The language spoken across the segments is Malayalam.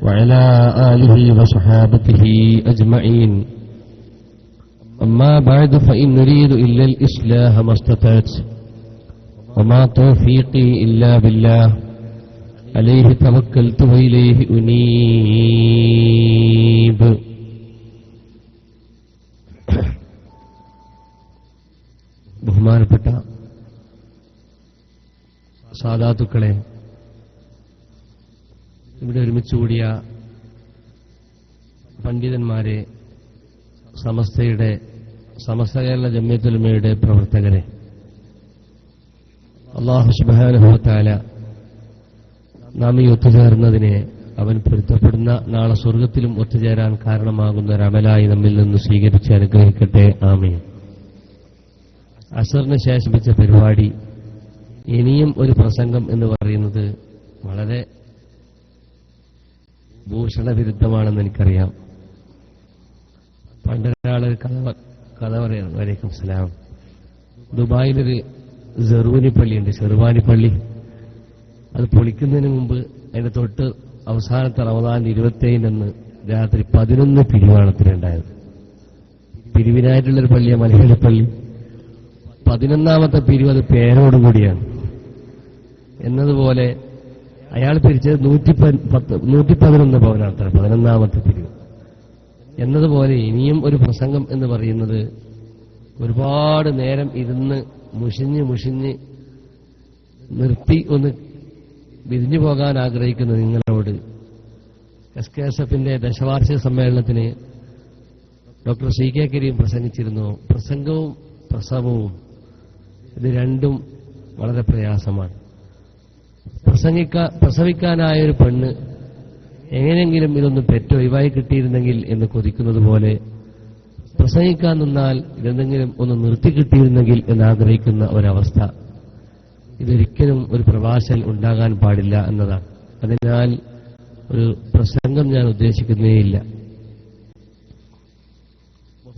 وعلى آله وصحابته أجمعين. أما بعد فإن نريد إلا الإصلاح ما استطعت وما توفيقي إلا بالله عليه توكلت وإليه أنيب. ബഹുമാനപ്പെട്ട സാദാത്തുക്കളെ, ഇവിടെ ഒരുമിച്ച് കൂടിയ പണ്ഡിതന്മാരെ, സമസ്ത കേരള ജംഇയ്യത്തുൽ ഉലമയുടെ പ്രവർത്തകരെ, അല്ലാഹു സുബ്ഹാനഹു വ തആല നാം ഈ ഒത്തുചേർന്നതിനെ അവൻ പൊരുത്തപ്പെടുന്ന നാളെ സ്വർഗത്തിലും ഒത്തുചേരാൻ കാരണമാകുന്ന ഒരു അമലായി നമ്മിൽ നിന്ന് സ്വീകരിച്ച് അനുഗ്രഹിക്കട്ടെ. ആമീൻ. അസറിന് ശേഷം വെച്ച പരിപാടി ഇനിയും ഒരു പ്രസംഗം എന്ന് പറയുന്നത് വളരെ ഭൂഷണവിരുദ്ധമാണെന്ന് എനിക്കറിയാം. പണ്ടൊരാളൊരു കഥ പറയാണ്. വലൈക്കും സലാം. ദുബായിലൊരു സെറൂനി പള്ളിയുണ്ട്, ഷെർവാനി പള്ളി. അത് പൊളിക്കുന്നതിന് മുമ്പ് അതിന്റെ തൊട്ട് അവസാനത്തെ റമദാൻ 27 രാത്രി 11 പിരിവാണത്തിനുണ്ടായത്. പിരിവിനായിട്ടുള്ളൊരു പള്ളിയാണ് മലയാളി പള്ളി. 11ാമത്തെ പിരിവ് അത് പേരോടുകൂടിയാണ് എന്നതുപോലെ അയാൾ പിരിച്ചത് 111 പവനാത്ര 11ാമത്തെ പിരിവ് എന്നതുപോലെ ഇനിയും ഒരു പ്രസംഗം എന്ന് പറയുന്നത് ഒരുപാട് നേരം ഇരുന്ന് മുഷിഞ്ഞ് നിർത്തി ഒന്ന് വിരിഞ്ഞു പോകാൻ ആഗ്രഹിക്കുന്ന നിങ്ങളോട് SKSF-ന്റെ ദശവാർഷിക സമ്മേളനത്തിന് ഡോക്ടർ CK കരീം പ്രസംഗിച്ചിരുന്നു. പ്രസംഗവും പ്രസവവും ഇത് രണ്ടും വളരെ പ്രയാസമാണ്. പ്രസവിക്കാനായൊരു പെണ്ണ് എങ്ങനെയെങ്കിലും ഇതൊന്ന് ഒഴിവായി കിട്ടിയിരുന്നെങ്കിൽ എന്ന് കൊതിക്കുന്നത് പോലെ പ്രസംഗിക്കാൻ നിന്നാൽ ഇതെന്തെങ്കിലും ഒന്ന് നിർത്തി കിട്ടിയിരുന്നെങ്കിൽ എന്നാഗ്രഹിക്കുന്ന ഒരവസ്ഥ ഇതൊരിക്കലും ഒരു പ്രവാസൽ ഉണ്ടാകാൻ പാടില്ല എന്നതാണ്. അതിനാൽ ഒരു പ്രസംഗം ഞാൻ ഉദ്ദേശിക്കുന്നേയില്ല.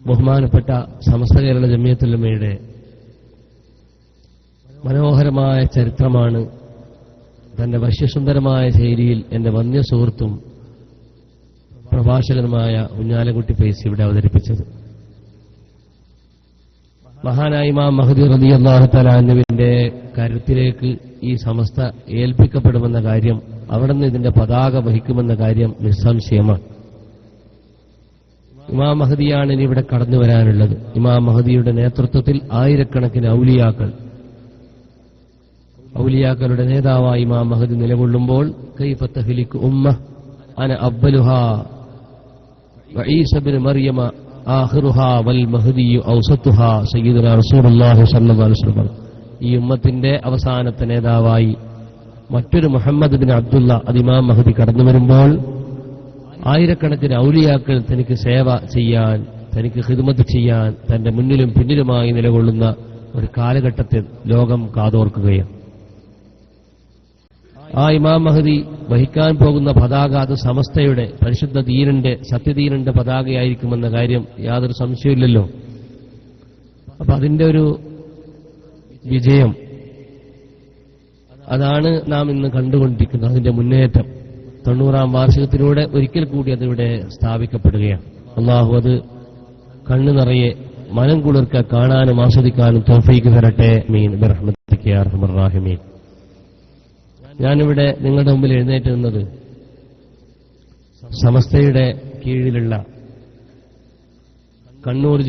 ബഹുമാനപ്പെട്ട സമസ്ത കേരള ജംഇയ്യത്തുൽ ഉലമയുടെ മനോഹരമായ ചരിത്രമാണ് തന്റെ വശ്യസുന്ദരമായ ശൈലിയിൽ എന്റെ വന്യ സുഹൃത്തും പ്രഭാഷകനുമായ ഉഞ്ഞാലക്കുട്ടി ഫൈസി ഇവിടെ അവതരിപ്പിച്ചത്. മഹാനായ ഇമാം മഹ്ദി റളിയല്ലാഹു തആല അൻഹുവിന്റെ കരുത്തിലേക്ക് ഈ സമസ്ത ഏൽപ്പിക്കപ്പെടുമെന്ന കാര്യം, അവിടുന്ന് ഇതിന്റെ പതാക വഹിക്കുമെന്ന കാര്യം നിസ്സംശയമാണ്. ഇമാം മഹ്ദിയാണ് ഇനി ഇവിടെ കടന്നു വരാനുള്ളത്. ഇമാം മഹ്ദിയുടെ നേതൃത്വത്തിൽ ആയിരക്കണക്കിന് ഔലിയാക്കളുടെ നേതാവായി ഇമാം മഹ്ദി നിലകൊള്ളുമ്പോൾ കൈഫ തഹ്ലികു ഉമ്മ അന അവ്വലുഹാ വഈസ ഇബ്നു മറിയമ ആഖിറുഹാ വൽ മഹ്ദി ഔസതുഹാ സയ്യിദുനാ റസൂലുള്ളാഹി സ്വല്ലല്ലാഹു അലൈഹി വസല്ലം. ഈ ഉമ്മത്തിന്റെ അവസാനത്തെ നേതാവായി മറ്റൊരു മുഹമ്മദ് ബിൻ അബ്ദുള്ള അത് ഇമാം മഹ്ദി കടന്നു വരുമ്പോൾ ആയിരക്കണക്കിന് ഔലിയാക്കൾ തനിക്ക് സേവ ചെയ്യാൻ, തനിക്ക് ഖിദ്മത്ത് ചെയ്യാൻ തന്റെ മുന്നിലും പിന്നിലുമായി നിലകൊള്ളുന്ന ഒരു കാലഘട്ടത്തിൽ ലോകം കാതോർക്കുകയാണ്. ആ ഇമാം മഹ്ദി വഹിക്കാൻ പോകുന്ന പതാക അത് സമസ്തയുടെ പരിശുദ്ധ ദീനിന്റെ സത്യദീനിന്റെ പതാകയായിരിക്കുമെന്ന കാര്യം യാതൊരു സംശയമില്ലല്ലോ. അപ്പൊ അതിന്റെ ഒരു വിജയം അതാണ് നാം ഇന്ന് കണ്ടുകൊണ്ടിരിക്കുന്നത്. അതിന്റെ മുന്നേറ്റം 90ാം വാർഷികത്തിലൂടെ ഒരിക്കൽ കൂടി അതിവിടെ സ്ഥാപിക്കപ്പെടുകയാണ്. അല്ലാഹു അത് കണ്ണു നിറയെ മനം കുളിർക്ക കാണാനും ആസ്വദിക്കാനും തൗഫീഖ് തരട്ടെ. മീൻ ബിറഹ്മതിക യാ അർഹമർ റഹീമീൻ. ഞാനിവിടെ നിങ്ങളുടെ മുമ്പിൽ എഴുന്നേറ്റ് നിന്നത് സമസ്തയുടെ കീഴിലുള്ള കണ്ണൂർ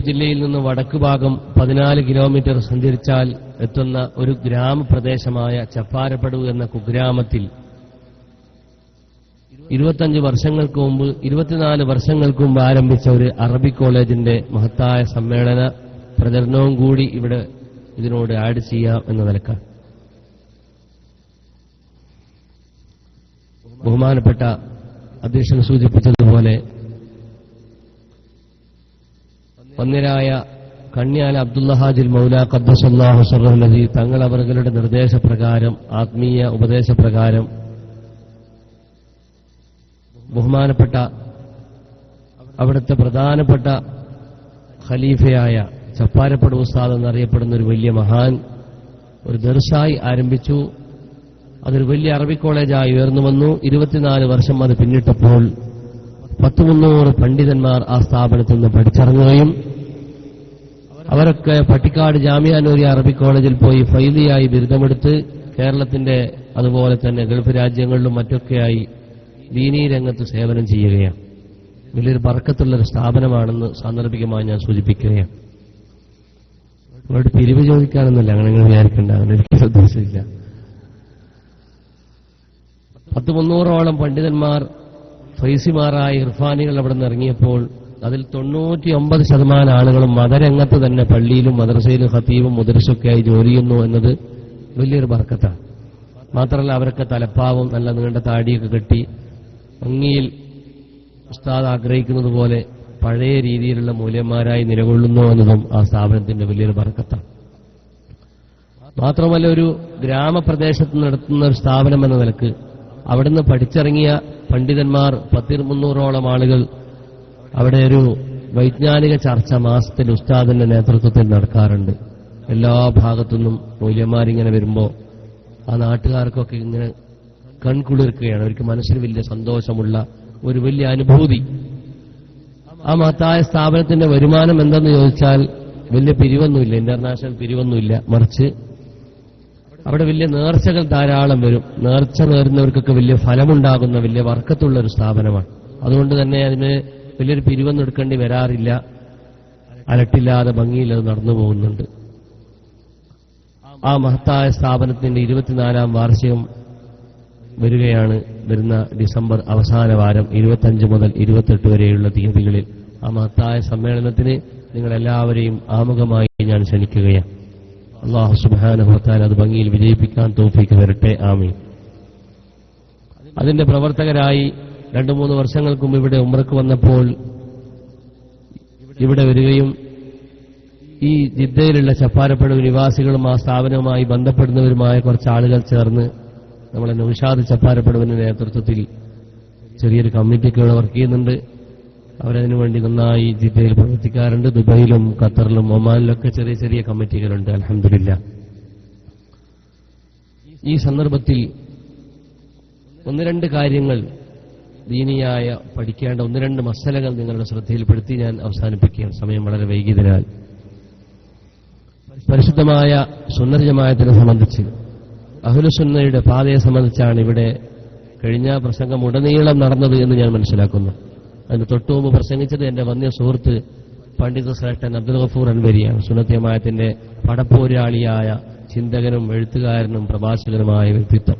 ജില്ലയിൽ നിന്ന് വടക്ക് ഭാഗം 14 കിലോമീറ്റർ സഞ്ചരിച്ചാൽ എത്തുന്ന ഒരു ഗ്രാമപ്രദേശമായ ചപ്പാരപ്പടു എന്ന കുഗ്രാമത്തിൽ 24 വർഷങ്ങൾക്ക് മുമ്പ് ആരംഭിച്ച ഒരു അറബി കോളേജിന്റെ മഹത്തായ സമ്മേളന പ്രചരണവും കൂടി ഇവിടെ ഇതിനോട് ആഡ് ചെയ്യാം എന്ന നിലക്കാണ്. ബഹുമാനപ്പെട്ട അധ്യക്ഷൻ സൂചിപ്പിച്ചതുപോലെ വന്യരായ കണ്യാല അബ്ദുള്ള ഹാജിൽ മൗല ഖദ്ദസല്ലാഹു സിർറഹുൽ അസീസ് തങ്ങൾ അവരുടെ നിർദ്ദേശപ്രകാരം, ആത്മീയ ഉപദേശപ്രകാരം ബഹുമാനപ്പെട്ട അവിടുത്തെ പ്രധാനപ്പെട്ട ഖലീഫയായ ചപ്പാരപ്പട ഉസ്താദ് എന്നറിയപ്പെടുന്ന ഒരു വലിയ മഹാൻ ഒരു ദർസായി ആരംഭിച്ചു. അതൊരു വലിയ അറബി കോളേജായി ഉയർന്നു വന്നു. 24 വർഷം അത് പിന്നിട്ടപ്പോൾ 300 പണ്ഡിതന്മാർ ആ സ്ഥാപനത്തിൽ നിന്ന് പഠിച്ചിറങ്ങുകയും അവരൊക്കെ പട്ടിക്കാട് ജാമിഅ നൂരിയ അറബി കോളേജിൽ പോയി ഫൈദിയായി ബിരുദമെടുത്ത് കേരളത്തിന്റെ അതുപോലെ തന്നെ ഗൾഫ് രാജ്യങ്ങളിലും മറ്റൊക്കെയായി ദീനീ രംഗത്ത് സേവനം ചെയ്യുകയാണ്. വലിയൊരു ബർക്കത്തുള്ളൊരു സ്ഥാപനമാണെന്ന് സാന്ദർഭികമായി ഞാൻ സൂചിപ്പിക്കുകയാണ്. നിങ്ങളോട് പിരിവ് ചോദിക്കാനൊന്നുമല്ല, അങ്ങനെ നിങ്ങൾ വിചാരിക്കേണ്ട, അങ്ങനെ എനിക്ക് ഉദ്ദേശിച്ചില്ല. 300ഓളം പണ്ഡിതന്മാർ ഫൈസിമാരായ ഇർഫാനികൾ അവിടെ നിന്ന് ഇറങ്ങിയപ്പോൾ അതിൽ 99% ആളുകളും മതരംഗത്ത് തന്നെ പള്ളിയിലും മദ്രസയിലും ഖതീബും മുദരിസൊക്കെയായി ജോലി ചെയ്യുന്നു എന്നത് വലിയൊരു ബർക്കത്താണ്. മാത്രമല്ല അവരൊക്കെ തലപ്പാവും നല്ല നീണ്ട താടിയൊക്കെ കെട്ടി ഭംഗിയിൽ ഉസ്താദ് ആഗ്രഹിക്കുന്നത് പോലെ പഴയ രീതിയിലുള്ള മൂല്യന്മാരായി നിലകൊള്ളുന്നു എന്നതും ആ സ്ഥാപനത്തിന്റെ വലിയൊരു ബർക്കത്താണ്. മാത്രമല്ല ഒരു ഗ്രാമപ്രദേശത്ത് നടത്തുന്ന ഒരു സ്ഥാപനം എന്ന നിലക്ക് അവിടുന്ന് പഠിച്ചിറങ്ങിയ പണ്ഡിതന്മാർ 300ഓളം ആളുകൾ അവിടെ ഒരു വൈജ്ഞാനിക ചർച്ച മാസത്തിൽ ഉസ്താദിന്റെ നേതൃത്വത്തിൽ നടക്കാറുണ്ട്. എല്ലാ ഭാഗത്തുനിന്നും മൂല്യന്മാരിങ്ങനെ വരുമ്പോൾ ആ നാട്ടുകാർക്കൊക്കെ ഇങ്ങനെ കൺകുളിർക്കുകയാണ്. അവർക്ക് മനസ്സിന് വലിയ സന്തോഷമുള്ള ഒരു വലിയ അനുഭൂതി. ആ മഹത്തായ സ്ഥാപനത്തിന്റെ വരുമാനം എന്തെന്ന് ചോദിച്ചാൽ വലിയ പിരിവൊന്നുമില്ല, ഇന്റർനാഷണൽ പിരിവൊന്നുമില്ല. മറിച്ച് അവിടെ വലിയ നേർച്ചകൾ ധാരാളം വരും. നേർച്ച നേർന്നവർക്കൊക്കെ വലിയ ഫലമുണ്ടാകുന്ന വലിയ വർക്കത്തുള്ള ഒരു സ്ഥാപനമാണ്. അതുകൊണ്ട് തന്നെ അതിന് വലിയൊരു പിരിവൊന്നും എടുക്കേണ്ടി വരാറില്ല. അലട്ടില്ലാതെ ഭംഗിയിൽ അത് നടന്നു പോകുന്നുണ്ട്. ആ മഹത്തായ സ്ഥാപനത്തിന്റെ 24ാം വാർഷികം വരികയാണ്. വരുന്ന ഡിസംബർ അവസാന വാരം 25 മുതൽ 28 വരെയുള്ള തീയതികളിൽ ആ മഹത്തായ സമ്മേളനത്തിന് നിങ്ങളെല്ലാവരെയും ആമുഖമായി ഞാൻ ക്ഷണിക്കുകയാണ്. അല്ലാഹു സുബ്ഹാനഹു വ തആല അത് ഭംഗിയിൽ വിജയിപ്പിക്കാൻ തൗഫീഖ് തരട്ടെ. ആമീൻ. അതിന്റെ പ്രവർത്തകരായി 2-3 വർഷങ്ങൾക്ക് മുമ്പ് ഇവിടെ ഉംറക്ക് വന്നപ്പോൾ ഇവിടെ വരികയും ഈ ജിദ്ദയിലുള്ള ചപ്പാരപ്പടവ് നിവാസികളും ആ സ്ഥാപനവുമായി ബന്ധപ്പെടുന്നവരുമായ കുറച്ച് ആളുകൾ ചേർന്ന് നമ്മളെ നൗഷാദ് ചപ്പാരപ്പടവിന്റെ നേതൃത്വത്തിൽ ചെറിയൊരു കമ്മിറ്റിക്ക് ഇവിടെ വർക്ക് ചെയ്യുന്നുണ്ട്. അവരതിനുവേണ്ടി നന്നായി ജിദ്ദയിൽ പ്രവർത്തിക്കാറുണ്ട്. ദുബൈയിലും ഖത്തറിലും ഒമാനിലൊക്കെ ചെറിയ ചെറിയ കമ്മിറ്റികളുണ്ട്. അൽഹംദുലില്ലാഹ്. ഈ സന്ദർഭത്തിൽ 1-2 കാര്യങ്ങൾ ദീനിയായ പഠിക്കേണ്ട 1-2 മസലകൾ നിങ്ങളുടെ ശ്രദ്ധയിൽപ്പെടുത്തി ഞാൻ അവസാനിപ്പിക്കുകയാണ്. സമയം വളരെ വൈകിയതിനാൽ പരിശുദ്ധമായ സുന്നത്ത് ജമാഅത്തിനെ സംബന്ധിച്ച് അഹ്ലുസുന്നയുടെ പാതയെ സംബന്ധിച്ചാണ് ഇവിടെ കഴിഞ്ഞ പ്രസംഗം ഉടനീളം നടന്നത് എന്ന് ഞാൻ മനസ്സിലാക്കുന്നു. അതിന് തൊട്ടുമുമ്പ് പ്രസംഗിച്ചത് എന്റെ വന്യ സുഹൃത്ത് പണ്ഡിത ശ്രേഷ്ഠൻ അബ്ദുൽ ഗഫൂർ അൻവരിയാണ്. സുന്നത്ത് ജമാഅത്തിന്റെ പടപ്പോരാളിയായ ചിന്തകനും എഴുത്തുകാരനും പ്രഭാഷകനുമായ വ്യക്തിത്വം.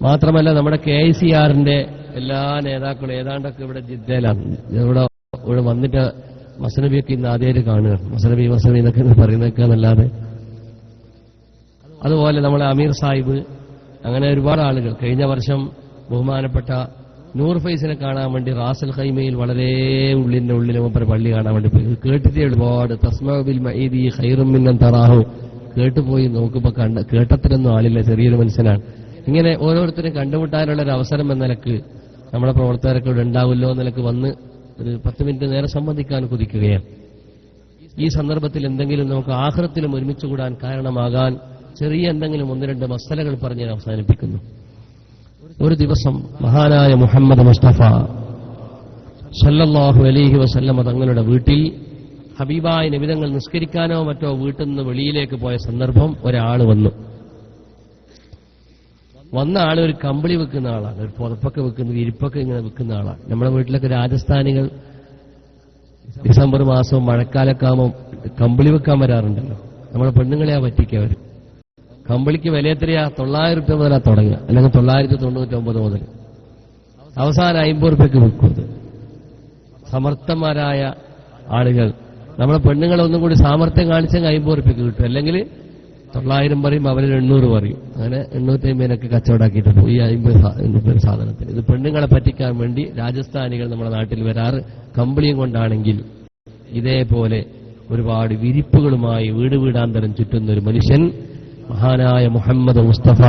മാത്രമല്ല നമ്മുടെ KICRന്റെ എല്ലാ നേതാക്കളും ഏതാണ്ടൊക്കെ ഇവിടെ ജിദ്ദയിലാണ്. ഇവിടെ വന്നിട്ട് മസനബിയൊക്കെ ഇന്ന് ആദ്യമായിട്ട് കാണുകയാണ്. മസനബി എന്നൊക്കെ പറയുന്നതൊക്കെയെന്നല്ലാതെ. അതുപോലെ നമ്മളെ അമീർ സാഹിബ്, അങ്ങനെ ഒരുപാട് ആളുകൾ. കഴിഞ്ഞ വർഷം ബഹുമാനപ്പെട്ട നൂർ ഫൈസിനെ കാണാൻ വേണ്ടി റാസൽ ഖൈമയിൽ വളരെ ഉള്ളിന്റെ ഉള്ളിൽ മൂപ്പര് പള്ളി കാണാൻ വേണ്ടി പോയി. കേട്ടിട്ടേ ഒരുപാട് തസ്മഉ ബിൽ മഈദി ഖൈറും മിൻ തറാഹു കേട്ടുപോയി. നോക്കുമ്പോ കേട്ടത്തിലൊന്നും ആളില്ല, ചെറിയൊരു മനുഷ്യനാണ്. ഇങ്ങനെ ഓരോരുത്തരും കണ്ടുമുട്ടാനുള്ള ഒരു അവസരം എന്ന നിലക്ക് നമ്മുടെ പ്രവർത്തകരൊക്കെ ഇവിടെ ഉണ്ടാവുമല്ലോ എന്ന നിലക്ക് വന്ന് ഒരു 10 മിനിറ്റ് നേരെ സംബന്ധിക്കാൻ കുതിക്കുകയാണ്. ഈ സന്ദർഭത്തിൽ എന്തെങ്കിലും നമുക്ക് ആഖിറത്തിലും ഒരുമിച്ച് കൂടാൻ കാരണമാകാൻ ചെറിയ എന്തെങ്കിലും 1-2 മസലകൾ പറഞ്ഞ് ഞാൻ അവസാനിപ്പിക്കുന്നു. ഒരു ദിവസം മഹാനായ മുഹമ്മദ് മുസ്തഫ സല്ലല്ലാഹു അലൈഹി വസല്ലമ തങ്ങളുടെ വീട്ടിൽ ഹബീബായ നബി തങ്ങൾ നിസ്കരിക്കാനോ മറ്റോ വീട്ടിൽ നിന്ന് വെളിയിലേക്ക് പോയ സന്ദർഭം ഒരാൾ വന്ന ആൾ ഒരു കമ്പിളി വെക്കുന്ന ആളാണ്, ഒരു പുതപ്പൊക്കെ വെക്കുന്നത്, ഇരിപ്പൊക്കെ ഇങ്ങനെ വെക്കുന്ന ആളാണ്. നമ്മുടെ വീട്ടിലൊക്കെ രാജസ്ഥാനികൾ ഡിസംബർ മാസവും മഴക്കാലൊക്കെ ആകുമ്പോൾ കമ്പിളി വെക്കാൻ വരാറുണ്ടല്ലോ. നമ്മുടെ പെണ്ണുങ്ങളെയാ പറ്റിക്കവർ. കമ്പിളിക്ക് വില എത്രയാ? 900 രൂപ മുതലാ തുടങ്ങുക, അല്ലെങ്കിൽ 999 മുതൽ അവസാനം 50 രൂപയ്ക്ക് വിൽക്കുന്നത്. സമർത്ഥന്മാരായ ആളുകൾ നമ്മളെ പെണ്ണുങ്ങളെ ഒന്നും കൂടി സാമർത്ഥ്യം കാണിച്ചെങ്കിൽ 50 രൂപയ്ക്ക് കിട്ടും, അല്ലെങ്കിൽ 900 പറയും, അവർ 800 പറയും. അങ്ങനെ 850 കച്ചവടാക്കിയിട്ട് പോയി 50 സാധനത്തിന്. ഇത് പെണ്ണുങ്ങളെ പറ്റിക്കാൻ വേണ്ടി രാജസ്ഥാനികൾ നമ്മുടെ നാട്ടിൽ വരാറ് കമ്പിളിയും കൊണ്ടാണെങ്കിൽ ഇതേപോലെ ഒരുപാട് വിരിപ്പുകളുമായി വീട് വീടാന്തരം ചുറ്റുന്ന ഒരു മനുഷ്യൻ മഹാനായ മുഹമ്മദ് മുസ്തഫ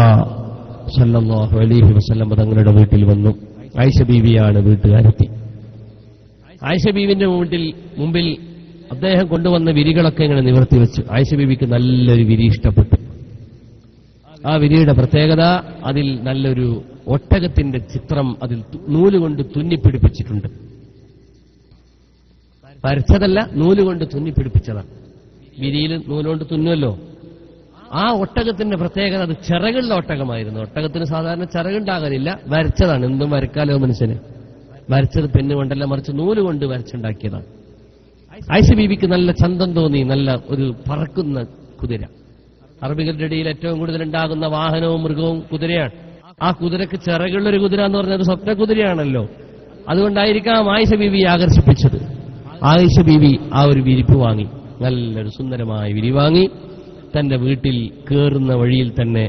സല്ലല്ലാഹു അലൈഹി വസല്ലം തങ്ങളുടെ വീട്ടിൽ വന്നു. ആയിഷ ബീവിയാണ് വീട്ടുകാരെത്തി. ആയിഷ ബീവിന്റെ മുമ്പിൽ അദ്ദേഹം കൊണ്ടുവന്ന വിരികളൊക്കെ ഇങ്ങനെ നിവർത്തി വെച്ചു. ആയിഷ ബീവിക്ക് നല്ലൊരു വിരി ഇഷ്ടപ്പെട്ടു. ആ വിരിയുടെ പ്രത്യേകത, അതിൽ നല്ലൊരു ഒട്ടകത്തിന്റെ ചിത്രം അതിൽ നൂലുകൊണ്ട് തുന്നിപ്പിടിപ്പിച്ചിട്ടുണ്ട്. വരച്ചതല്ല, നൂലുകൊണ്ട് തുന്നിപ്പിടിപ്പിച്ചതാണ്. വിരിയിൽ നൂലുകൊണ്ട് തുന്നുമല്ലോ. ആ ഒട്ടകത്തിന്റെ പ്രത്യേകത, അത് ചിറകുള്ള ഒട്ടകമായിരുന്നു. ഒട്ടകത്തിന് സാധാരണ ചിറകുണ്ടാകാനില്ല, വരച്ചതാണ്. എന്തും വരക്കാലോ മനുഷ്യന്. വരച്ചത് പെണ്ണുകൊണ്ടല്ല, മറിച്ച് നൂലുകൊണ്ട് വരച്ചുണ്ടാക്കിയതാണ്. ആയിഷ ബീവിക്ക് നല്ല ചന്തം തോന്നി, നല്ല ഒരു പറക്കുന്ന കുതിര. അറബികളുടെ ഇടയിൽ ഏറ്റവും കൂടുതൽ ഉണ്ടാകുന്ന വാഹനവും മൃഗവും കുതിരയാണ്. ആ കുതിരക്ക് ചിറകുള്ളൊരു കുതിര എന്ന് പറഞ്ഞത് സ്വപ്ന കുതിരയാണല്ലോ. അതുകൊണ്ടായിരിക്കാം ആയിഷ ബീവി ആകർഷിപ്പിച്ചത്. ആയിഷ ബീവി ആ ഒരു വിരിപ്പ് വാങ്ങി, നല്ലൊരു സുന്ദരമായ വിരി വാങ്ങി. തന്റെ വീട്ടിൽ കേറുന്ന വഴിയിൽ തന്നെ,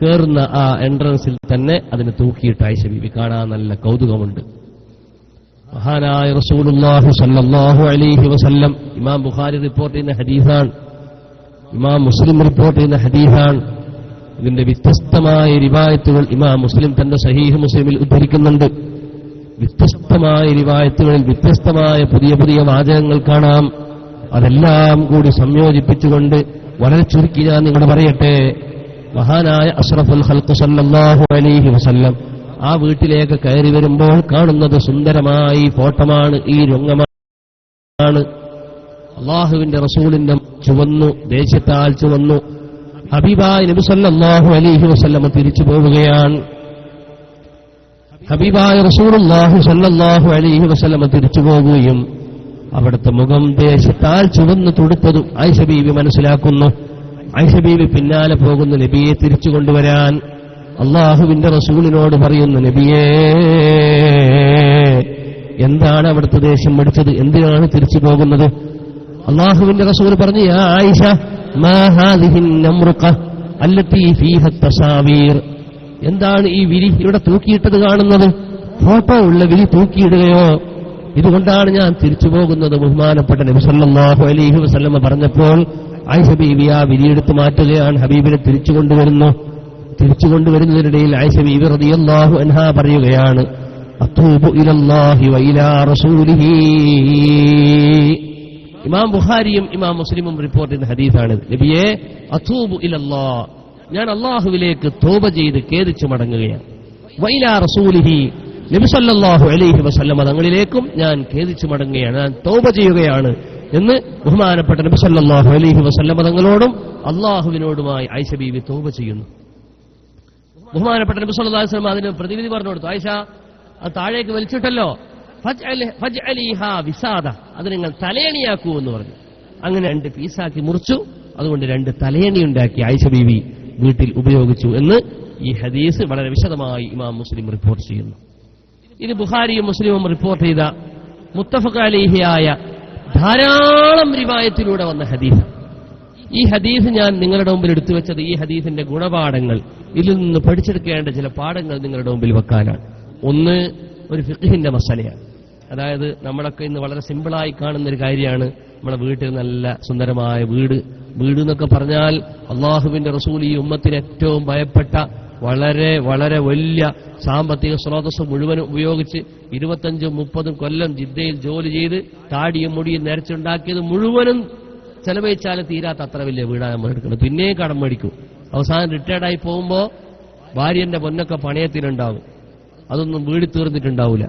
കേറുന്ന ആ എൻട്രൻസിൽ തന്നെ അതിന് തൂക്കിയിട്ട് ആയിഷ ബീവി കാണാൻ നല്ല കൗതുകമുണ്ട്. മഹാനായ റസൂലുള്ളാഹി സ്വല്ലല്ലാഹു അലൈഹി വസല്ലം, ഇമാം ബുഖാരി റിപ്പോർട്ട് ചെയ്യുന്ന ഹദീസാണ്, ഇമാം മുസ്ലിം റിപ്പോർട്ട് ചെയ്യുന്ന ഹദീസാണ്. ഇതിന്റെ വ്യത്യസ്തമായ റിവായത്തുകൾ ഇമാം മുസ്ലിം തന്റെ സഹീഹ് മുസ്ലിമിൽ ഉദ്ധരിക്കുന്നുണ്ട്. വ്യത്യസ്തമായ റിവായത്തുകളിൽ വ്യത്യസ്തമായ പുതിയ പുതിയ വാചകങ്ങൾ കാണാം. അതെല്ലാം കൂടി സംയോജിപ്പിച്ചുകൊണ്ട് വളരെ ചുരുക്കി ഞാൻ നിങ്ങളോട് പറയട്ടെ. മഹാനായ അഷ്റഫുൽ ഖൽഖ് സല്ലല്ലാഹു അലൈഹി വസല്ലം ആ വീട്ടിലേക്ക് കയറി വരുമ്പോൾ കാണുന്നത് സുന്ദരമായി ഫോട്ടമാണ്, ഈ രംഗമാണ്. അള്ളാഹുവിന്റെ റസൂലിന്റെ ചുവന്നു, ദേശത്താൽ ചുവന്നു. ഹബീബായ നബി സല്ലല്ലാഹു അലൈഹി വസല്ലം തിരിച്ചു പോവുകയാണ്. ഹബീബായ റസൂലുള്ളാഹി സല്ലല്ലാഹു അലൈഹി വസല്ലം തിരിച്ചു പോകുകയും അവിടുത്തെ മുഖം ദേശത്താൽ ചുവന്നു തുടുത്തതും ആയിഷ ബീവി മനസ്സിലാക്കുന്നു. ആയിഷ ബീവി പിന്നാലെ പോകുന്ന നബിയെ തിരിച്ചു കൊണ്ടുവരാൻ അള്ളാഹുവിന്റെ റസൂലിനോട് പറയുന്നു, നബിയേ, എന്താണ് അവിടുത്തെ ദേഷ്യം പിടിച്ചത്? എന്തിനാണ് തിരിച്ചു പോകുന്നത്? അള്ളാഹുവിന്റെ റസൂൽ പറഞ്ഞു, യാ ആയിഷ, മാ ഹാദിഹി നംറുഖ അല്ലത്തി ഫീഹ തസാവീർ. എന്താണ് ഈ വിരി ഇവിടെ തൂക്കിയിട്ടത് കാണുന്നത്? ഫോട്ടോ ഉള്ള വിരി തൂക്കിയിടുകയോ? ഇതുകൊണ്ടാണ് ഞാൻ തിരിച്ചു പോകുന്നത്. ബഹുമാനപ്പെട്ട നബി സല്ലല്ലാഹു അലൈഹി വസല്ലം പറഞ്ഞപ്പോൾ ആയിഷ ബീവി ആ വിരിയെടുത്ത് മാറ്റുകയാണ്. ഹബീബിനെ തിരിച്ചു കൊണ്ടുവരുന്നു. തിരിച്ചു കൊണ്ടുവരുന്നതിനിടയിൽ ആയിഷ ബീവി റളിയല്ലാഹു അൻഹാ പറയുകയാണ്, അത്തൂബു ഇലല്ലാഹി വ ഇലാ റസൂലിഹി. ഇമാം ബുഖാരിയും ഇമാം മുസ്ലിമും റിപ്പോർട്ട് ചെയ്യുന്ന ഹദീസാണ്. നബിയെ, അത്തൂബു ഇലല്ലാഹ്, ഞാൻ അല്ലാഹുവിലേക്ക് തൗബ ചെയ്ത് ഖേദിച്ചു മടങ്ങുകയാണ്. വ ഇലാ റസൂലിഹി, നബി സല്ലല്ലാഹു അലൈഹി വസല്ലം തങ്ങളിലേക്കും ഞാൻ ഖേദിച്ചു മടങ്ങുകയാണ്, ഞാൻ തൗബ ചെയ്യുകയാണ് എന്ന് ബഹുമാനപ്പെട്ട നബി സല്ലല്ലാഹു അലൈഹി വസല്ലം തങ്ങളോടും അല്ലാഹുവിനോടുമായി ആയിഷ ബീവി തൗബ ചെയ്യുന്നു. ബഹുമാനപ്പെട്ട നബി സല്ലല്ലാഹു അലൈഹി വസല്ലം അതിന് പ്രതിവിധി പറഞ്ഞു കൊടുത്തു. ആയിഷ, അത് താഴേക്ക് വലിച്ചിട്ടല്ലോ, ഫജ്അലിഹാ വിസാദ, അത് നിങ്ങൾ തലയണിയാക്കൂ എന്ന് പറഞ്ഞു. അങ്ങനെ 2 പീസാക്കി മുറിച്ചു. അതുകൊണ്ട് 2 തലയണി ഉണ്ടാക്കി ആയിഷ ബീവി വീട്ടിൽ ഉപയോഗിച്ചു എന്ന് ഈ ഹദീസ് വളരെ വിശദമായി ഇമാം മുസ്ലിം റിപ്പോർട്ട് ചെയ്യുന്നു. ഇത് ബുഖാരിയും മുസ്ലിമും റിപ്പോർട്ട് ചെയ്ത മുത്തഫഖ് അലൈഹിയായ ധാരാളം റിവായത്തിലൂടെ വന്ന ഹദീസ്. ഈ ഹദീസ് ഞാൻ നിങ്ങളുടെ മുമ്പിൽ എടുത്തുവെച്ചത് ഈ ഹദീസിന്റെ ഗുണപാഠങ്ങൾ, ഇതിൽ നിന്ന് പഠിച്ചെടുക്കേണ്ട ചില പാഠങ്ങൾ നിങ്ങളുടെ മുമ്പിൽ വെക്കാനാണ്. ഒന്ന്, ഒരു ഫിഖ്ഹിന്റെ മസലയാണ്. അതായത് നമ്മളൊക്കെ ഇന്ന് വളരെ സിമ്പിളായി കാണുന്ന ഒരു കാര്യമാണ്, നമ്മുടെ വീട്ടിൽ നല്ല സുന്ദരമായ വീട് എന്നൊക്കെ പറഞ്ഞാൽ അള്ളാഹുവിന്റെ റസൂൽ ഈ ഉമ്മത്തിന് ഏറ്റവും ഭയപ്പെട്ട വളരെ വളരെ വലിയ സാമ്പത്തിക സ്രോതസ് മുഴുവനും ഉപയോഗിച്ച് 25-30 കൊല്ലം ജിദ്ദയിൽ ജോലി ചെയ്ത് താടിയും മുടിയും നരച്ചുണ്ടാക്കിയത് മുഴുവനും ചെലവഴിച്ചാൽ തീരാത്ത അത്ര വലിയ വീടാണ് നമ്മൾ എടുക്കുന്നത്. പിന്നെയും കടം മേടിക്കും. അവസാനം റിട്ടയർഡായി പോകുമ്പോൾ ഭാര്യന്റെ പൊന്നൊക്കെ പണയത്തിനുണ്ടാവും, അതൊന്നും വീട് തീർന്നിട്ടുണ്ടാവില്ല.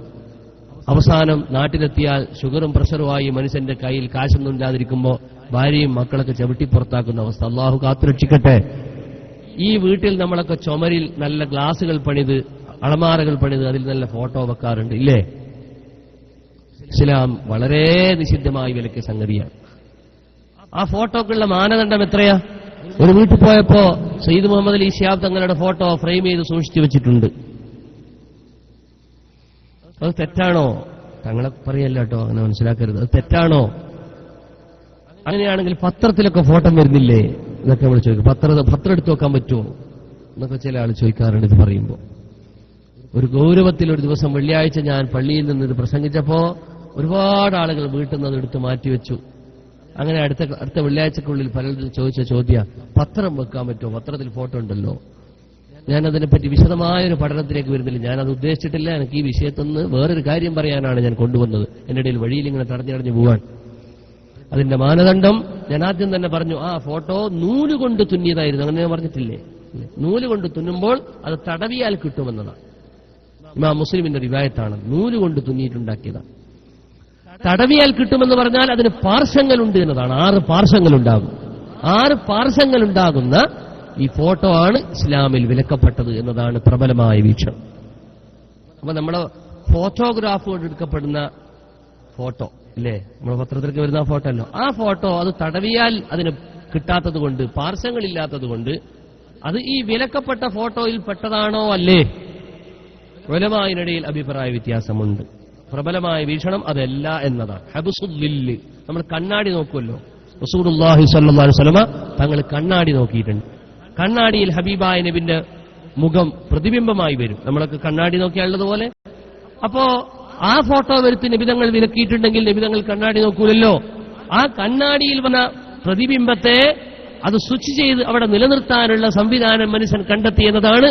അവസാനം നാട്ടിലെത്തിയാൽ ഷുഗറും പ്രഷറുമായി മനുഷ്യന്റെ കയ്യിൽ കാശൊന്നും ഇല്ലാതിരിക്കുമ്പോൾ ഭാര്യയും മക്കളൊക്കെ ചവിട്ടി പുറത്താക്കുന്ന അവസ്ഥ. അള്ളാഹു കാത്തുരക്ഷിക്കട്ടെ. ഈ വീട്ടിൽ നമ്മളൊക്കെ ചുമരിൽ നല്ല ഗ്ലാസുകൾ പണിത്, അളമാരകൾ പണിത് അതിൽ നല്ല ഫോട്ടോ വെക്കാറുണ്ട്, ഇല്ലേ? ഇസ്ലാം വളരെ നിഷിദ്ധമായി വിലക്കിയ സംഗതിയാണ്. ആ ഫോട്ടോക്കുള്ള മാനദണ്ഡം എത്രയാ? ഒരു വീട്ടിൽ പോയപ്പോ സയ്യിദ് മുഹമ്മദ് അലി ശിഹാബ് തങ്ങളുടെ ഫോട്ടോ ഫ്രെയിം ചെയ്ത് സൂക്ഷിച്ചു വെച്ചിട്ടുണ്ട്. അത് തെറ്റാണോ? തങ്ങളെ പറയല്ല കേട്ടോ, അങ്ങനെ മനസ്സിലാക്കരുത്. അത് തെറ്റാണോ? അങ്ങനെയാണെങ്കിൽ പത്രത്തിലൊക്കെ ഫോട്ടോ വരുന്നില്ലേ എന്നൊക്കെ നമ്മൾ ചോദിക്കും. പത്രം എടുത്തു വെക്കാൻ പറ്റുമോ എന്നൊക്കെ ചില ആൾ ചോദിക്കാറുണ്ട് ഇത് പറയുമ്പോൾ. ഒരു ഗൗരവത്തിൽ ഒരു ദിവസം വെള്ളിയാഴ്ച ഞാൻ പള്ളിയിൽ നിന്ന് ഇത് പ്രസംഗിച്ചപ്പോ ഒരുപാട് ആളുകൾ വീട്ടിൽ നിന്ന് അതെടുത്ത് മാറ്റിവെച്ചു. അങ്ങനെ അടുത്ത വെള്ളിയാഴ്ചക്കുള്ളിൽ പലരും ചോദിച്ച ചോദ്യ, പത്രം വെക്കാൻ പറ്റുമോ? പത്രത്തിൽ ഫോട്ടോ ഉണ്ടല്ലോ. ഞാനതിനെപ്പറ്റി വിശദമായൊരു പഠനത്തിലേക്ക് വരുന്നില്ല, ഞാനത് ഉദ്ദേശിച്ചിട്ടില്ല. എനിക്ക് ഈ വിഷയത്തിൽ നിന്ന് വേറൊരു കാര്യം പറയാനാണ് ഞാൻ കൊണ്ടുവന്നത്. എന്റെ ഇടയിൽ വഴിയിൽ ഇങ്ങനെ തടഞ്ഞു പോവാൻ. അതിന്റെ മാനദണ്ഡം ഞാൻ ആദ്യം തന്നെ പറഞ്ഞു, ആ ഫോട്ടോ നൂലുകൊണ്ട് തുന്നിയതായിരുന്നു. അങ്ങനെ ഞാൻ പറഞ്ഞിട്ടില്ലേ? നൂല് കൊണ്ട് തുന്നുമ്പോൾ അത് തടവിയാൽ കിട്ടുമെന്നതാണ്. ഇമാം മുസ്ലിമിന്റെ റിവായത്താണ്. നൂല് കൊണ്ട് തുന്നിയിട്ടുണ്ടാക്കിയതാണ്. തടവിയാൽ കിട്ടുമെന്ന് പറഞ്ഞാൽ അതിന് പാർശ്വങ്ങളുണ്ട് എന്നതാണ്. 6 പാർശ്വങ്ങളുണ്ടാകും. 6 പാർശ്വങ്ങളുണ്ടാകുന്ന ഈ ഫോട്ടോ ആണ് ഇസ്ലാമിൽ വിലക്കപ്പെട്ടത് എന്നതാണ് പ്രബലമായ വീക്ഷണം. അപ്പൊ നമ്മുടെ ഫോട്ടോഗ്രാഫ് കൊണ്ട് എടുക്കപ്പെടുന്ന ഫോട്ടോ ഇല്ലേ, നമ്മുടെ പത്രത്തിലേക്ക് വരുന്ന ഫോട്ടോ അല്ലോ, ആ ഫോട്ടോ അത് തടവിയാൽ അതിന് കിട്ടാത്തത് കൊണ്ട്, പാർശ്വങ്ങളില്ലാത്തത് കൊണ്ട് അത് ഈ വിലക്കപ്പെട്ട ഫോട്ടോയിൽ പെട്ടതാണോ അല്ലേ? ഉലമായിനിടയിൽ അഭിപ്രായ വ്യത്യാസമുണ്ട്. പ്രബലമായ വീക്ഷണം അതല്ല എന്നതാണ്. ഹബ്സുദ്ദില്ല്, നമ്മൾ കണ്ണാടി നോക്കുമല്ലോ, റസൂലുള്ളാഹി സ്വല്ലല്ലാഹു അലൈഹി വസല്ലമ തങ്ങൾ കണ്ണാടി നോക്കിയിട്ടുണ്ട്. കണ്ണാടിയിൽ ഹബീബായ നബിന്റെ മുഖം പ്രതിബിംബമായി വരും. നമ്മളൊക്കെ കണ്ണാടി നോക്കിയാലുള്ളതുപോലെ. അപ്പോ ആ ഫോട്ടോ വരുത്തി നബിതങ്ങൾ വിലക്കിയിട്ടുണ്ടെങ്കിൽ നബിതങ്ങൾ കണ്ണാടി നോക്കൂലല്ലോ. ആ കണ്ണാടിയിൽ വന്ന പ്രതിബിംബത്തെ അത് സ്വിച്ച് ചെയ്ത് അവിടെ നിലനിർത്താനുള്ള സംവിധാനം മനുഷ്യൻ കണ്ടെത്തിയെന്നതാണ്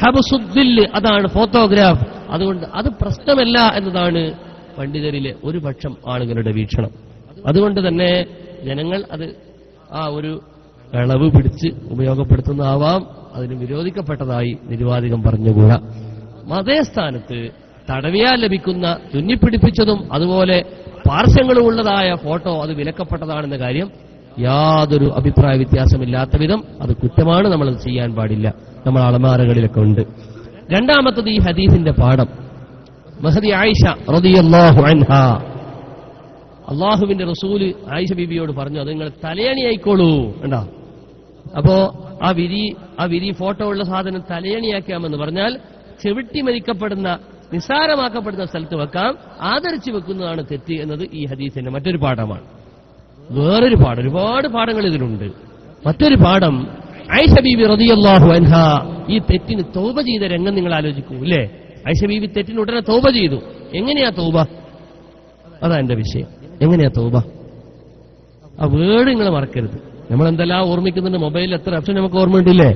ഹബ്സുദ്ദില്ല്, അതാണ് ഫോട്ടോഗ്രാഫ്. അതുകൊണ്ട് അത് പ്രശ്നമല്ല എന്നതാണ് പണ്ഡിതരിലെ ഒരു പക്ഷം ആളുകളുടെ വീക്ഷണം. അതുകൊണ്ട് തന്നെ ജനങ്ങൾ അത് ആ ഒരു ഇളവ് പിടിച്ച് ഉപയോഗപ്പെടുത്തുന്നതാവാം. അതിന് വിരോധിക്കപ്പെട്ടതായി നിരുവാധികം പറഞ്ഞുകൂടാ. അതേ സ്ഥാനത്ത് തടവിയാൽ ലഭിക്കുന്ന തുന്നിപ്പിടിപ്പിച്ചതും അതുപോലെ പാർശ്വങ്ങളുമുള്ളതായ ഫോട്ടോ അത് വിലക്കപ്പെട്ടതാണെന്ന കാര്യം യാതൊരു അഭിപ്രായ വ്യത്യാസമില്ലാത്ത വിധം അത് കുറ്റമാണ്, നമ്മളത് ചെയ്യാൻ പാടില്ല. നമ്മൾ അലമാരകളിലൊക്കെ ഉണ്ട്. രണ്ടാമത്തത് ഈ ഹദീസിന്റെ പാഠം. മഹദി ആയിഷ റളിയല്ലാഹു അൻഹാ, അള്ളാഹുവിന്റെ റസൂല് ആയിഷ ബീബിയോട് പറഞ്ഞു, അത് നിങ്ങൾ തലയണി ആയിക്കോളൂ. കണ്ടോ? അപ്പോ ആ വിരി ഫോട്ടോ ഉള്ള സാധനം തലയണിയാക്കാമെന്ന് പറഞ്ഞാൽ ചെവിട്ടി മരിക്കപ്പെടുന്ന, നിസ്സാരമാക്കപ്പെടുന്ന സ്ഥലത്ത് വെക്കാം, ആദരിച്ചു വെക്കുന്നതാണ് തെറ്റ് എന്നത് ഈ ഹദീസിന്റെ മറ്റൊരു പാഠമാണ്. വേറൊരു പാഠം, ഒരുപാട് പാഠങ്ങൾ ഇതിലുണ്ട്. മറ്റൊരു പാഠം, ആയിഷ ബീബി റളിയല്ലാഹു അൻഹാ ഈ തെറ്റിന് തൗബ ചെയ്ത രംഗം നിങ്ങൾ ആലോചിക്കൂ അല്ലേ? ആയിഷ ബീബി തെറ്റിന് ഉടനെ തൗബ ചെയ്തു. എങ്ങനെയാ തൗബ? അതാ എന്റെ വിഷയം. എങ്ങനെയാ തൗബ? ആ വേർഡ് നിങ്ങൾ മറക്കരുത്. നമ്മൾ എന്തെല്ലാം ഓർമ്മിക്കുന്നുണ്ട്, മൊബൈലിൽ എത്ര ഓപ്ഷൻ നമുക്ക് ഓർമ്മയുണ്ടില്ലേ?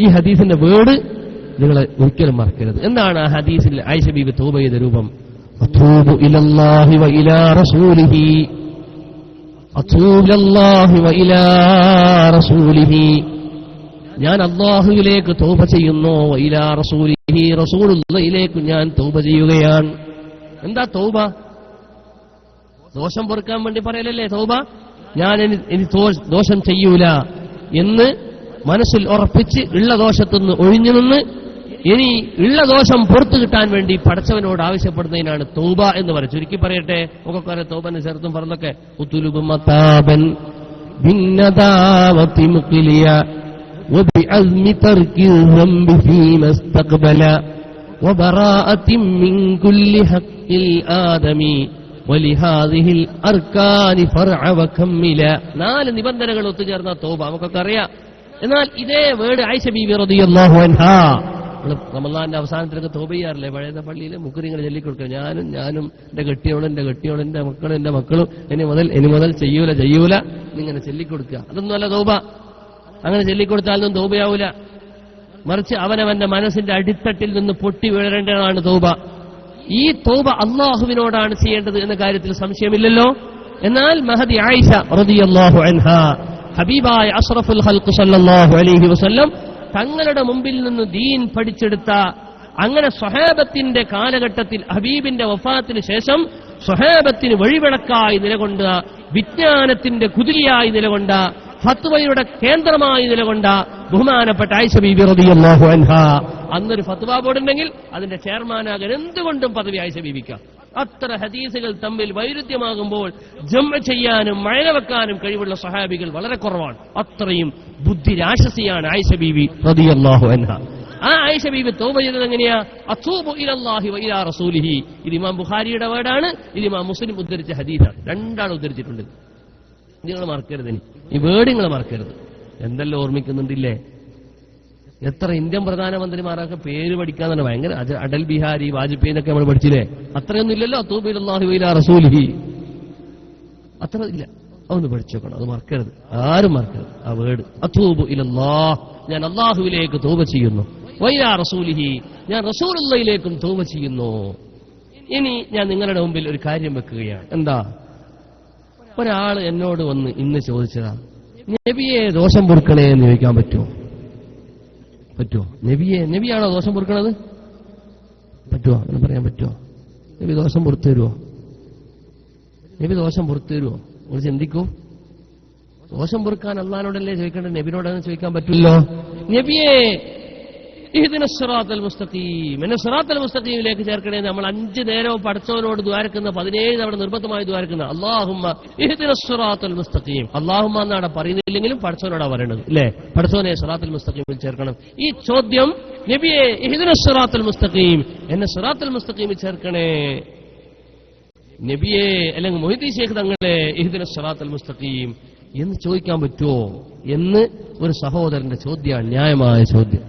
ഈ ഹദീസിന്റെ വേർഡ് നിങ്ങൾ ഒരിക്കലും മറക്കരുത്. എന്താണ് ആ ഹദീസിൽ ആയിഷ ബീബി തൗബ ചെയ്ത രൂപം? അത്തൂബു ഇലല്ലാഹി വ ഇലാ റസൂലിഹി, അത്തൂബു ഇലല്ലാഹി വ ഇലാ റസൂലിഹി, ഞാൻ അല്ലാഹുവിലേക്ക് തൗബ ചെയ്യുന്നു, വ ഇലാ റസൂലിഹി, റസൂലുള്ളാഹിയിലേക്ക് ഞാൻ തൗബ ചെയ്യുകയാണ്. എന്താ തൗബ? ദോഷം പൊറുക്കാൻ വേണ്ടി പറയലല്ലേ തൗബ? ഞാൻ ഇനി ദോഷം ചെയ്യൂല എന്ന് മനസ്സിൽ ഉറപ്പിച്ച് ഉള്ള ദോഷത്തുനിന്ന് ഒഴിഞ്ഞു നിന്ന് ഇനി ഉള്ള ദോഷം പുറത്തു കിട്ടാൻ വേണ്ടി പടച്ചവനോട് ആവശ്യപ്പെടുന്നതിനാണ് തൗബ എന്ന് പറയും. ചുരുക്കി പറയട്ടെ, ഒക്കെ തൗബന്റെ ചെറുത്തും പറഞ്ഞൊക്കെ ഉത്തുലുബ് മതാബൻ ബിന്നദാവതി മുഖ്ലിയ വബിഅസ്മി തർകിൽ ദംബി ഫീമ ഇസ്തഖബല വബറാഅതിൻ മിൻ കുല്ലി ഹഖ്ഖിൽ ആദമി വലിഹാദിഹിൽ അർക്കാനി ഫർഅ വകമ്മില. 4 നിബന്ധനകൾ ഒത്തുചേർന്ന തൗബ നമുക്കൊക്കെ അറിയാം. എന്നാൽ ഇതേ വേർഡ് ആയിഷ ബീബി റളിയല്ലാഹു അൻഹാ റമളാന്റെ അവസാനത്തിലൊക്കെ തൗബ ചെയ്യാറില്ലേ? പഴയ പള്ളിയിലെ മുഖരിങ്ങൾ ചൊല്ലിക്കൊടുക്കുക, ഞാനും എന്റെ കെട്ടിയോളും എന്റെ മക്കളും ഇനി മുതൽ ചെയ്യൂല എന്നിങ്ങനെ ചൊല്ലിക്കൊടുക്കുക. അതൊന്നുമല്ല തൗബ. അങ്ങനെ ചൊല്ലിക്കൊടുത്താലൊന്നും തൗബയാവൂല. മറിച്ച് അവനവന്റെ മനസ്സിന്റെ അടിത്തട്ടിൽ നിന്ന് പൊട്ടി വീഴേണ്ടതാണ് തൗബ. ഈ തൗബ അല്ലാഹുവിനോടാണ് ചെയ്യേണ്ടത് എന്ന കാര്യത്തിൽ സംശയമില്ലല്ലോ. എന്നാൽ മഹദി ആയിഷ റളിയല്ലാഹു അൻഹാ ഹബീബായ അഷ്റഫുൽ ഖൽഖ് സല്ലല്ലാഹു അലൈഹി വസല്ലം തങ്ങളുടെ മുമ്പിൽ നിന്ന് ദീൻ പഠിച്ചെടുത്ത, അങ്ങനെ സ്വഹാബത്തിന്റെ കാലഘട്ടത്തിൽ ഹബീബിന്റെ വഫാത്തിന് ശേഷം സ്വഹാബത്തിന് വഴിവിളക്കായി നിലകൊണ്ട, വിജ്ഞാനത്തിന്റെ കുതിരിയായി നിലകൊണ്ട, ഫത്വയുടെ കേന്ദ്രമായി നിലകൊണ്ട ബഹുമാനപ്പെട്ട ആയിഷ ബീബി റളിയല്ലാഹു അൻഹാ, അന്നൊരു ഫത്വ ബോർഡുണ്ടെങ്കിൽ അതിന്റെ ചെയർമാനാകാൻ എന്തുകൊണ്ടും പദവി ആയിഷ ബീബിക്ക്. അത്ര ഹദീസുകൾ തമ്മിൽ വൈരുദ്ധ്യമാകുമ്പോൾ ജംഅ ചെയ്യാനും മഴ വെക്കാനും കഴിവുള്ള സഹാബികൾ വളരെ കുറവാണ്. അത്രയും ബുദ്ധിരാശസിയാണ് ആയിഷ ബീബി റളിയല്ലാഹു അൻഹാ. ആ ആയിഷ ബീബി തൗബ ചെയ്തത് എങ്ങനെയാ? അത്തൂബു ഇലല്ലാഹി വ ഇലാ റസൂലിഹി. ഇത് ഇമാം ബുഖാരിയുടെ വേർഡാണ്, ഇത് ഇമാം മുസ്ലിം ഉദ്ധരിച്ച ഹദീസാണ്. രണ്ടാണ് ഉദ്ധരിച്ചിട്ടുണ്ട്. നിങ്ങൾ മറക്കരുത്, ഈ വേർഡ് നിങ്ങൾ മറക്കരുത്. എന്തെല്ലാം ഓർമ്മിക്കുന്നുണ്ടില്ലേ? എത്ര ഇന്ത്യൻ പ്രധാനമന്ത്രിമാരൊക്കെ പേര് പഠിക്കാൻ തന്നെ ഭയങ്കര, അടൽ ബിഹാരി വാജ്പേയി എന്നൊക്കെ നമ്മൾ പഠിച്ചില്ലേ? അത്രയൊന്നും ഇല്ലല്ലോ. അത്തൂബു ഇലല്ലാഹി വ ഇലാ റസൂലിഹി അത്ര ഇല്ല. അതൊന്ന് പഠിച്ചു വെക്കണം, അത് മറക്കരുത്, ആരും മറക്കരുത്. ആ വേർഡ് അത്തൂബു ഇലല്ലാഹ്, ഞാൻ അല്ലാഹുവിലേക്ക് തൗബ ചെയ്യുന്നു, വ ഇലാ റസൂലിഹി, ഞാൻ റസൂലുള്ളാഹിയിലേക്കും തൗബ ചെയ്യുന്നു. ഇനി ഞാൻ നിങ്ങളുടെ മുമ്പിൽ ഒരു കാര്യം വെക്കുകയാണ്. എന്താ? ഒരാൾ എന്നോട് വന്ന് ഇന്ന് ചോദിച്ചതാ, നബിയെ ദോഷം പൊറുക്കണേ എന്ന് ചോദിക്കാൻ പറ്റുമോ? പറ്റുമോ? നബിയാണോ ദോഷം പൊറുക്കണത്? പറ്റുമോ? അങ്ങനെ പറയാൻ പറ്റുമോ? നബി ദോഷം പുറത്തു തരുമോ? നബി ദോഷം പുറത്തു തരുമോ? നിങ്ങൾ ചിന്തിക്കൂ. ദോഷം പൊറുക്കാൻ അള്ളാഹിനോടല്ലേ ചോദിക്കേണ്ടത്, നബിനോടൊന്നും ചോദിക്കാൻ പറ്റില്ലല്ലോ. നബിയെ ഇഹ്ദിന സിറാത്തൽ മുസ്തഖീം, എന്നെ സിറാത്തൽ മുസ്തഖീമിലേക്ക് ചേർക്കണേ. നമ്മൾ 5 നേരവും പടച്ചവനോട് ദ്വാരക്കുന്ന 17 തവണ നിർബന്ധമായി ദ്വാരക്കുന്ന അല്ലാഹുമ്മ ഇഹ്ദിന സിറാത്തൽ മുസ്തഖീം. അല്ലാഹുമ്മ എന്നാണ് പറയുന്നില്ലെങ്കിലും പടച്ചവനോടാ പറയണത്, അല്ലേ? പടച്ചവനെ സിറാത്തൽ മുസ്തഖീമിൽ ചേർക്കണം. ഈ ചോദ്യം, നബിയെ ഇഹ്ദിന സിറാത്തൽ മുസ്തഖീം, എന്നെ സിറാത്തൽ മുസ്തഖീമിൽ ചേർക്കണേ നബിയെ, അല്ലെങ്കിൽ മൊഹീദ്ദീൻ ശൈഖ് തങ്ങളെ ഇഹ്ദിന സിറാത്തൽ മുസ്തഖീം എന്ന് ചോദിക്കാൻ പറ്റുമോ എന്ന് ഒരു സഹോദരന്റെ ചോദ്യമാണ്, ന്യായമായ ചോദ്യം.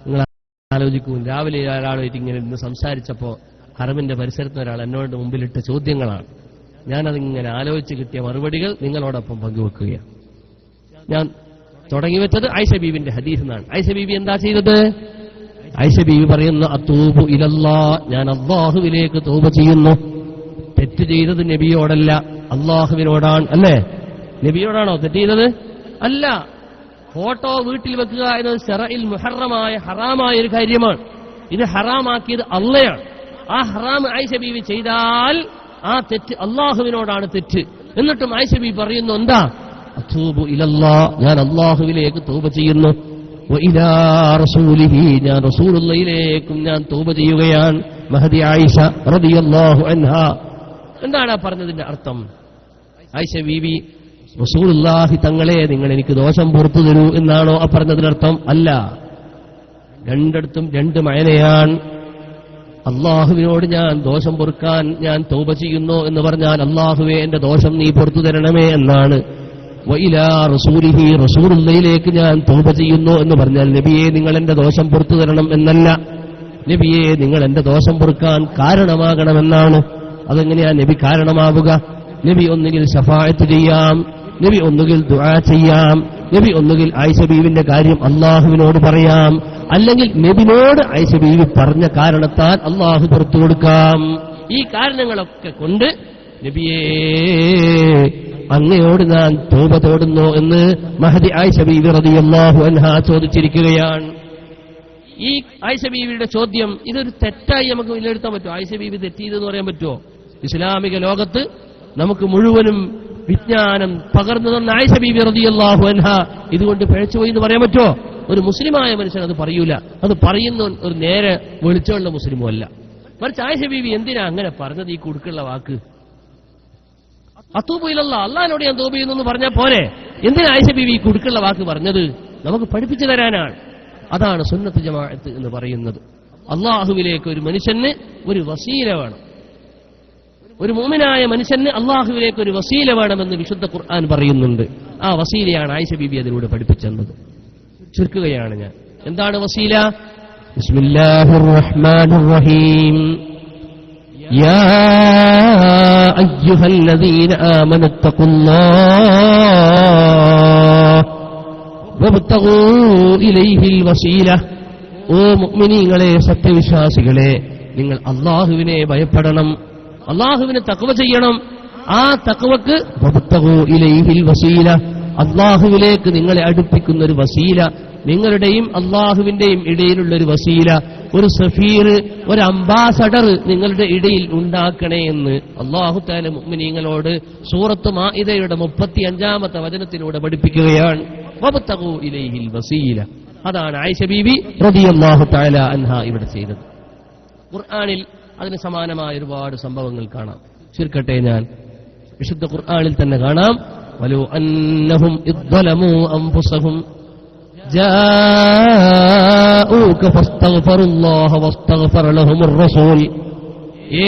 നിങ്ങൾ ആലോചിക്കൂ. രാവിലെ ഒരാളായിട്ട് ഇങ്ങനെ ഇന്ന് സംസാരിച്ചപ്പോൾ ഹറമിന്റെ പരിസരത്ത് ഒരാൾ എന്നോട് മുമ്പിലിട്ട ചോദ്യങ്ങളാണ്. ഞാനതിങ്ങനെ ആലോചിച്ച് കിട്ടിയ മറുപടികൾ നിങ്ങളോടൊപ്പം പങ്കുവെക്കുകയാണ്. ഞാൻ തുടങ്ങി വെച്ചത് ആയിഷ ബീവിന്റെ ഹദീസ് എന്നാണ്. ആയിഷ ബീവി എന്താ ചെയ്തത്? ആയിഷ ബീവി പറയുന്നു, അത്തൂബു ഇലല്ലാ, ഞാൻ അല്ലാഹുവിലേക്ക് തൗബ ചെയ്യുന്നു. തെറ്റ് ചെയ്തത് നബിയോടല്ല, അല്ലാഹുവിനോടാണ്. അല്ലേ? നബിയോടാണോ തെറ്റ് ചെയ്തത്? അല്ല. ഫോട്ടോ വീട്ടിൽ വെക്കുക എന്നത് ശറഇൽ മുഹറമായ ഹറാമായ ഒരു കാര്യമാണ്. ഇത് ഹറാമാക്കിയത് അള്ളയാണ്. ആ ഹറാം ആയിഷ ബീവി ചെയ്താൽ ആ തെറ്റ് അള്ളാഹുവിനോടാണ് തെറ്റ്. എന്നിട്ടും ആയിഷ ബീവി പറയുന്നു, എന്താ? അത്തൂബു ഇലല്ലാ, ഞാൻ അള്ളാഹുവിലേക്ക് തൗബ ചെയ്യുന്നു. വഇലാ റസൂലിഹി, ഞാൻ റസൂലുള്ളാഹിയിലേക്കും ഞാൻ തൗബ ചെയ്യുകയാണ്. മഹദി ആയിഷ റളിയല്ലാഹു അൻഹാ. എന്താണ് ആ പറഞ്ഞതിന്റെ അർത്ഥം? ആയിഷ ബീവി റസൂലുള്ളാഹി തങ്ങളെ നിങ്ങൾ എനിക്ക് ദോഷം പുറത്തു തരൂ എന്നാണോ ആ പറഞ്ഞതിനർത്ഥം? അല്ല. രണ്ടിടത്തും 2 മയനയാണ്. അള്ളാഹുവിനോട് ഞാൻ ദോഷം പൊറുക്കാൻ ഞാൻ തൗബ ചെയ്യുന്നു എന്ന് പറഞ്ഞാൽ അള്ളാഹുവേ എന്റെ ദോഷം നീ പുറത്തു തരണമേ എന്നാണ്. വഇലാ റസൂലിഹി, റസൂലുള്ളാഹിയിലേക്ക് ഞാൻ തൗബ ചെയ്യുന്നു എന്ന് പറഞ്ഞാൽ നബിയെ നിങ്ങൾ എന്റെ ദോഷം പുറത്തു തരണം എന്നല്ല, നബിയെ നിങ്ങൾ എന്റെ ദോഷം പൊറുക്കാൻ കാരണമാകണമെന്നാണ്. അതെങ്ങനെയാ നബി കാരണമാവുക? നബി ഒന്നുകിൽ ശഫാഅത്ത് ചെയ്യാം, നബി ഒന്നുകിൽ ദുആ ചെയ്യാം, നബി ഒന്നുകിൽ ആയിഷ ബീവിന്റെ കാര്യം അള്ളാഹുവിനോട് പറയാം, അല്ലെങ്കിൽ നബിനോട് ആയിഷ ബീവി പറഞ്ഞ കാരണത്താൽ അള്ളാഹു പുറത്തു കൊടുക്കാം. ഈ കാരണങ്ങളൊക്കെ കൊണ്ട് നബിയേ അങ്ങയോട് ഞാൻ തൗബ തേടുന്നു എന്ന് മഹദി ആയിഷ ബീവി റളിയല്ലാഹു അൻഹാ ചോദിച്ചിരിക്കുകയാണ്. ഈ ആയിഷ ബീവിയുടെ ചോദ്യം ഇതൊരു തെറ്റായി നമുക്ക് വിലയിരുത്താൻ പറ്റുമോ? ആയിഷ ബീവി തെറ്റിയതെന്ന് പറയാൻ പറ്റുമോ? ഇസ്ലാമിക ലോകത്ത് നമുക്ക് മുഴുവനും വിജ്ഞാനം പകർന്നു തന്ന ആയിഷ ബീവി റളിയല്ലാഹു അൻഹാ ഇതുകൊണ്ട് പിഴച്ചുപോയി എന്ന് പറയാൻ പറ്റുമോ? ഒരു മുസ്ലിമായ മനുഷ്യൻ അത് പറയൂല. അത് പറയുന്ന ഒരു നേരെ വെളിച്ചമുള്ള മുസ്ലിമും അല്ല. മറിച്ച് ആയിഷ ബീവി എന്തിനാ അങ്ങനെ പറഞ്ഞത്? ഈ കുടുക്കുള്ള വാക്ക് അത്തൂബു ഇലല്ലാ, അള്ളാഹിനോട് ഞാൻ തൗബ ചെയ്യുന്നു എന്ന് പറഞ്ഞാൽ പോരെ? എന്തിനാ ആയിഷ ബീവി ഈ കുടുക്കുള്ള വാക്ക് പറഞ്ഞത്? നമുക്ക് പഠിപ്പിച്ചു തരാനാണ്. അതാണ് സുന്നത്ത് ജമാഅത്ത് എന്ന് പറയുന്നത്. അള്ളാഹുവിലേക്ക് ഒരു മനുഷ്യന് ഒരു വസീല വേണം. ഒരു മുഅ്മിനായ മനുഷ്യന് അള്ളാഹുവിലേക്ക് ഒരു വസീല വേണമെന്ന് വിശുദ്ധ ഖുർആൻ പറയുന്നുണ്ട്. ആ വസീലയാണ് ആയിഷ ബീബി അതിലൂടെ പഠിപ്പിച്ചെന്നത്. ചുരുക്കുകയാണ് ഞാൻ. എന്താണ് വസീല? ബിസ്മില്ലാഹിർ റഹ്മാനിർ റഹീം. യാ അയ്യുഹല്ലദീന ആമനു തഖുല്ലാഹ് വബ്തഗൂ ഇലൈഹിൽ വസീല. ഓ മുഅ്മിനീങ്ങളെ, സത്യവിശ്വാസികളെ, നിങ്ങൾ അള്ളാഹുവിനെ ഭയപ്പെടണം, അള്ളാഹുവിനെ തഖ്വ ചെയ്യണം. ആ തഖ്വക്ക് വബ്തഗൂ ഇലൈഹിൽ വസീല, അള്ളാഹുവിലേക്ക് നിങ്ങളെ അടുപ്പിക്കുന്ന ഒരു വസീല, നിങ്ങളുടെയും അള്ളാഹുവിന്റെയും ഇടയിലുള്ള ഒരു വസീല, ഒരു സഫീർ, ഒരു അംബാസഡർ നിങ്ങളുടെ ഇടയിൽ ഉണ്ടാക്കണേ എന്ന് അള്ളാഹു തആല മുഅ്മിനീങ്ങളോട് സൂറത്ത് മാഇദയുടെ 35-ാമത്തെ വചനത്തിലൂടെ പഠിപ്പിക്കുകയാണ്. വബ്തഗൂ ഇലൈഹിൽ വസീല. അതാണ് ആയിഷ ബീബി റളിയല്ലാഹു തആല അൻഹാ ഇവിടെ ചെയ്തത്. ഖുർആനിൽ അതിന് സമാനമായ ഒരുപാട് സംഭവങ്ങൾ കാണാം. ചുരുക്കട്ടെ ഞാൻ, വിശുദ്ധ ഖുർആനിൽ തന്നെ കാണാം, വലൗ അന്നഹും ഇദ്ദലമൂ അൻഫുസഹും ജാഊക ഫസ്തഗ്ഫറുല്ലാഹ വസ്തഗ്ഫറ ലഹുമുർ റസൂൽ.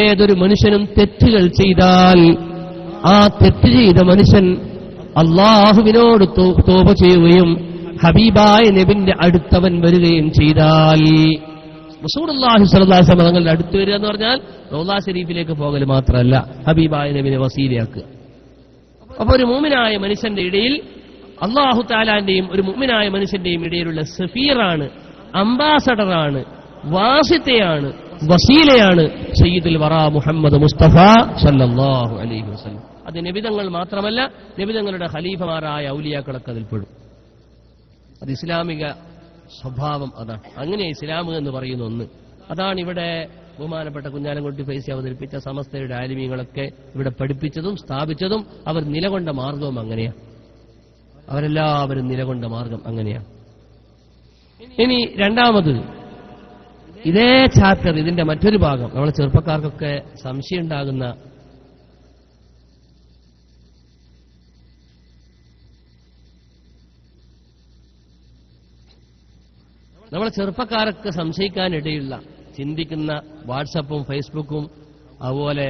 ഏതൊരു മനുഷ്യനും തെറ്റുകൾ ചെയ്താൽ ആ തെറ്റ് ചെയ്ത മനുഷ്യൻ അള്ളാഹുവിനോട് തൗബ ചെയ്യുകയും ഹബീബായ നബിന്റെ അടുത്തവൻ വരികയും ചെയ്താൽ, റസൂലുള്ളാഹി സ്വല്ലല്ലാഹു അലൈഹി വസല്ലം തങ്ങളുടെ അടുത്ത് വരിക എന്ന് പറഞ്ഞാൽ റൗള ശരീഫിലേക്ക് പോകൽ മാത്രമല്ല, ഹബീബായ നബിനെ വസീലയാക്കുക. അപ്പൊ ഒരു മുഅ്മിനായ മനുഷ്യന്റെ ഇടയിൽ അല്ലാഹു തആലാന്റെയും ഒരു മുഅ്മിനായ മനുഷ്യന്റെയും ഇടയിലുള്ള സഫീറാണ്, അംബാസഡറാണ്, വാസിത്തയാണ്, വസീലയാണ് സയ്യിദുൽ വറാ മുഹമ്മദ് മുസ്തഫ സല്ലല്ലാഹു അലൈഹി വസല്ലം. അത് നബിതങ്ങൾ മാത്രമല്ല, നബിതങ്ങളുടെ ഖലീഫമാരായ ഔലിയാക്കളൊക്കെ അതിൽപ്പെടും. അത് ഇസ്ലാമിക സ്വഭാവം അതാണ്. അങ്ങനെ ഇസ്ലാം എന്ന് പറയുന്ന ഒന്ന് അതാണ്. ഇവിടെ ബഹുമാനപ്പെട്ട കുഞ്ഞാലംകുട്ടി ഫൈസി അവതരിപ്പിച്ച സമസ്തയുടെ ആലിമീങ്ങളൊക്കെ ഇവിടെ പഠിപ്പിച്ചതും സ്ഥാപിച്ചതും അവർ നിലകൊണ്ട മാർഗവും അങ്ങനെയാണ്. അവരെല്ലാവരും നിലകൊണ്ട മാർഗം അങ്ങനെയാണ്. ഇനി രണ്ടാമത് ഇതേ ചാപ്റ്റർ, ഇതിന്റെ മറ്റൊരു ഭാഗം നമ്മളെ ചെറുപ്പക്കാർക്കൊക്കെ സംശയം ഉണ്ടാകുന്ന നമ്മളെ ചെറുപ്പക്കാരൊക്കെ സംശയിക്കാനിടയുള്ള ചിന്തിക്കുന്ന വാട്സപ്പും ഫേസ്ബുക്കും അതുപോലെ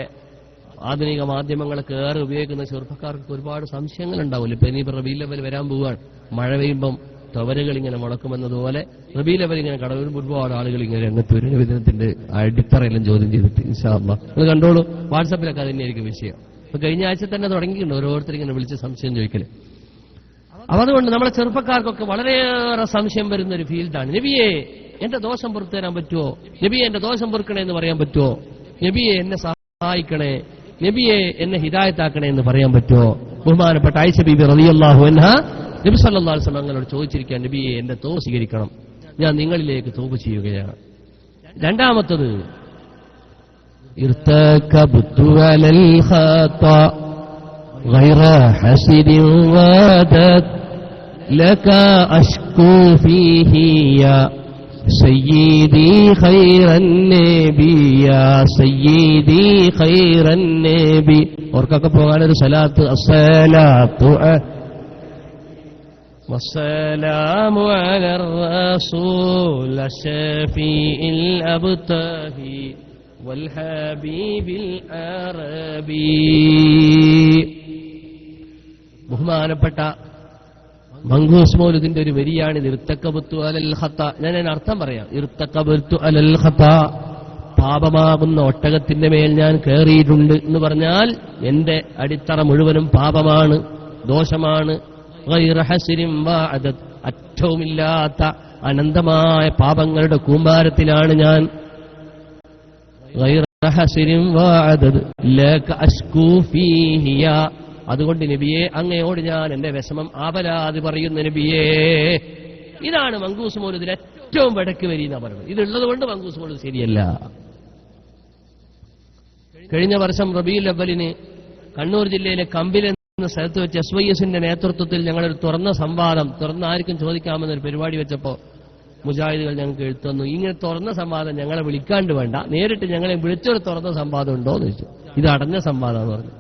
ആധുനിക മാധ്യമങ്ങളൊക്കെ ഏറെ ഉപയോഗിക്കുന്ന ചെറുപ്പക്കാർക്ക് ഒരുപാട് സംശയങ്ങൾ ഉണ്ടാവില്ല. ഇപ്പൊ ഇനി റബീഉൽ അവ്വൽ വരാൻ പോവുകയാണ്. മഴ പെയ്യുമ്പം തവരകൾ ഇങ്ങനെ മുളക്കുമെന്നതുപോലെ റബീഉൽ അവ്വൽ ഇങ്ങനെ കടവരുമ്പോൾ ഒരുപാട് ആളുകൾ ഇങ്ങനെ രംഗത്ത് വരും. നബിദിനത്തിന്റെ അടിത്തറയെല്ലാം ചോദ്യം ചെയ്തിട്ട് ഇൻഷാ അല്ലാഹ് നിങ്ങൾ കണ്ടോളൂ. വാട്സപ്പിലൊക്കെ അത് തന്നെയായിരിക്കും വിഷയം. ഇപ്പൊ കഴിഞ്ഞ ആഴ്ച തന്നെ തുടങ്ങിയിട്ടുണ്ട് ഓരോരുത്തർ ഇങ്ങനെ വിളിച്ച് സംശയം ചോദിക്കല്. അപ്പൊ അതുകൊണ്ട് നമ്മളെ ചെറുപ്പക്കാർക്കൊക്കെ വളരെയേറെ സംശയം വരുന്ന ഒരു ഫീൽഡാണ്. നബിയെ എന്റെ ദോഷം പുറത്തു തരാൻ പറ്റുമോ? നബിയെ എന്റെ ദോഷം പൊറുക്കണേ എന്ന് പറയാൻ പറ്റുമോ? നബിയെ എന്നെ സഹായിക്കണേ, നബിയെ എന്നെ ഹിദായത്താക്കണേ എന്ന് പറയാൻ പറ്റുമോ? ബഹുമാനപ്പെട്ട ആയിഷ ബീബി റളിയല്ലാഹു അൻഹാ നബി സല്ലല്ലാഹു അലൈഹി വസല്ലം തങ്ങളോട് ചോദിച്ചിരിക്കാൻ, നബിയെ എന്റെ തൗബ സ്വീകരിക്കണം, ഞാൻ നിങ്ങളിലേക്ക് തൗബ ചെയ്യുകയാണ്. രണ്ടാമത്തത് ഇർതകബ്തു അലൽ ഖതാ غير حسد وادت لك أشكو فيه يا سيدي خير النبي يا سيدي خير النبي. ഓർക്കൊക്കെ പോകാനൊരു സലാത്ത് അസ്സലാത്തു വസ്സലാമു അലർ റസൂൽ അശ്ഫീഇൽ അബ്താഹി വൽഹബീബിൽ അറബി. ബഹുമാനപ്പെട്ട മങ്കൂസ് മൗലിദിന്റെ ഒരു വരിയാണ് ഇർതകബ്തു അലൽ ഖത. ഞാൻ അതിന് അർത്ഥം പറയാം. ഇർതകബ്തു അലൽ ഖത, പാപമാകുന്ന ഒട്ടകത്തിന്റെ മേൽ ഞാൻ കയറിയിട്ടുണ്ട് എന്ന് പറഞ്ഞാൽ എന്റെ അടിത്തറ മുഴുവനും പാപമാണ്, ദോഷമാണ്. ഗൈറ ഹസ്രിൻ വഅദദ്, അറ്റവുമില്ലാത്ത അനന്തമായ പാപങ്ങളുടെ കൂമ്പാരത്തിലാണ് ഞാൻ. ഗൈറ ഹസ്രിൻ വഅദദ് ലക അശ്കൂ ഫീഹി യാ, അതുകൊണ്ട് നബിയെ അങ്ങയോട് ഞാൻ എന്റെ വിഷമം ആപരാതി പറയുന്ന നബിയേ. ഇതാണ് മങ്കൂസ് മൗലിദിൽ ഏറ്റവും വടക്ക് വരി എന്നാ പറയുന്നത്. ഇതുള്ളത് കൊണ്ട് മങ്കൂസ് മൗലിദ് ശരിയല്ല. കഴിഞ്ഞ വർഷം റബീഉൽ അവ്വലിന് കണ്ണൂർ ജില്ലയിലെ കമ്പിൽ എന്ന സ്ഥലത്ത് വെച്ച് SYSന്റെ നേതൃത്വത്തിൽ ഞങ്ങളൊരു തുറന്ന സംവാദം, തുറന്ന ആർക്കും ചോദിക്കാമെന്നൊരു പരിപാടി വെച്ചപ്പോ മുജാഹിദുകൾ ഞങ്ങൾക്ക് എഴുത്തുന്നു, ഇങ്ങനെ തുറന്ന സംവാദം ഞങ്ങളെ വിളിക്കാണ്ട് വേണ്ട, നേരിട്ട് ഞങ്ങളെ വിളിച്ചൊരു തുറന്ന സംവാദം ഉണ്ടോ എന്ന് ചോദിച്ചു. ഇത് അടഞ്ഞ സംവാദം എന്ന് പറഞ്ഞു.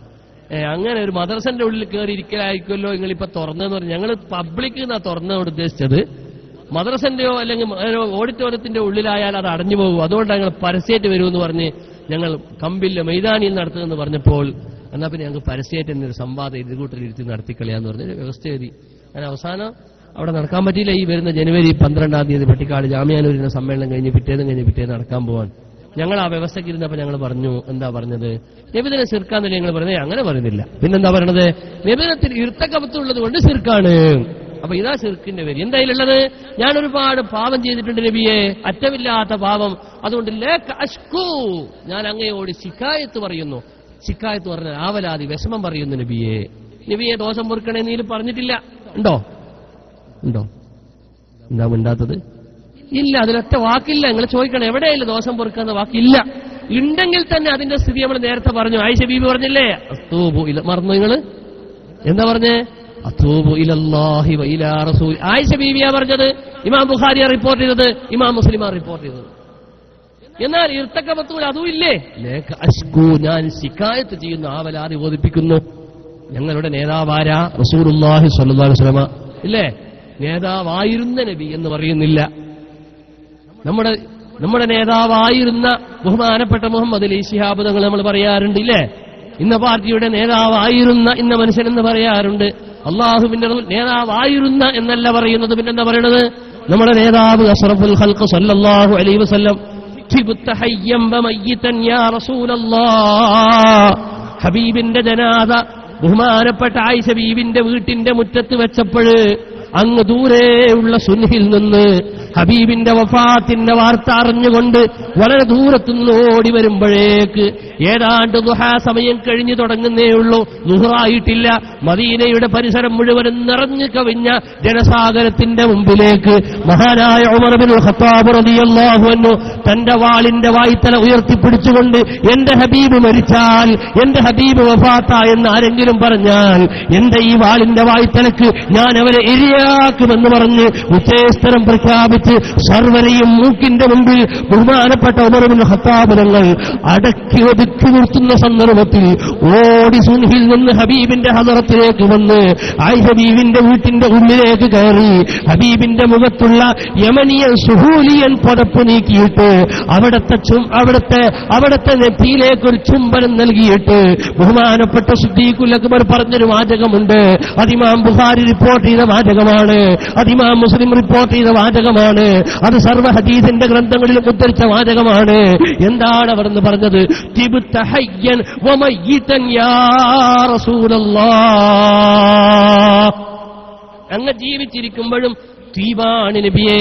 അങ്ങനെ ഒരു മദ്രസന്റെ ഉള്ളിൽ കയറി ഇരിക്കലായിരിക്കുമല്ലോ നിങ്ങളിപ്പോ തുറന്നെന്ന് പറഞ്ഞു. ഞങ്ങൾ പബ്ലിക് എന്നാ തുറന്നതോട് ഉദ്ദേശിച്ചത്. മദ്രസന്റെയോ അല്ലെങ്കിൽ ഓഡിറ്റോറിയത്തിന്റെ ഉള്ളിലായാൽ അത് അടഞ്ഞു പോകും, അതുകൊണ്ട് ഞങ്ങൾ പരസ്യമായിട്ട് വരുമെന്ന് പറഞ്ഞ് ഞങ്ങൾ കമ്പില്ല മൈതാനിയിൽ നടത്തുമെന്ന് പറഞ്ഞപ്പോൾ എന്നാ പിന്നെ ഞങ്ങൾക്ക് പരസ്യമായിട്ട് തന്നെ ഒരു സംവാദം ഇരുകൂട്ടരിരുത്തി നടത്തിക്കളയാന്ന് പറഞ്ഞ വ്യവസ്ഥ എഴുതി. അങ്ങനെ അവസാനം അവിടെ നടക്കാൻ പറ്റിയില്ല. ഈ വരുന്ന ജനുവരി 12-ാം തീയതി പട്ടിക്കാട് ജാമിയാനൂരിന്റെ സമ്മേളനം കഴിഞ്ഞ് പിറ്റേന്ന് നടക്കാൻ പോവാൻ ഞങ്ങൾ ആ വ്യവസ്ഥയ്ക്ക് ഇരുന്നപ്പോൾ ഞങ്ങൾ പറഞ്ഞു, എന്താ പറഞ്ഞത്, നബിദിനെ ശിർക്കാന്നല്ലേ ഞങ്ങൾ പറഞ്ഞത്? അങ്ങനെ പറയുന്നില്ല. പിന്നെന്താ പറയണത്? നബിദിനത്തിൽ ഇർതകബ്തുള്ളത് കൊണ്ട് ശിർക്കാണ്. അപ്പൊ ഇതാ ശിർക്കിന്റെ പേര്. എന്തായാലുള്ളത്, ഞാൻ ഒരുപാട് പാപം ചെയ്തിട്ടുണ്ട് നബിയെ, അറ്റമില്ലാത്ത പാപം. അതുകൊണ്ട് ലേക്ക് അഷ്കൂ, ഞാൻ അങ്ങയോട് ശിക്കായത്ത് പറയുന്നു. ശിക്കായത്ത് പറഞ്ഞ ആവലാതി വിഷമം പറയുന്നു നബിയെ. നബിയെ ദോഷം പൊറുക്കണേ നീ പറഞ്ഞിട്ടില്ല. ഉണ്ടോ? എന്താ മിണ്ടാത്തത്? ഇല്ല, അതിലൊറ്റ വാക്കില്ല. നിങ്ങൾ ചോദിക്കണം എവിടെയല്ല ദോഷം പൊറുക്കുന്ന വാക്കില്ല. ഉണ്ടെങ്കിൽ തന്നെ അതിന്റെ സ്ഥിതി നമ്മൾ നേരത്തെ പറഞ്ഞു. ആയിഷ ബീബി പറഞ്ഞില്ലേ, അത്തൂബു ഇല, മറന്നു നിങ്ങൾ? എന്താ പറഞ്ഞേ? അത്തൂബു ഇലല്ലാഹി വ ഇലാ റസൂൽ. ആയിഷ ബീബിയാ പറഞ്ഞത്, ഇമാം ബുഖാരിയാ റിപ്പോർട്ട് ചെയ്തത്, ഇമാം മുസ്ലിമാ റിപ്പോർട്ട് ചെയ്തത്. എന്നാൽ ഇർതകബ്തുൽ അതും ഇല്ലേ, ലേക്ക് അഷ്കൂ, ഞാൻ ശിക്കായത്ത് ചെയ്യുന്ന ആവലാതി ബോധിപ്പിക്കുന്നു. ഞങ്ങളുടെ നേതാവാര റസൂലുള്ളാഹി സ്വല്ലല്ലാഹു അലൈഹി വസല്ലം ഇല്ലേ, നേതാവായിരുന്ന നബി എന്ന് പറയുന്നില്ല. നമ്മുടെ നേതാവായിരുന്ന ബഹുമാനപ്പെട്ട മുഹമ്മദ് അലി ശിഹാബ് തങ്ങൾ നമ്മൾ പറയാറുണ്ട് ഇല്ലേ, ഇന്ന പാർട്ടിയുടെ നേതാവായിരുന്ന ഇന്ന മനുഷ്യനെന്ന് പറയാറുണ്ട്. അള്ളാഹുവിന്റെ നേതാവായിരുന്ന എന്നല്ല പറയുന്നത്. പിന്നെന്താ പറയണത്? നമ്മുടെ നേതാവ് അഷ്റഫുൽ ഖൽഖ് സല്ലല്ലാഹു അലൈഹി വസല്ലം ഹബീബിന്റെ ജനാദ ബഹുമാനപ്പെട്ട ആയിഷ ബീവിന്റെ വീട്ടിന്റെ മുറ്റത്ത് വെച്ചപ്പോൾ അങ്ങ് ദൂരെയുള്ള സുന്നിൽ നിന്ന് ഹബീബിന്റെ വഫാത്തിന്റെ വാർത്ത അറിഞ്ഞുകൊണ്ട് വളരെ ദൂരത്തുനിന്ന് ഓടി വരുമ്പോഴേക്ക് ഏതാണ്ട് ദുഹാ സമയം കഴിഞ്ഞു തുടങ്ങുന്നേ ഉള്ളൂ, ദുഹറായിട്ടില്ല. മദീനയുടെ പരിസരം മുഴുവനും നിറഞ്ഞു കവിഞ്ഞ ജനസാഗരത്തിന്റെ മുമ്പിലേക്ക് മഹാനായ ഉമർ ഇബ്നുൽ ഖത്താബ് റളിയല്ലാഹു അൻഹു തന്റെ വാളിന്റെ വായ്ത്തല ഉയർത്തിപ്പിടിച്ചുകൊണ്ട് എന്റെ ഹബീബ് മരിച്ചാൽ, എന്റെ ഹബീബ് വഫാത്താ എന്ന് ആരെങ്കിലും പറഞ്ഞാൽ എന്റെ ഈ വാളിന്റെ വായ്ത്തലക്ക് ഞാൻ അവരെ ഇരയാക്കുമെന്ന് പറഞ്ഞ് ഉച്ചേസ്തരം പ്രഖ്യാപിച്ച് സർവരെയും മൂക്കിന്റെ മുമ്പിൽ ബഹുമാനപ്പെട്ട ഉമർ ഇബ്നുൽ ഖത്താബ് തങ്ങൾ അടക്കി ഒതുക്കി നിർത്തുന്ന സന്ദർഭത്തിൽ ഓടി സുൻഹിൽ നിന്ന് ഹബീബിന്റെ ഹദറത്തിലേക്ക് വന്ന് ആയിഷ ബീവിന്റെ വീട്ടിന്റെ ഉള്ളിലേക്ക് കയറി ഹബീബിന്റെ മുഖത്തുള്ള യമനിയൻ സുഹൂലിയൻ പുതപ്പ് നീക്കിയിട്ട് അവിടത്തെ നെറ്റിയിലേക്ക് ഒരു ചുംബനം നൽകിയിട്ട് ബഹുമാനപ്പെട്ട സിദ്ദീഖുൽ അക്ബർ പറഞ്ഞൊരു വാചകമുണ്ട്. അതിമാം ബുഖാരി റിപ്പോർട്ട് ചെയ്ത വാചകമാണ്, അതിമാം മുസ്ലിം റിപ്പോർട്ട് ചെയ്ത വാചകമാണ്, അത് സർവ്വ ഹദീസിന്റെ ഗ്രന്ഥങ്ങളിലും ഉദ്ധരിച്ച വാചകമാണ്. എന്താണ് അവർ എന്ന് പറഞ്ഞത്? തിബ്ത ഹയ്യൻ വമയ്യിതൻ യാ റസൂലല്ലാഹ്. അങ്ങ് ജീവിച്ചിരിക്കുമ്പോഴും തീബാണ് നബിയെ,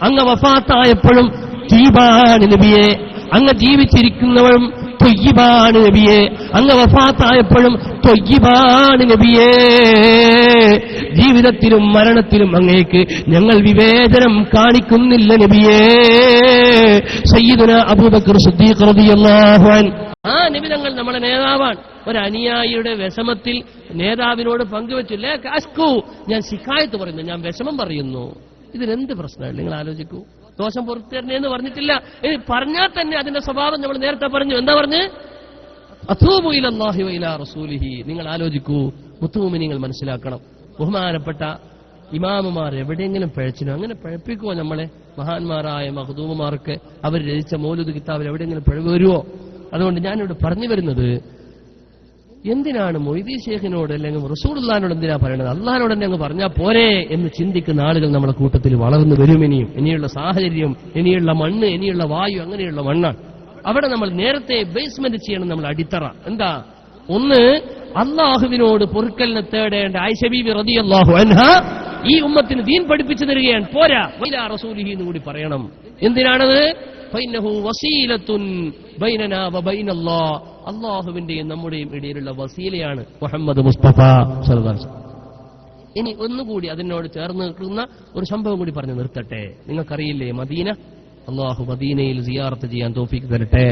അങ്ങ് വഫാത്തായപ്പോഴും തീബാണ് നബിയെ, അങ്ങ് ജീവിച്ചിരിക്കുന്നവരും ത്വയ്യിബാണ് നബിയെ, അങ്ങ് വഫാത്തായപ്പോഴും ത്വയ്യിബാണ് നബിയെ. ജീവിതത്തിലും മരണത്തിലും അങ്ങേക്ക് ഞങ്ങൾ വിവേചനം കാണിക്കുന്നില്ല നബിയെ. സയ്യിദുനാ അബൂബക്കർ സിദ്ദീഖ് റളിയല്ലാഹു അൻഹു ആ നബി തങ്ങൾ നമ്മുടെ നേതാവാണ്. ഒരു അനുയായിയുടെ വിഷമത്തിൽ നേതാവിനോട് പങ്കുവെച്ചില്ലേ, അസ്കു ഞാൻ ശിക്കായത്ത് പറയുന്നു, ഞാൻ വിഷമം പറയുന്നു. ഇതിനെന്ത് പ്രശ്നമാണ് നിങ്ങൾ ആലോചിക്കൂ. ദോഷം പുറത്തേർന്നേന്ന് പറഞ്ഞിട്ടില്ല, ഇനി പറഞ്ഞാൽ തന്നെ അതിന്റെ സ്വഭാവം നമ്മൾ നേരത്തെ പറഞ്ഞു. എന്താ പറഞ്ഞ്? അത്തൂബു ഇലല്ലാഹി വ ഇലാ റസൂലിഹി. നിങ്ങൾ ആലോചിക്കൂ, മുത്തുമുമിനീങ്ങൾ മനസ്സിലാക്കണം. ബഹുമാനപ്പെട്ട ഇമാമുമാർ എവിടെയെങ്കിലും പഴച്ചിനോ? അങ്ങനെ പഴപ്പിക്കുമോ നമ്മളെ? മഹാന്മാരായ മഖ്ദൂമുമാർക്ക് അവർ രചിച്ച മൗലൂദ് കിതാബിൽ എവിടെയെങ്കിലും പിഴവ് വരുമോ? അതുകൊണ്ട് ഞാനിവിടെ പറഞ്ഞു വരുന്നത്, എന്തിനാണ് മൊയ്‌ദി ഷേഖിനോട് അല്ലെങ്കിൽ റസൂലുള്ളാഹിനോട് എന്തിനാ പറയണത്? അള്ളാഹിനോട് തന്നെ അങ്ങ് പറഞ്ഞാൽ പോരെ എന്ന് ചിന്തിക്കുന്ന ആളുകൾ നമ്മുടെ കൂട്ടത്തിൽ വളർന്നു വരും. ഇനിയുള്ള സാഹചര്യം, ഇനിയുള്ള മണ്ണ്, ഇനിയുള്ള വായു അങ്ങനെയുള്ള മണ്ണാണ്. അവിടെ നമ്മൾ നേരത്തെ ബേസ്മെന്റ് ചെയ്യണം. നമ്മൾ അടിത്തറ എന്താ? ഒന്ന്, അള്ളാഹുവിനോട് പൊറുക്കലിനെ തേടേണ്ട ആയിഷ ബീവി റളിയല്ലാഹു അൻഹാ ഈ ഉമ്മത്തിന് ദീൻ പഠിപ്പിച്ചു തരികയാണ്. പോരാ, വഇലാ റസൂലിഹി എന്ന് കൂടി പറയണം. എന്തിനാണത്? ഫൈനഹു വസീലത്തുൻ ബൈനനാ വബൈനല്ലാഹ്. അള്ളാഹുവിന്റെയും നമ്മുടെയും ഇടയിലുള്ള വസീലയാണ് മുഹമ്മദ് മുസ്തഫ സല്ലല്ലാഹു അലൈഹി വസല്ലം. ഇനി ഒന്നുകൂടി അതിനോട് ചേർന്ന് നിൽക്കുന്ന ഒരു സംഭവം കൂടി പറഞ്ഞു നിർത്തട്ടെ. നിങ്ങൾക്കറിയില്ലേ മദീന? അള്ളാഹു മദീനയിൽ സിയാറത്ത് ചെയ്യാൻ തൗഫീഖ് തരട്ടെ.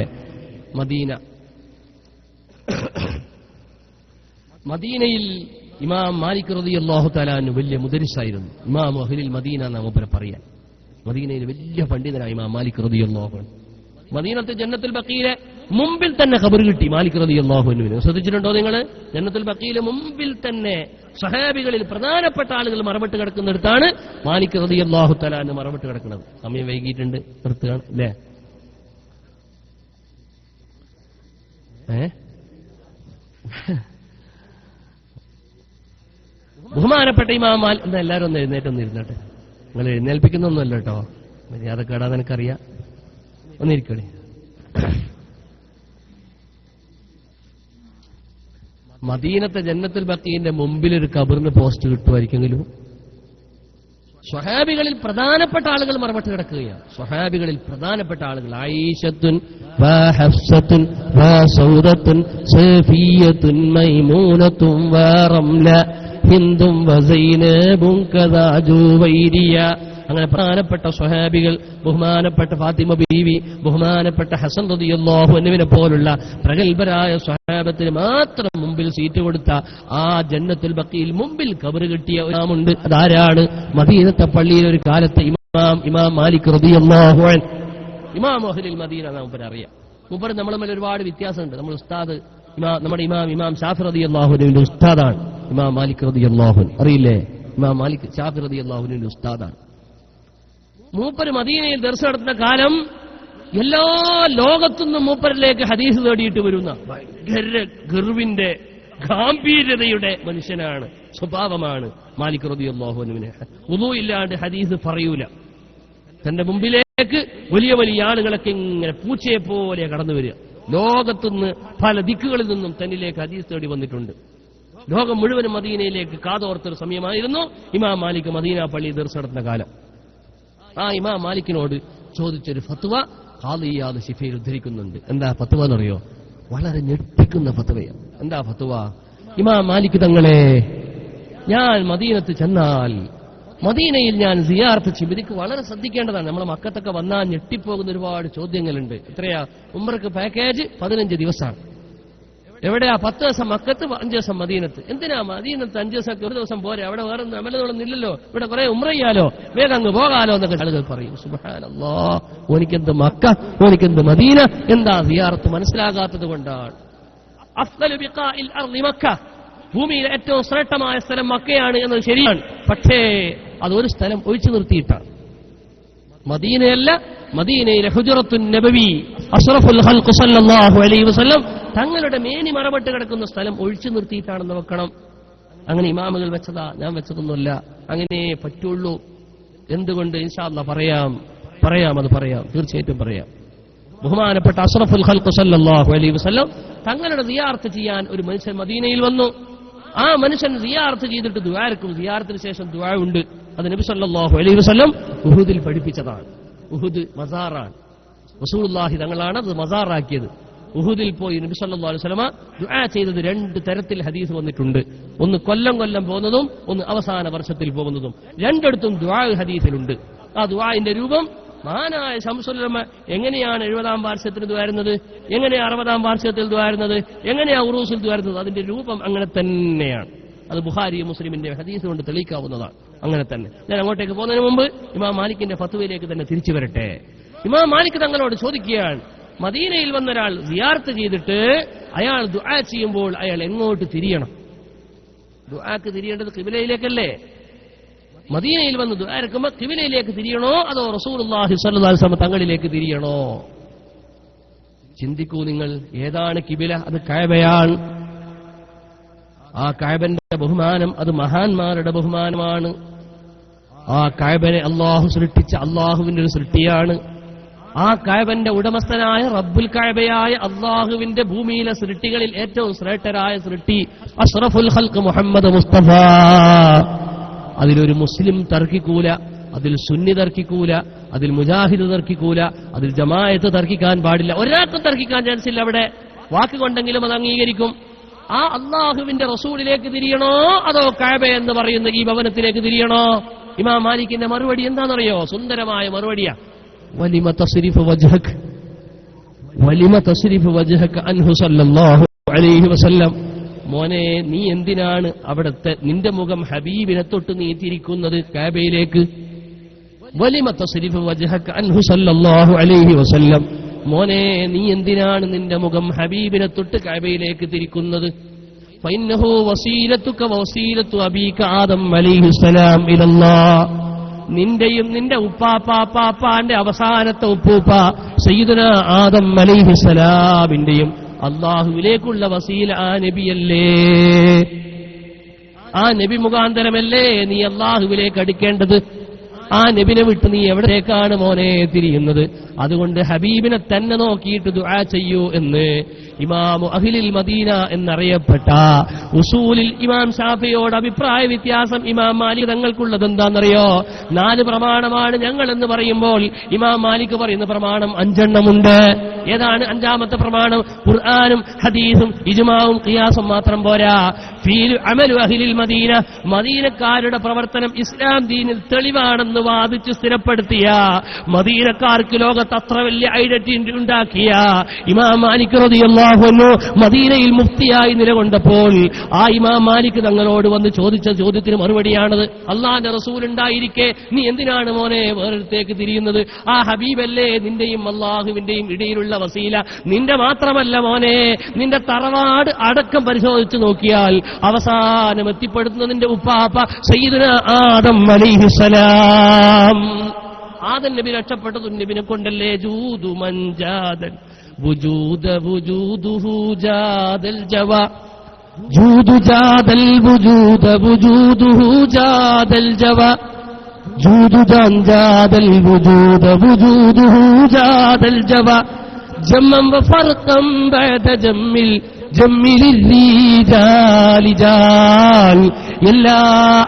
മദീനയിൽ ഇമാം മാലിക് റളിയല്ലാഹു തആല അൻഹു വലിയ മുദരിസായിരുന്നു. ഇമാം അഹ്ലിൽ മദീന എന്നാണ് മൂപ്പരെ പറയാൻ. മദീനയിൽ വലിയ പണ്ഡിതനായ ഇമാം മാലിക് റളിയല്ലാഹു അൻഹു. മദീനത്തെ ജന്നത്തുൽ ബഖീലെ മുമ്പിൽ തന്നെ ഖബർ കിട്ടി മാലിക് റളിയല്ലാഹു അൻഹുവിന്. ശ്രദ്ധിച്ചിട്ടുണ്ടോ നിങ്ങൾ? ജന്നത്തുൽ ബഖീലെ മുമ്പിൽ തന്നെ സഹാബികളിൽ പ്രധാനപ്പെട്ട ആളുകൾ മറവിട്ട് കിടക്കുന്നിടത്താണ് മാലിക് റളിയല്ലാഹു തആല അൻഹു മറവിട്ട് കിടക്കുന്നത്. സമയം വൈകിയിട്ടുണ്ട്, നിർത്തുകയാണ് അല്ലേ? ബഹുമാനപ്പെട്ട ഇമാം മാലിക് എന്താ എല്ലാവരും ഒന്ന് എഴുന്നേറ്റൊന്ന് ഇരുന്നട്ടെ. നിങ്ങൾ എഴുന്നേൽപ്പിക്കുന്നൊന്നുമല്ല കേട്ടോ, മര്യാദ കേടാ നിനക്കറിയാം. ഒന്നിരിക്കണേ. മദീനത്തെ ജന്നത്തുൽ ബഖീന്റെ മുമ്പിൽ ഒരു ഖബറിന് പോസ്റ്റ് കിട്ടുമായിരിക്കെങ്കിലും സ്വഹാബികളിൽ പ്രധാനപ്പെട്ട ആളുകൾ മറവിട്ട് കിടക്കുകയാണ്. സ്വഹാബികളിൽ പ്രധാനപ്പെട്ട ആളുകൾ ആയിഷത്തുൻ വഹഫ്സത്തുൻ വസൗദത്തുൻ സഫിയത്തുൻ മൈമൂനത്തുൻ വറംല ഹിന്ദും വസൈനബുൻ കദാ ജുവൈരിയ. അങ്ങനെ പ്രധാനപ്പെട്ട സ്വഹാബികൾ, ബഹുമാനപ്പെട്ട ഫാത്തിമ ബീവി, ബഹുമാനപ്പെട്ട ഹസൻ റളിയല്ലാഹു അൻഹുവിനെ പോലുള്ള പ്രഗൽഭരായ സ്വഹാബത്തിന് മാത്രം മുമ്പിൽ സീറ്റ് കൊടുത്ത ആ ജന്നത്തുൽ ബഖീൽ മുമ്പിൽ ഖബർ കിട്ടിയ ഒരാമുണ്ട്. അതാരാണ്? മദീനത്തെ പള്ളിയിൽ ഒരു കാലത്തെ ഇമാം മാലിക് റളിയല്ലാഹു അൻഹു. ഇമാം അഹ്ലുൽ മദീന നമുക്ക് അറിയാം. മൂപ്പർ നമ്മളെ മേൽ ഒരുപാട് വ്യത്യാസമുണ്ട്. നമ്മൾ ഉസ്താദ് നമ്മുടെ ഇമാം ഷാഫി റളിയല്ലാഹു അൻഹുവിന്റെ ഉസ്താദാണ് ഇമാം മാലിക് റളിയല്ലാഹു അൻഹു. അറിയില്ലേ? ഇമാം മാലിക് ഷാഫി റളിയല്ലാഹു അൻഹുവിന്റെ ഉസ്താദാണ്. മൂപ്പര് മദീനയിൽ ദർസ് നടത്തുന്ന കാലം എല്ലാ ലോകത്തുനിന്നും മൂപ്പരിലേക്ക് ഹദീസ് തേടിയിട്ട് വരുന്ന ഭയങ്കര ഗർവിന്റെ ഗാംഭീര്യതയുടെ മനുഷ്യനാണ്, സ്വഭാവമാണ് മാലിക് റളിയല്ലാഹു അൻഹുവിനെ. വുളൂ ഇല്ലാണ്ട് ഹദീസ് പറയൂല. തന്റെ മുമ്പിലേക്ക് വലിയ വലിയ ആളുകളൊക്കെ ഇങ്ങനെ പൂച്ചയെ പോലെ കടന്നു വരിക. ലോകത്തുനിന്ന് പല ദിക്കുകളിൽ നിന്നും തന്നിലേക്ക് ഹദീസ് തേടി വന്നിട്ടുണ്ട്. ലോകം മുഴുവനും മദീനയിലേക്ക് കാതോർത്തൊരു സമയമായിരുന്നു ഇമാം മാലിക് മദീന പള്ളി ദർസ് നടത്തുന്ന കാലം. ആ ഇമാം മാലിക്കിനോട് ചോദിച്ചൊരു ഫത്വ ഖാദി ഇയാദ് ശിഫയിൽ ഉദ്ധരിക്കുന്നുണ്ട്. എന്താ ഫത്വ എന്നറിയോ? വളരെ ഞെട്ടിക്കുന്ന ഫത്വയാണ്. എന്താ ഫത്വ? ഇമാം മാലിക് തങ്ങളെ, ഞാൻ മദീനത്ത് ചെന്നാൽ മദീനയിൽ ഞാൻ സിയാറത്ത് ചെയ്യും. ഇതിക്ക് വളരെ ശ്രദ്ധിക്കേണ്ടതാണ്. നമ്മളെ മക്കത്തൊക്കെ വന്നാൽ ഞെട്ടിപ്പോകുന്ന ഒരുപാട് ചോദ്യങ്ങളുണ്ട്. എത്രയാ ഉംറക്ക് പാക്കേജ്? 15 ദിവസമാണ്. എവിടെയാ? 10 ദിവസം മക്കത്ത്, 5 ദിവസം മദീനത്ത്. എന്തിനാ മദീനത്ത് 5 ദിവസം? ഒരു ദിവസം പോരെ, അവിടെ വേറെ അമലൊന്നുമില്ലല്ലോ, ഇവിടെ കുറെ ഉംറ ചെയ്യാലോ, വേഗം അങ്ങ് പോകാലോ എന്നൊക്കെ ആളുകൾ പറയും. സുബ്ഹാനല്ലാഹ്, ഓനിക്കെന്ത് മക്ക, ഓനിക്കെന്ത് മദീന, എന്താ സിയാറത്ത് മനസ്സിലാകാത്തത് കൊണ്ടാണ്. അഫ്ദലു ബിഖാഇൽ അർളി മക്ക, ഭൂമിയിലെ ഏറ്റവും ശ്രേഷ്ഠമായ സ്ഥലം മക്കയാണ് എന്നത് ശരിയാണ്. പക്ഷേ അതൊരു സ്ഥലം ഒഴിച്ചു നിർത്തിയിട്ടാണ്. മദീനയല്ല, മദീനയിലെ ഹുജറത്തുൻ നബവി അഷ്റഫുൽ ഖൽഖ് സല്ലല്ലാഹു അലൈഹി വസല്ലം തങ്ങളുടെ മേനി മറപെട്ട് കിടക്കുന്ന സ്ഥലം ഒഴിച്ചു നിർത്തിയിട്ടാണെന്ന് വെക്കണം. അങ്ങനെ ഇമാമുകൾ വെച്ചതാ, ഞാൻ വെച്ചതൊന്നുമല്ല. അങ്ങനെ പറ്റുള്ളൂ. എന്തുകൊണ്ട്? ഇൻഷാ അല്ലാഹ് പറയാം, അത് പറയാം, തീർച്ചയായിട്ടും പറയാം. ബഹുമാനപ്പെട്ട അഷ്റഫുൽ ഖൽഖ് സല്ലല്ലാഹു അലൈഹി വസല്ലം തങ്ങളുടെ സിയാറത്ത് ചെയ്യാൻ ഒരു മനുഷ്യൻ മദീനയിൽ വന്നു. ആ മനുഷ്യൻ സിയാറത്ത് ചെയ്തിട്ട് ദുആർക്കും. സിയാറത്തിന് ശേഷം ദുആ ഉണ്ട്. അത് നബി സല്ലല്ലാഹു അലൈഹി വസല്ലം ഉഹുദിൽ പഠിപ്പിച്ചതാണ്. ഉഹുദ് മസാറാണ്. റസൂലുള്ളാഹി തങ്ങളാണ് അത് മസാറാക്കിയത്. ഉഹുദിൽ പോയി നബി സല്ലല്ലാഹു അലൈഹി വസല്ലമ ദുആ ചെയ്തത് 2 തരത്തിൽ ഹദീസ് വന്നിട്ടുണ്ട്. ഒന്ന് കൊല്ലം പോകുന്നതും, ഒന്ന് അവസാന വർഷത്തിൽ പോകുന്നതും. രണ്ടിടത്തും ദുആ ഹദീസിലുണ്ട്. ആ ദുആഇന്റെ രൂപം മഹാനായ ശംസുൽ ഉലമ എങ്ങനെയാണ് 70-ാം വാർഷികത്തിന് ദുആരുന്നത്, എങ്ങനെയാ 60-ാം വാർഷികത്തിൽ ദുആരുന്നത്, എങ്ങനെയാ ഉറൂസിൽ ദുആരുന്നത്, അതിന്റെ രൂപം അങ്ങനെ തന്നെയാണ്. അത് ബുഖാരി മുസ്ലിമിന്റെ ഹദീസ് കൊണ്ട് തെളിയിക്കാവുന്നതാണ്. അങ്ങനെ തന്നെ. ഞാൻ അങ്ങോട്ടേക്ക് പോകുന്നതിന് മുമ്പ് ഇമാം മാലിക്കിന്റെ ഫത്വയിലേക്ക് തന്നെ തിരിച്ചു വരട്ടെ. ഇമാം മാലിക് തങ്ങളോട് ചോദിക്കുകയാണ്, മദീനയിൽ വന്നൊരാൾ സിയാറത്ത് ചെയ്തിട്ട് അയാൾ ദുആ ചെയ്യുമ്പോൾ അയാൾ എങ്ങോട്ട് തിരിയണം? ദുആക്ക് തിരിയേണ്ടത് ഖിബലയിലേക്കല്ലേ? മദീനയിൽ വന്ന് ദുആ ഇറക്കുമ്പോൾ ഖിബലയിലേക്ക് തിരിയണോ, അതോ റസൂലുള്ളാഹി സ്വല്ലല്ലാഹു അലൈഹി വസല്ലം തങ്ങളിലേക്ക് തിരിയണോ? ചിന്തിക്കൂ നിങ്ങൾ. ഏതാണ് ഖിബല? അത് കഅബയാണ്. ആ കഅബന്റെ ബഹുമാനം അത് മഹാന്മാരുടെ ബഹുമാനമാണ്. ആ കഅബനെ അല്ലാഹു സൃഷ്ടിച്ച അല്ലാഹുവിന്റെ ഒരു സൃഷ്ടിയാണ്. ആ കഅബന്റെ ഉടമസ്ഥനായ റബ്ബുൽ കഅബയായ അല്ലാഹുവിന്റെ ഭൂമിയിലെ സൃഷ്ടികളിൽ ഏറ്റവും ശ്രേഷ്ഠരായ സൃഷ്ടി അഷ്റഫുൽ ഖൽഖ് മുഹമ്മദ് മുസ്തഫ. അതിലൊരു മുസ്ലിം തർക്കിക്കൂല, അതിൽ സുന്നി തർക്കിക്കൂല, അതിൽ മുജാഹിദ് തർക്കിക്കൂല, അതിൽ ജമാഅത്ത് തർക്കിക്കാൻ പാടില്ല. ഒരാൾക്കും തർക്കിക്കാൻ ചാൻസ് ഇല്ല. അവിടെ വാക്കുകൊണ്ടെങ്കിലും അത് അംഗീകരിക്കും. ആ അള്ളാഹുവിന്റെ റസൂലിലേക്ക് തിരിയണോ, അതോ കഅബ എന്ന് പറയുന്ന ഈ ഭവനത്തിലേക്ക് തിരിയണോ? ഇമാം മാലിക്കിന്റെ മറുപടി എന്താണെന്നറിയോ? സുന്ദരമായ മറുപടിയാ. വലിമ തസ്രിഫു വജ്ഹക, വലിമ തസ്രിഫു വജ്ഹക അൻഹു സല്ലല്ലാഹു അലൈഹി വസല്ലം. മോനെ, നീ എന്തിനാണ് അവിടത്തെ നിന്റെ മുഖം ഹബീബിനെ തൊട്ട് നീ തിരിക്കുന്നത് കഅബയിലേക്ക്? വലിമ തസ്രിഫു വജ്ഹക അൻഹു സല്ലല്ലാഹു അലൈഹി വസല്ലം. മോനെ, നീ എന്തിനാണ് നിന്റെ മുഖം ഹബീബിനെ തൊട്ട് കഅബയിലേക്ക് തിരിക്കുന്നത്? ഫഇന്നഹു വസീലതുക വസീലതു അബീക ആദം അലൈഹിസ്സലാം ഇലല്ലാഹ്. നിന്റെയും നിന്റെ ഉപ്പാപ്പാപ്പാന്റെ അവസാനത്തെ ഉപ്പൂപ്പ സയ്യിദുനാ ആദം അലൈഹിസ്സലാമിന്റെയും അള്ളാഹുവിലേക്കുള്ള വസീല ആ നബിയല്ലേ? ആ നബി മുഖാന്തരമല്ലേ നീ അള്ളാഹുവിലേക്ക് അടുക്കേണ്ടത്? ആ നബിനെ വിട്ട് നീ എവിടേക്കാണ് മോനെ തിരിയുന്നത്? അതുകൊണ്ട് ഹബീബിനെ തന്നെ നോക്കിയിട്ട് ദുആ ചെയ്യൂ എന്ന് ഇമാമു അഹ്ലിൽ മദീന എന്നറിയപ്പെട്ട ഉസൂലിൽ ഇമാം ഷാഫിയോട് അഭിപ്രായ വ്യത്യാസം ഇമാം മാലിക് തങ്ങൾക്കുള്ളത് എന്താണെന്നറിയോ? 4 പ്രമാണമാണ് ഞങ്ങൾ എന്ന് പറയുമ്പോൾ ഇമാം മാലിക് പറയുന്ന പ്രമാണം 5 എണ്ണമുണ്ട്. ഏതാണ് 5ാമത്തെ പ്രമാണം? ഖുർആനും ഹദീസും ഇജ്മാഉം ഖിയാസും മാത്രം പോരാ. ഫീലു അമലു അഹ്ലിൽ മദീന, മദീനക്കാരുടെ പ്രവർത്തനം ഇസ്ലാം ദീനിൽ തെളിവാണെന്ന് വാദിച്ച് സ്ഥിരപ്പെടുത്തിയ, മദീനക്കാർക്ക് ലോകത്ത് അത്ര വലിയ ഐഡന്റിറ്റി ഉണ്ടാക്കിയ ഇമാം മാലിക് റളിയല്ലാഹു അൻഹു മദീനയിൽ മുഫ്തിയായി നിലകൊണ്ടപ്പോൾ ആ ഇമാം മാലിക് തങ്ങളോട് വന്ന് ചോദിച്ച ചോദ്യത്തിന് മറുപടിയാണത്. അള്ളാന്റെ റസൂൽ ഉണ്ടായിരിക്കെ നീ എന്തിനാണ് മോനെ വേറൊരുത്തേക്ക് തിരിയുന്നത്? ആ ഹബീബല്ലേ നിന്റെയും അള്ളാഹുവിന്റെയും ഇടയിലുള്ള വസീല. നിന്റെ മാത്രമല്ല മോനെ, നിന്റെ തറവാട് അടക്കം പരിശോധിച്ചു നോക്കിയാൽ അവസാനം എത്തിപ്പെടുന്നത് നിന്റെ ഉപ്പാപ്പ സയ്യിദുനാ ആദം അലൈഹിസ്സലാം. ആദം നബി രക്ഷപ്പെട്ടത് നബിനെ കൊണ്ടല്ലേ? ജൂദു മൻജാദൻ വജൂദ വജൂദുഹു ജാദൽ ജവാ, ജൂദു ജാദൽ വജൂദ വജൂദുഹു ജാദൽ ജവാ, ജൂദു ജാദൽ വജൂദ വജൂദുഹു ജാദൽ ജവാ, ജമ്മൻ വഫർഖൻ ബഅദ ജമ്മിൽ ജമ്മിൽ الرجال جال എല്ലാ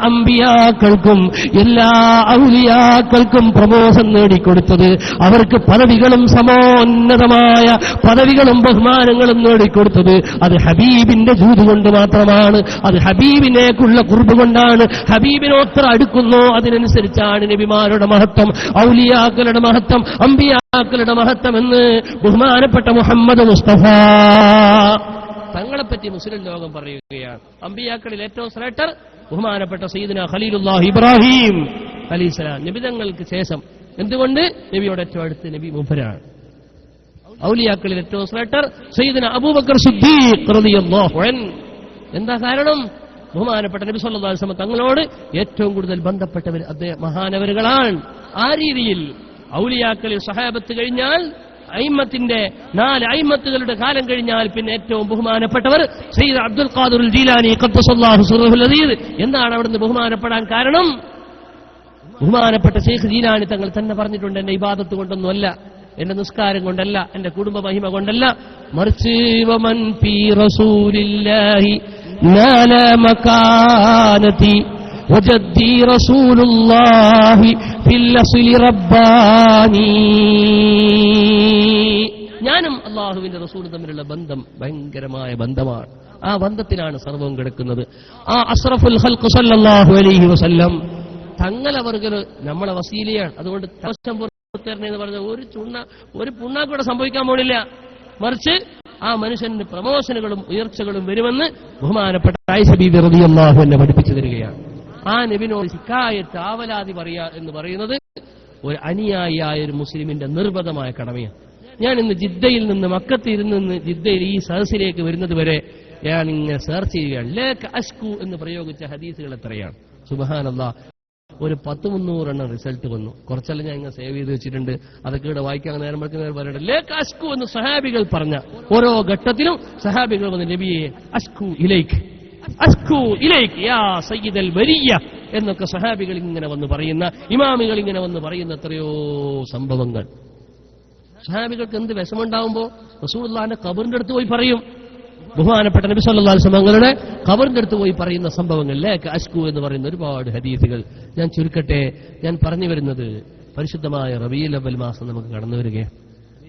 അമ്പിയാക്കൾക്കും എല്ലാ ഔലിയാക്കൾക്കും പ്രമോഷൻ നേടിക്കൊടുത്തത്, അവർക്ക് പദവികളും സമോന്നതമായ പദവികളും ബഹുമാനങ്ങളും നേടിക്കൊടുത്തത് അത് ഹബീബിന്റെ ജൂദ് കൊണ്ട് മാത്രമാണ്. അത് ഹബീബിനേക്കുള്ള ഖുർബ് കൊണ്ടാണ്. ഹബീബിനോത്ര അടുക്കുന്നോ അതിനനുസരിച്ചാണ് നബിമാരുടെ മഹത്വം, ഔലിയാക്കളുടെ മഹത്വം, അമ്പിയാക്കളുടെ മഹത്വം എന്ന് ബഹുമാനപ്പെട്ട മുഹമ്മദ് മുസ്തഫ തങ്ങളെപ്പറ്റി മുസ്ലിം ലോകം പറയുകയാണ്. അമ്പിയാക്കളിൽ ഏറ്റവും ശ്രേഷ്ഠർ ബഹുമാനപ്പെട്ട സയ്യിദുനാ ഖലീലുല്ലാഹി ഇബ്രാഹിം അലൈഹിസ്സലാം, നബിതങ്ങൾക്ക് ശേഷം. എന്തുകൊണ്ട്? നബിയോട് ഏറ്റവും അടുത്ത് നബി മൂപ്പരാണ്. ഔലിയാക്കളിൽ ഏറ്റവും ശ്രേഷ്ഠർ സയ്യിദുനാ അബൂബക്കർ സിദ്ദീഖ് റളിയല്ലാഹു അൻഹു. എന്താ കാരണം? ബഹുമാനപ്പെട്ട നബി സല്ലല്ലാഹു അലൈഹി വസല്ലം തങ്ങളോട് ഏറ്റവും കൂടുതൽ ബന്ധപ്പെട്ടവർ അദ്ദേഹം മഹാനവരുകളാണ്. ആ രീതിയിൽ ഔലിയാക്കളിൽ സഹാബത്ത് കഴിഞ്ഞാൽ, അയിമ്മത്തിന്റെ 4 അയിമ്മത്തുകളുടെ കാലം കഴിഞ്ഞാൽ പിന്നെ ഏറ്റവും ബഹുമാനപ്പെട്ടവർ സയ്യിദ് അബ്ദുൽ ഖാദിർ ജീലാനി ഖദ്ദസല്ലാഹു സിർറഹുൽ അസീസ്. എന്താണ് അവിടുന്ന് ബഹുമാനപ്പെടാൻ കാരണം? ബഹുമാനപ്പെട്ട ശൈഖ് ജീലാനി തങ്ങൾ തന്നെ പറഞ്ഞിട്ടുണ്ട്, എന്റെ ഇബാദത്ത് കൊണ്ടൊന്നുമല്ല, എന്റെ നിസ്കാരം കൊണ്ടല്ല, എന്റെ കുടുംബ മഹിമ കൊണ്ടല്ല, മറിച്ച് വമൻ ഫീ റസൂലില്ലാഹി നാല മകാനതി വജദ്ദി റസൂലുള്ളാഹി ഫിൽ അസ്ലി റബ്ബാനി. ഞാനും അല്ലാഹുവിന്റെ റസൂലും തമ്മിലുള്ള ബന്ധം ഭയങ്കരമായ ബന്ധമാണ്. ആ ബന്ധത്തിലാണ് സർവ്വം കിടക്കുന്നത്. ആ അസ്റഫുൽ ഖൽഖ് സല്ലല്ലാഹു അലൈഹി വസല്ലം തങ്ങളവർകൾ നമ്മളെ വസീലയാണ്. അതുകൊണ്ട് എന്ന് പറഞ്ഞ ഒരു പുണ്ണാക്കൂടെ സംഭവിക്കാൻ പോണില്ല, മറിച്ച് ആ മനുഷ്യന് പ്രമോഷനുകളും ഉയർച്ചകളും വരുമെന്ന് ബഹുമാനപ്പെട്ട ആയിഷ ബീബി റളിയല്ലാഹു അൻഹ പഠിപ്പിച്ചു തരികയാണ്. ആ നബിനോട് ശിക്കായത്ത് ആവലാതി പറയുക എന്ന് പറയുന്നത് ഒരു അനുയായിയായ ഒരു മുസ്ലിമിന്റെ നിർബന്ധമായ കടമയാണ്. ഞാൻ ഇന്ന് ജിദ്ദയിൽ നിന്ന് മക്കത്തിൽ നിന്ന് ജിദ്ദയിൽ ഈ സദസ്സിലേക്ക് വരുന്നത് വരെ ഞാൻ ഇങ്ങനെ സെർച്ച് ചെയ്യുകയാണ്. ലേക്ക് അഷ്കു എന്ന് പ്രയോഗിച്ച ഹദീസുകൾ എത്രയാണ്? സുബ്ഹാനല്ലാഹ്, ഒരു 10-300 റിസൾട്ട് വന്നു. കുറച്ചെല്ലാം ഞാൻ ഇങ്ങനെ സേവ് ചെയ്ത് വെച്ചിട്ടുണ്ട്. അതൊക്കെ ഇവിടെ വായിക്കാൻ നേരം പറയട്ടെ. ലേക്ക് അഷ്കു എന്ന് സഹാബികൾ പറഞ്ഞ ഓരോ ഘട്ടത്തിലും സഹാബികൾ വന്ന് നബിയെ അഷ്കു ഇലൈക്ക്, അഷ്കു ഇലൈക്ക് യാ സയ്യിദൽ വരിയ എന്നൊക്കെ സഹാബികൾ ഇങ്ങനെ വന്ന് പറയുന്ന, ഇമാമികൾ ഇങ്ങനെ വന്ന് പറയുന്ന എത്രയോ സംഭവങ്ങൾ. സഹാബികൾക്ക് എന്ത് വിഷമുണ്ടാവുമ്പോ റസൂലുള്ളാഹിന്റെ ഖബറിന്റെ അടുത്ത് പോയി പറയും. ബഹുമാനപ്പെട്ട നബി സല്ലല്ലാഹു അലൈഹി വസല്ലം തങ്ങളുടെ ഖബറിന്റെ അടുത്ത് പോയി പറയുന്ന സംഭവങ്ങൾ, ലേക്ക് അഷ്കു എന്ന് പറയുന്ന ഒരുപാട് ഹദീസുകൾ. ഞാൻ ചുരുക്കട്ടെ, ഞാൻ പറഞ്ഞു വരുന്നത് പരിശുദ്ധമായ റബീഉൽ അവ്വൽ മാസം നമുക്ക് കടന്നു വരികയാണ്.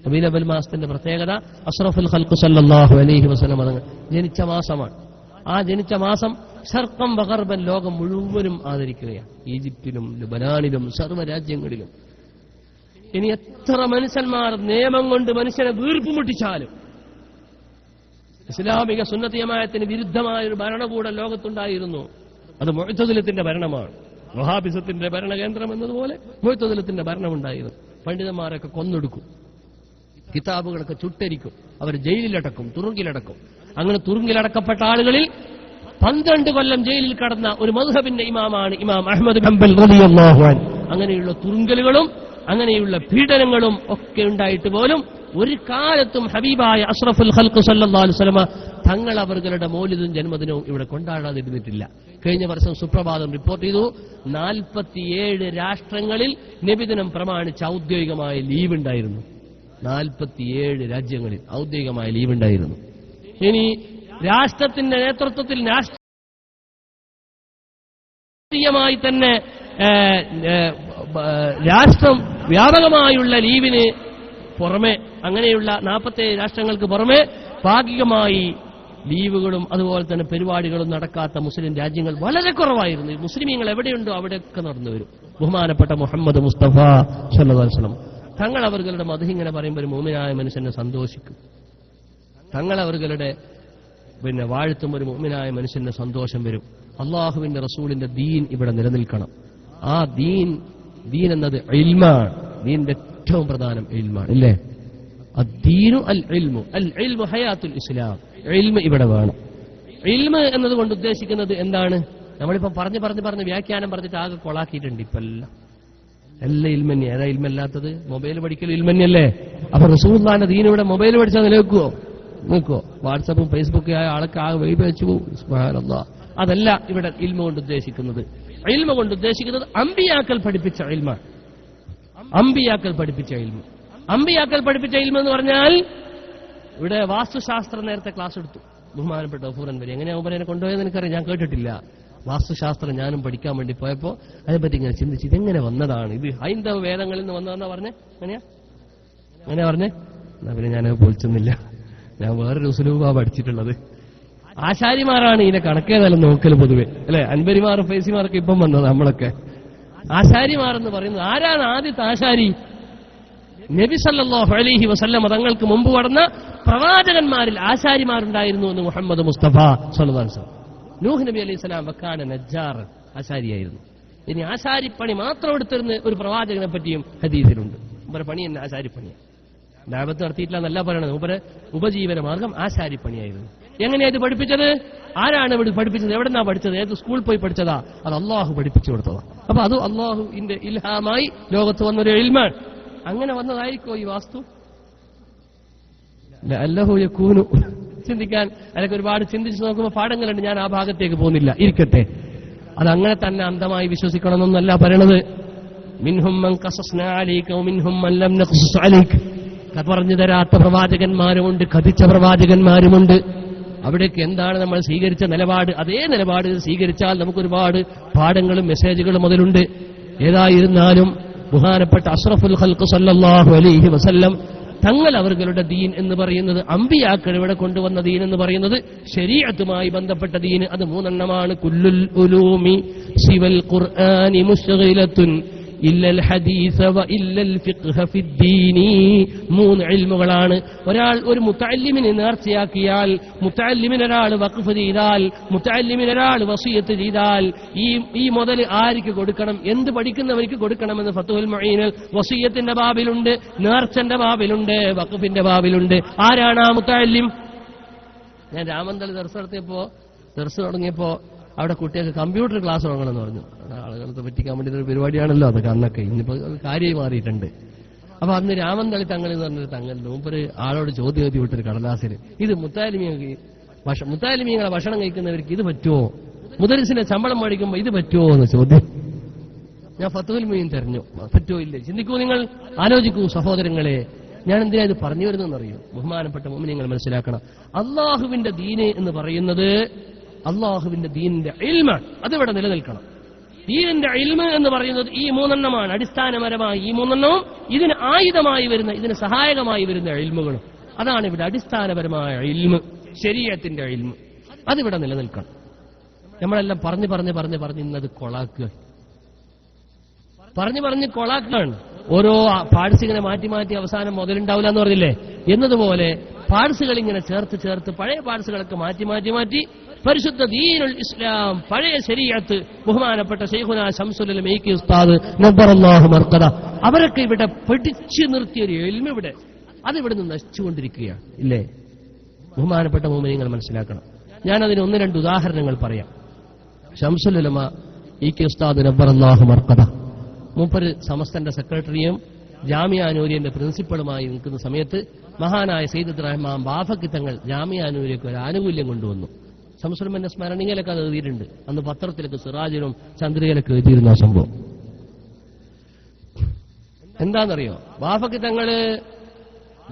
റബീഉൽ അവ്വൽ മാസത്തിന്റെ പ്രത്യേകത അഷ്റഫുൽ ഖൽഖ് സല്ലല്ലാഹു അലൈഹി വസല്ലം തങ്ങൾ ജനിച്ച മാസമാണ്. ആ ജനിച്ച മാസം ശർഖം വഗർബൻ ലോകം മുഴുവനും ആദരിക്കുകയാണ്. ഈജിപ്തിലും ലെബനാനിലും സർവ്വരാജ്യങ്ങളിലും. ഇനി എത്ര മനുഷ്യന്മാർ നിയമം കൊണ്ട് മനുഷ്യനെ വീർപ്പുമുട്ടിച്ചാലും ഇസ്ലാമിക സുന്നത്തിയമായത്തിന് വിരുദ്ധമായ ഒരു ഭരണകൂടം ലോകത്തുണ്ടായിരുന്നു. അത് മുഅ്തസിലത്തിന്റെ ഭരണമാണ്. വഹാബിസത്തിന്റെ ഭരണകേന്ദ്രം എന്നതുപോലെ മുഅ്തസിലത്തിന്റെ ഭരണമുണ്ടായിരുന്നു. പണ്ഡിതന്മാരൊക്കെ കൊന്നൊടുക്കും, കിതാബുകളൊക്കെ ചുട്ടരിക്കും, അവർ ജയിലിലടക്കും, തുറുങ്കിലടക്കും. അങ്ങനെ തുറുങ്കിലടക്കപ്പെട്ട ആളുകളിൽ 12 കൊല്ലം ജയിലിൽ കടന്ന ഒരു മദ്ഹബിന്റെ ഇമാമാണ് ഇമാം അഹ്മദ് ബിൻ ഹംബൽ റളിയല്ലാഹു അൻഹു. അങ്ങനെയുള്ള തുറുങ്കലുകളും അങ്ങനെയുള്ള പീഡനങ്ങളും ഒക്കെ ഉണ്ടായിട്ട് പോലും ഒരു കാലത്തും ഹബീബായ അഷ്റഫുൽ ഖൽഖ് സല്ലല്ലാഹു അലൈഹി വസല്ലം തങ്ങൾ അവരുടെ മൗലിദും ജന്മദിനവും ഇവിടെ കൊണ്ടാടാതിരുന്നിട്ടില്ല. കഴിഞ്ഞ വർഷം സുപ്രഭാതം റിപ്പോർട്ട് ചെയ്തു, 47 രാഷ്ട്രങ്ങളിൽ നബിദിനം പ്രമാണിച്ച് ഔദ്യോഗികമായ ലീവ് ഉണ്ടായിരുന്നു. 47 രാജ്യങ്ങളിൽ ഔദ്യോഗികമായ ലീവ് ഉണ്ടായിരുന്നു. ഇനി രാഷ്ട്രത്തിന്റെ നേതൃത്വത്തിൽ രാഷ്ട്രീയമായി തന്നെ രാഷ്ട്രം വ്യാപകമായുള്ള ലീവിന് പുറമെ, അങ്ങനെയുള്ള 47 രാഷ്ട്രങ്ങൾക്ക് പുറമെ ഭാഗികമായി ലീവുകളും അതുപോലെ തന്നെ പരിപാടികളും നടക്കാത്ത മുസ്ലിം രാജ്യങ്ങൾ വളരെ കുറവായിരുന്നു. മുസ്ലിമീങ്ങൾ എവിടെയുണ്ടോ അവിടെയൊക്കെ നടന്നു വരും. ബഹുമാനപ്പെട്ട മുഹമ്മദ് മുസ്തഫ സല്ലല്ലാഹു അലൈഹി വസല്ലം തങ്ങൾ അവരുടെ മദ്ഹ് ഇങ്ങനെ പറയുമ്പോൾ ഒരു മുഅ്മിനായ മനുഷ്യനെ സന്തോഷിക്കും. തങ്ങൾ അവരുടെ വാഴ്ത്തും ഒരു മുഅ്മിനായ മനുഷ്യന്റെ സന്തോഷം വരും. അള്ളാഹുവിന്റെ റസൂലിന്റെ ദീൻ ഇവിടെ നിലനിൽക്കണം. ആ ദീൻ എന്നത് ഇൽമാണ്. ദീനിന്റെ ഏറ്റവും പ്രധാനം ഇൽമാണ്, ഇല്ലേ? അദ്ദീനു അൽ ഇൽമു, അൽ ഇൽമു ഹയാത്തുൽ ഇസ്ലാം. ഇൽമ് ഇവിടെ വേണം. ഇൽമ് എന്നതുകൊണ്ട് ഉദ്ദേശിക്കുന്നത് എന്താണ്? നമ്മളിപ്പം പറഞ്ഞ് വ്യാഖ്യാനം പറഞ്ഞിട്ട് ആകെ കൊളാക്കിയിട്ടുണ്ട്. ഇപ്പൊ എല്ലാം ഇൽമന്യ. ഏതാ ഇൽമല്ലാത്തത്? മൊബൈൽ പഠിക്കൽ ഇൽമന്യല്ലേ? അപ്പൊ റസൂലുള്ളാഹിന്റെ ദീൻ ഇവിടെ മൊബൈൽ പഠിച്ചാൽ നിലനിൽക്കുവോ? വാട്സാപ്പും ഫേസ്ബുക്കും ആയ ആൾക്ക് ആകെ വെയിപ്പ് വെച്ചു പോകും. സുബ്ഹാനല്ലാഹ്. അതല്ല ഇവിടെ ഇൽമ കൊണ്ട് ഉദ്ദേശിക്കുന്നത്. ഇൽമ കൊണ്ട് ഉദ്ദേശിക്കുന്നത് അമ്പിയാക്കൾ പഠിപ്പിച്ച ഇൽമാണ്. അമ്പിയാക്കൾ പഠിപ്പിച്ച ഇൽമ. അമ്പിയാക്കൾ പഠിപ്പിച്ച ഇൽമ എന്ന് പറഞ്ഞാൽ, ഇവിടെ വാസ്തുശാസ്ത്രം നേരത്തെ ക്ലാസ് എടുത്തു ബഹുമാനപ്പെട്ട ഗഫൂർ അൻവരി. എങ്ങനെയാ ഉപരനെ കൊണ്ടുപോയെന്ന് എനിക്കറിയാം, ഞാൻ കേട്ടിട്ടില്ല. വാസ്തുശാസ്ത്രം ഞാനും പഠിക്കാൻ വേണ്ടി പോയപ്പോൾ അതിനെപ്പറ്റി ഇങ്ങനെ ചിന്തിച്ച് ഇതെങ്ങനെ വന്നതാണ്, ഇത് ഹൈന്ദവ വേദങ്ങളിൽ നിന്ന് വന്നതെന്നാ പറഞ്ഞേ. അങ്ങനെയാ പറഞ്ഞേ? എന്നാ പിന്നെ ഞാനത് പൊളിച്ചൊന്നില്ല, ഞാൻ വേറൊരു ഉസ്ലൂബാ പഠിച്ചിട്ടുള്ളത്. ആശാരിമാരാണ് ഇതിനെ കണക്കേതായാലും നോക്കൽ പൊതുവെ, അല്ലെ? അൻപരിമാറും ഫൈസിമാർക്ക് ഇപ്പം വന്നത് നമ്മളൊക്കെ. ആശാരിമാരെന്ന് പറയുന്നത് ആരാണ് ആദ്യത്തെ ആശാരി? നബി സല്ലല്ലാഹു അലൈഹി വസല്ലം തങ്ങൾക്ക് മുമ്പ് കടന്ന പ്രവാചകന്മാരിൽ ആശാരിമാരുണ്ടായിരുന്നു എന്ന് മുഹമ്മദ് മുസ്തഫ സല്ലല്ലാഹു അലൈഹി വസല്ലം. നൂഹ് നബി അലൈഹി സ്വലാം വക്കാന നജ്ജാർ, ആശാരിയായിരുന്നു. ഇനി ആശാരിപ്പണി മാത്രം എടുത്തിരുന്ന ഒരു പ്രവാചകനെ പറ്റിയും ഹദീസിലുണ്ട്. മൂപ്പരെ പണി തന്നെ ആശാരിപ്പണിയാണ്. ദഅവത്ത് നടത്തിയിട്ടില്ല എന്നല്ല പറയണത്, മൂപ്പരെ ഉപജീവന മാർഗം ആശാരിപ്പണിയായിരുന്നു. എങ്ങനെയാ ഇത് പഠിപ്പിച്ചത്? ആരാണ് ഇവിടെ പഠിപ്പിച്ചത്? എവിടെന്നാ പഠിച്ചത്? ഏത് സ്കൂളിൽ പോയി പഠിച്ചതാ? അത് അള്ളാഹു പഠിപ്പിച്ചു കൊടുത്തതാ. അപ്പൊ അത് അള്ളാഹുവിന്റെ ഇൽഹാമായി ലോകത്ത് വന്നൊരു ഇൽമാണ്. അങ്ങനെ വന്നതായിരിക്കോ ഈ വാസ്തു? ലഅല്ലഹു യകൂനു. ചിന്തിക്കാൻ അതിലൊക്കെ ഒരുപാട് ചിന്തിച്ച് നോക്കുമ്പോൾ പാഠങ്ങളുണ്ട്. ഞാൻ ആ ഭാഗത്തേക്ക് പോകുന്നില്ല, ഇരിക്കട്ടെ. അതങ്ങനെ തന്നെ അന്ധമായി വിശ്വസിക്കണമെന്നല്ല പറയണത്. മിൻഹും മൻ ഖസസ്നാ അലൈക വമിൻഹും മൻ ലം നഖ്സസ് അലൈക. പറഞ്ഞു തരാത്ത പ്രവാചകന്മാരുമുണ്ട്, കഥിച്ച പ്രവാചകന്മാരുമുണ്ട്. അവിടേക്ക് എന്താണ് നമ്മൾ സ്വീകരിച്ച നിലപാട്? അതേ നിലപാട് സ്വീകരിച്ചാൽ നമുക്കൊരുപാട് പാഠങ്ങളും മെസ്സേജുകളും അതിലുണ്ട്. ഏതായിരുന്നാലും ബഹുമാനപ്പെട്ട അഷ്റഫുൽ ഖൽഖ് സല്ലല്ലാഹു അലൈഹി വസല്ലം തങ്ങൾ അവരുടെ ദീൻ എന്ന് പറയുന്നത്, അമ്പിയാക്കൾ ഇവിടെ കൊണ്ടുവന്ന ദീൻ എന്ന് പറയുന്നത് ശരീഅത്തുമായി ബന്ധപ്പെട്ട ദീൻ. അത് മൂന്നെണ്ണമാണ്. കുല്ലുൽ ഉലൂമി സിവൽ ഖുർആനി മുശ്ഗിലത്തുൻ ഇല്ലൽ ഹദീസ വ ഇല്ലൽ ഫിഖ്ഹ ഫിദ്ദീനി. മൂന്ന് ഇൽമുകളാണ്. ഒരാൾ ഒരു മുതഅല്ലിമിനെ നേർച്ചയാക്കിയാൽ, മുതഅല്ലിമിന് ഒരാൾ വഖഫ് ചെയ്താൽ, മുതഅല്ലിമിന് ഒരാൾ വസിയത്ത് ചെയ്താൽ, ഈ മുതൽ ആർക്ക് കൊടുക്കണം, എന്ത് പഠിക്കുന്നവർക്ക് കൊടുക്കണമെന്ന് ഫത്ഹുൽ മുഈനിൽ വസിയത്തിന്റെ ബാബിലുണ്ട്, നേർച്ചന്റെ ബാബിലുണ്ട്, വഖഫിന്റെ ബാബിലുണ്ട്. ആരാണ് ആ മുതഅല്ലിം? ഞാൻ രാമന്തൽ ദർസ് തുടങ്ങിയപ്പോ അവിടെ കുട്ടികൾക്ക് കമ്പ്യൂട്ടർ ക്ലാസ് തുടങ്ങണമെന്ന് പറഞ്ഞു. ആളുകൾക്ക് പറ്റിക്കാൻ വേണ്ടി ഒരു പരിപാടിയാണല്ലോ അതൊക്കെ അന്നൊക്കെ. ഇന്നിപ്പോ കാര്യമായി മാറിയിട്ടുണ്ട്. അപ്പൊ അന്ന് രാമന്തളി തങ്ങൾ എന്ന് പറഞ്ഞൊരു തങ്ങളുടെ മുമ്പൊരു ആളോട് ചോദ്യം എഴുതി വിട്ടൊരു കടലാസിൽ, ഇത് മുത്താലിമീങ്ങളെ ഭക്ഷണം കഴിക്കുന്നവർക്ക് ഇത് പറ്റുമോ, മുദരിസിന്റെ ശമ്പളം മേടിക്കുമ്പോൾ ഇത് പറ്റുമോ എന്ന് ചോദ്യം. ഞാൻ ഫത്ഹുൽ മുഈൻ തെരഞ്ഞു. പറ്റുമോ ഇല്ലേ? ചിന്തിക്കൂ, നിങ്ങൾ ആലോചിക്കൂ സഹോദരങ്ങളെ. ഞാൻ എന്തിനാ ഇത് പറഞ്ഞു വരുന്നതെന്നറിയോ? ബഹുമാനപ്പെട്ട മുഅ്മിനീങ്ങൾ മനസ്സിലാക്കണം, അള്ളാഹുവിന്റെ ദീന് എന്ന് പറയുന്നത് അള്ളാഹുവിന്റെ ദീനിന്റെ ഇൽമാണ്. അതിവിടെ നിലനിൽക്കണം. ദീനിന്റെ ഇൽമ് എന്ന് പറയുന്നത് ഈ മൂന്നെണ്ണമാണ്. അടിസ്ഥാനപരമായി ഈ മൂന്നെണ്ണവും ഇതിന് ആയുധമായി വരുന്ന, ഇതിന് സഹായകമായി വരുന്ന ഇൽമുകളും. അതാണ് ഇവിടെ അടിസ്ഥാനപരമായ ഇൽമ്, ശരീഅത്തിന്റെ ഇൽമ്. അതിവിടെ നിലനിൽക്കണം. നമ്മളെല്ലാം പറഞ്ഞ് ഇന്നത് കൊളാക്കുക, പറഞ്ഞ് കൊളാക്കുകയാണ്. ഓരോ പാഴ്സ് ഇങ്ങനെ മാറ്റി അവസാനം മുതലുണ്ടാവില്ല എന്ന് പറഞ്ഞില്ലേ? എന്നതുപോലെ പാഴ്സുകൾ ഇങ്ങനെ ചേർത്ത് പഴയ പാഴ്സുകളൊക്കെ മാറ്റി പരിശുദ്ധ ദീനുൽ ഇസ്ലാം, പഴയ ശരീഅത്ത്, ബഹുമാനപ്പെട്ട ശൈഖുനാ ശംസുൽ ഉലമ ഈക്കി ഉസ്താദ് നബ്ബറല്ലാഹു മർഖദ, അവരൊക്കെ ഇവിടെ പഠിച്ചു നിർത്തിയൊരു ഇൽമ് ഇവിടെ അതിവിടെ നിന്ന് നശിച്ചുകൊണ്ടിരിക്കുകയാണ്. ഇല്ലേ? ബഹുമാനപ്പെട്ട മുഅ്മിനീങ്ങൾ മനസ്സിലാക്കണം. ഞാനതിന് ഒന്ന് രണ്ട് ഉദാഹരണങ്ങൾ പറയാം. ശംസുൽ ഉലമ ഈക്കി ഉസ്താദ് നബ്ബറല്ലാഹു മർഖദ മൂപ്പര് സമസ്തന്റെ സെക്രട്ടറിയും ജാമിഅ നൂരിയന്റെ പ്രിൻസിപ്പളുമായി നിൽക്കുന്ന സമയത്ത് മഹാനായ സയ്യിദ് റഹ്മാൻ ബാഫക്കി തങ്ങൾ ജാമിഅ നൂരിയക്ക് ഒരു ആനുകൂല്യം കൊണ്ടുവന്നു. ശംസുൽമന്റെ സ്മരണികയിലൊക്കെ അത് എഴുതിയിട്ടുണ്ട്. അന്ന് പത്രത്തിലൊക്കെ സിറാജിലും ചന്ദ്രികയിലൊക്കെ എഴുതിയിരുന്ന സംഭവം എന്താണെന്നറിയോ?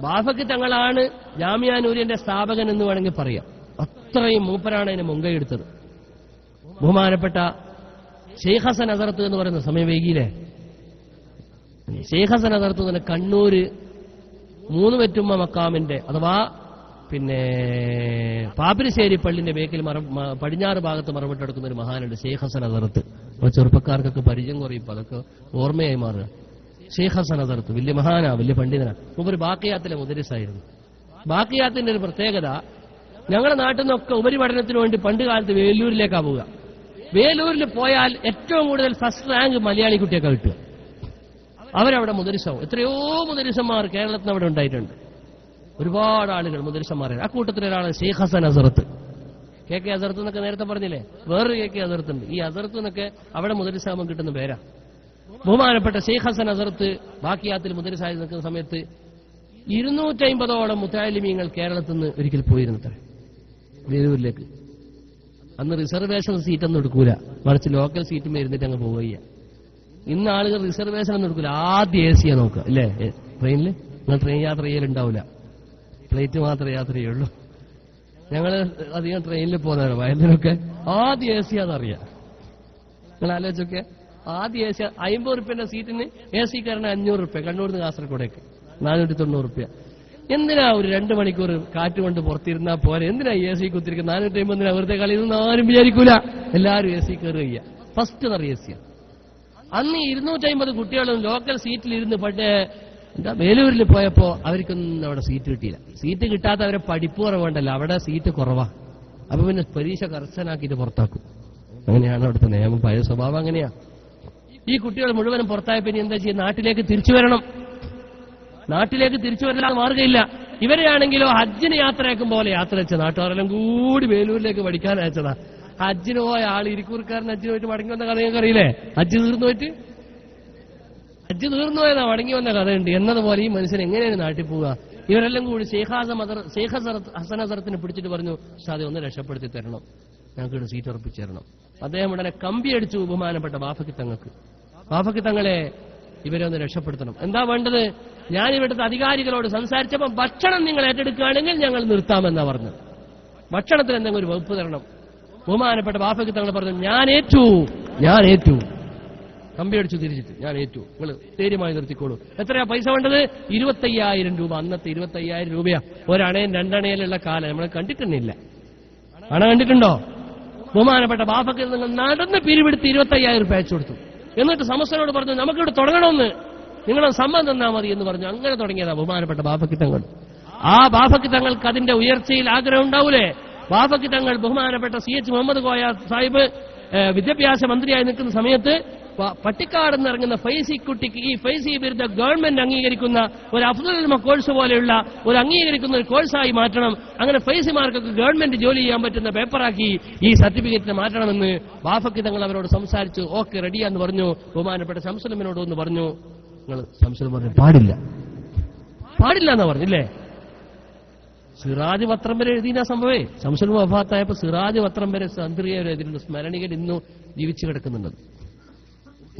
ബാഫക്കി തങ്ങളാണ് ജാമിഅ നൂരിയന്റെ സ്ഥാപകൻ എന്ന് വേണമെങ്കിൽ പറയാം. അത്രയും മൂപ്പരാണ് അതിന് മുൻകൈ എടുത്തത്. ബഹുമാനപ്പെട്ട ശൈഖ് ഹസൻ ഹസറത്ത് എന്ന് പറയുന്ന സമയം വൈകിയില്ലേ? ശൈഖ് ഹസൻ ഹസറത്ത് തന്നെ കണ്ണൂര് മൂന്നുപെറ്റുമ്മ മക്കാമിന്റെ അഥവാ പിന്നെ പാപ്പിരിശ്ശേരി പള്ളിന്റെ ബേക്കിൽ പടിഞ്ഞാറ് ഭാഗത്ത് മറവിട്ടെടുക്കുന്ന ഒരു മഹാനുണ്ട് ശൈഖ് ഹസൻ ഹസറത്ത്. ചെറുപ്പക്കാർക്കൊക്കെ പരിചയം കുറയിപ്പോ അതൊക്കെ ഓർമ്മയായി മാറുക. ശൈഖ് ഹസൻ ഹസറത്ത് വലിയ മഹാനാ, വലിയ പണ്ഡിതനാ. ഒരു ബാക്കിയാത്തിലെ മുദരിസായിരുന്നു. ബാക്കിയാത്തിന്റെ ഒരു പ്രത്യേകത, ഞങ്ങളുടെ നാട്ടിൽ നിന്നൊക്കെ ഉപരിപഠനത്തിന് വേണ്ടി പണ്ട് കാലത്ത് വേലൂരിലേക്കാ പോവുക. വേലൂരിൽ പോയാൽ ഏറ്റവും കൂടുതൽ ഫസ്റ്റ് റാങ്ക് മലയാളി കുട്ടിയൊക്കെ കിട്ടുക. അവരവിടെ മുദരിസാവും. എത്രയോ മുദരിസന്മാർ കേരളത്തിൽ അവിടെ ഉണ്ടായിട്ടുണ്ട്. ഒരുപാട് ആളുകൾ മുദരിസന്മാരാണ്. ആ കൂട്ടത്തിൽ ഒരാളാണ് ശൈഖ് ഹസൻ ഹസറത്ത്. കെ ഹസറത്ത് എന്നൊക്കെ നേരത്തെ പറഞ്ഞില്ലേ? വേറൊരു കെ ഹസറത്ത് ഉണ്ട്. ഈ ഹസറത്ത് എന്നൊക്കെ അവിടെ മുദരിസാകുമ്പോൾ കിട്ടുന്ന പേരാ. ബഹുമാനപ്പെട്ട ശൈഖ് ഹസൻ ഹസറത്ത് ബാക്കിയാത്തിൽ മുദരിസായി നിൽക്കുന്ന സമയത്ത് 250ഓളം മുതഅല്ലിമീങ്ങൾ കേരളത്തിൽ നിന്ന് ഒരിക്കൽ പോയിരുന്നത്ര വേലൂരിലേക്ക്. അന്ന് റിസർവേഷൻ സീറ്റൊന്നും എടുക്കൂല, മറിച്ച് ലോക്കൽ സീറ്റും ഇരുന്നിട്ട് അങ്ങ് പോവുക. ഇന്ന് ആളുകൾ റിസർവേഷൻ ഒന്നും എടുക്കൂല, ആദ്യം AC നോക്കുക. അല്ലേ? ട്രെയിനിൽ നിങ്ങൾ ട്രെയിൻ യാത്ര ചെയ്യലുണ്ടാവില്ല, ഫ്ലൈറ്റ് മാത്രമേ യാത്ര ചെയ്യുള്ളൂ. ഞങ്ങൾ അധികം ട്രെയിനിൽ പോകുന്നവരാണ്. വയലിനൊക്കെ ആദ്യം AC ആണെന്നറിയാം. നിങ്ങൾ ആലോചിച്ചൊക്കെ ആദ്യ AC 50 റുപ്യന്റെ സീറ്റിന് AC കാരന് 500 റുപ്യ, കണ്ണൂരിൽ നിന്ന് കാസർഗോഡേക്ക് 490 റുപ്യ. എന്തിനാ ഒരു 2 മണിക്കൂർ കാറ്റ് കൊണ്ട് പുറത്തിരുന്നാ പോലെ എന്തിനാ AC കുത്തിരിക്കുക? 450 വെറുതെ കളി ഇതൊന്നും ആരും വിചാരിക്കൂല. എല്ലാവരും AC കയറുക. ഫസ്റ്റ് നിറയെ AC. അന്ന് 250 കുട്ടികളും ലോക്കൽ സീറ്റിലിരുന്ന് എന്താ വേലൂരിൽ പോയപ്പോ അവർക്കൊന്നും അവിടെ സീറ്റ് കിട്ടിയില്ല. സീറ്റ് കിട്ടാത്ത അവരെ പഠിപ്പ് കുറവുണ്ടല്ലോ, അവിടെ സീറ്റ് കുറവാ. അപ്പൊ പിന്നെ പരീക്ഷ കർശനാക്കിയിട്ട് പുറത്താക്കും. അങ്ങനെയാണ് അവിടുത്തെ നിയമം. പഴയ സ്വഭാവം അങ്ങനെയാ. ഈ കുട്ടികൾ മുഴുവനും പുറത്തായപ്പോ ഇനി എന്താ ചെയ്യുക? നാട്ടിലേക്ക് തിരിച്ചു വരണം. നാട്ടിലേക്ക് തിരിച്ചു വരാൻ മാർഗമില്ല. ഇവരെയാണെങ്കിലോ ഹജ്ജിന് യാത്രയാക്കും പോലെ യാത്ര വെച്ച നാട്ടുകാരെല്ലാം കൂടി വേലൂരിലേക്ക് പഠിക്കാൻ അയച്ചതാ. ഹജ്ജിന് പോയ ആൾ ഇരിക്കൂർക്കാരൻ ഹജ്ജിന് പോയിട്ട് മടങ്ങി വന്ന കഥ നിങ്ങൾക്ക് അറിയില്ലേ? ഹജ്ജ് തീർന്നു പോയതാ, മടങ്ങി വന്ന കഥയുണ്ട്. എന്നതുപോലെ ഈ മനുഷ്യൻ എങ്ങനെയാണ് നാട്ടിൽ പോവുക? ഇവരെല്ലാം കൂടി ഷെയ്ഖ് ഹസൻ ഹസറത്തിനെ പിടിച്ചിട്ട് പറഞ്ഞു, ഉസ്താദെ ഒന്ന് രക്ഷപ്പെടുത്തി തരണം, ഞങ്ങൾക്ക് സീറ്റ് ഉറപ്പിച്ചു തരണം. അദ്ദേഹം ഉടനെ കമ്പി അടിച്ചു ബഹുമാനപ്പെട്ട ബാഫക്കി തങ്ങളെ ഇവരെ ഒന്ന് രക്ഷപ്പെടുത്തണം. എന്താ വേണ്ടത്? ഞാൻ ഇവിടുത്തെ അധികാരികളോട് സംസാരിച്ചപ്പോൾ ഭക്ഷണം നിങ്ങൾ ഏറ്റെടുക്കുകയാണെങ്കിൽ ഞങ്ങൾ നിർത്താമെന്നാ പറഞ്ഞു. ഭക്ഷണത്തിന് എന്തെങ്കിലും ഒരു വകുപ്പ് തരണം. ബഹുമാനപ്പെട്ട ബാഫക്കി തങ്ങൾ പറഞ്ഞു, ഞാൻ ഏറ്റു. കമ്പി അടിച്ചു തിരിച്ചിട്ട് ഞാൻ ഏറ്റു, നിങ്ങൾ ധൈര്യമായി നിർത്തിക്കോളൂ. എത്രയാ പൈസ വേണ്ടത്? 25,000 രൂപ. അന്നത്തെ 25,000 രൂപയാ. ഒരണയും രണ്ടണയിലുള്ള കാലം നമ്മൾ കണ്ടിട്ടുന്നില്ല. അണ കണ്ടിട്ടുണ്ടോ? ബഹുമാനപ്പെട്ട ബാഫക്ക് നിങ്ങൾ നടന്ന് പിരിവെടുത്ത് 25,000 രൂപ അയച്ചു കൊടുത്തു. എന്നിട്ട് സമസ്തനോട് പറഞ്ഞു, നമുക്കിവിടെ തുടങ്ങണമെന്ന്, നിങ്ങളെ സമ്മതം തന്നാൽ മതി എന്ന് പറഞ്ഞു. അങ്ങനെ തുടങ്ങിയതാ ബഹുമാനപ്പെട്ട ബാഫക്കി തങ്ങൾ. ആ ബാഫക്കി തങ്ങൾക്ക് അതിന്റെ ഉയർച്ചയിൽ ആഗ്രഹം ഉണ്ടാവൂലേ? ബാഫക്കി തങ്ങൾ ബഹുമാനപ്പെട്ട CH മുഹമ്മദ് കോയ സാഹിബ് വിദ്യാഭ്യാസ മന്ത്രിയായി നിൽക്കുന്ന സമയത്ത് പട്ടിക്കാട് നിന്നിറങ്ങുന്ന ഫൈസി കുട്ടിക്ക് ഈ ഫൈസി ബിരുദ ഗവൺമെന്റ് അംഗീകരിക്കുന്ന ഒരു അഫ്ദൽ കോഴ്സ് പോലെയുള്ള ഒരു അംഗീകരിക്കുന്ന ഒരു കോഴ്സായി മാറ്റണം. അങ്ങനെ ഫൈസിമാർക്കൊക്കെ ഗവൺമെന്റ് ജോലി ചെയ്യാൻ പറ്റുന്ന പേപ്പറാക്കി ഈ സർട്ടിഫിക്കറ്റിനെ മാറ്റണമെന്ന് ബാഫക്കി തങ്ങൾ അവരോട് സംസാരിച്ചു. ഓക്കെ, റെഡിയാന്ന് പറഞ്ഞു. ബഹുമാനപ്പെട്ട ശംസുലമിനോട് ഒന്ന് പറഞ്ഞു. നിങ്ങൾ ശംസുലം പറഞ്ഞു പാടില്ല എന്നാ പറഞ്ഞില്ലേ? സിറാജ് പത്രം വരെ എഴുതിയ സംഭവേ. ശംസുൽ വഫാത്തായപ്പോ സിറാജ് പത്രം വരെ തന്ത്രിയെ എഴുതിയിട്ടുണ്ട്. സ്മരണികൻ ഇന്നും ജീവിച്ചു കിടക്കുന്നുണ്ട്.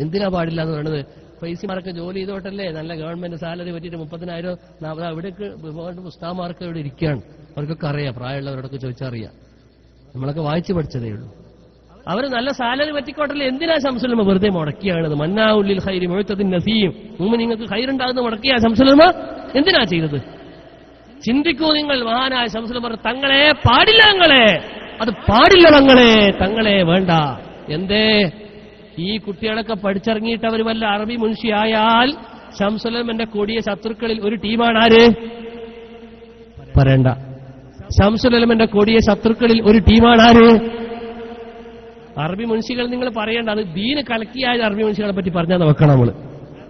എന്തിനാ പാടില്ല എന്ന് പറയുന്നത്? ഫൈസിമാർക്ക് ജോലി ചെയ്തോട്ടല്ലേ, നല്ല ഗവൺമെന്റ് സാലറി പറ്റിയിട്ട് 30,000 40,000 ഇവിടേക്ക് ഉസ്താമാർക്ക് ഇവിടെ ഇരിക്കുകയാണ്. അവർക്കൊക്കെ അറിയാം, പ്രായമുള്ളവരോടൊക്കെ ചോദിച്ചാൽ അറിയാം. നമ്മളൊക്കെ വായിച്ചു പഠിച്ചതേ ഉള്ളൂ. അവർ നല്ല സാലറി പറ്റിക്കോട്ടല്ലേ, എന്തിനാ ശംസുലമ വെറുതെ മുടക്കിയാണത്? മന്നാഉല്ലിൽ ഖൈരി മുഅ്തദിൻ നസീം. നിങ്ങൾക്ക് ഖൈറുണ്ടാകുന്ന മുടക്കിയ ശംസുലമ എന്തിനാ ചെയ്തത്? ചിന്തിക്കൂ നിങ്ങൾ. മഹാനായ ശംസുലമ പറഞ്ഞു, തങ്ങളെ പാടില്ല, അത് പാടില്ല, തങ്ങളെ വേണ്ട. എന്തേ? ഈ കുട്ടികളൊക്കെ പഠിച്ചിറങ്ങിയിട്ട് അവർ വല്ല അറബി മുൻഷിയായാൽ ശംസുലമന്റെ കൊടിയ ശത്രുക്കളിൽ ഒരു ടീമാണ് ആര്? പറയണ്ട. ശംസുലമന്റെ കൊടിയ ശത്രുക്കളിൽ ഒരു ടീമാണ് ആര്? അറബി മുൻഷികൾ. നിങ്ങൾ പറയേണ്ട, അത് ദീന് കലക്കിയായ അറബി മുൻഷികളെ പറ്റി പറഞ്ഞാൽ വെക്കണം നമ്മള്.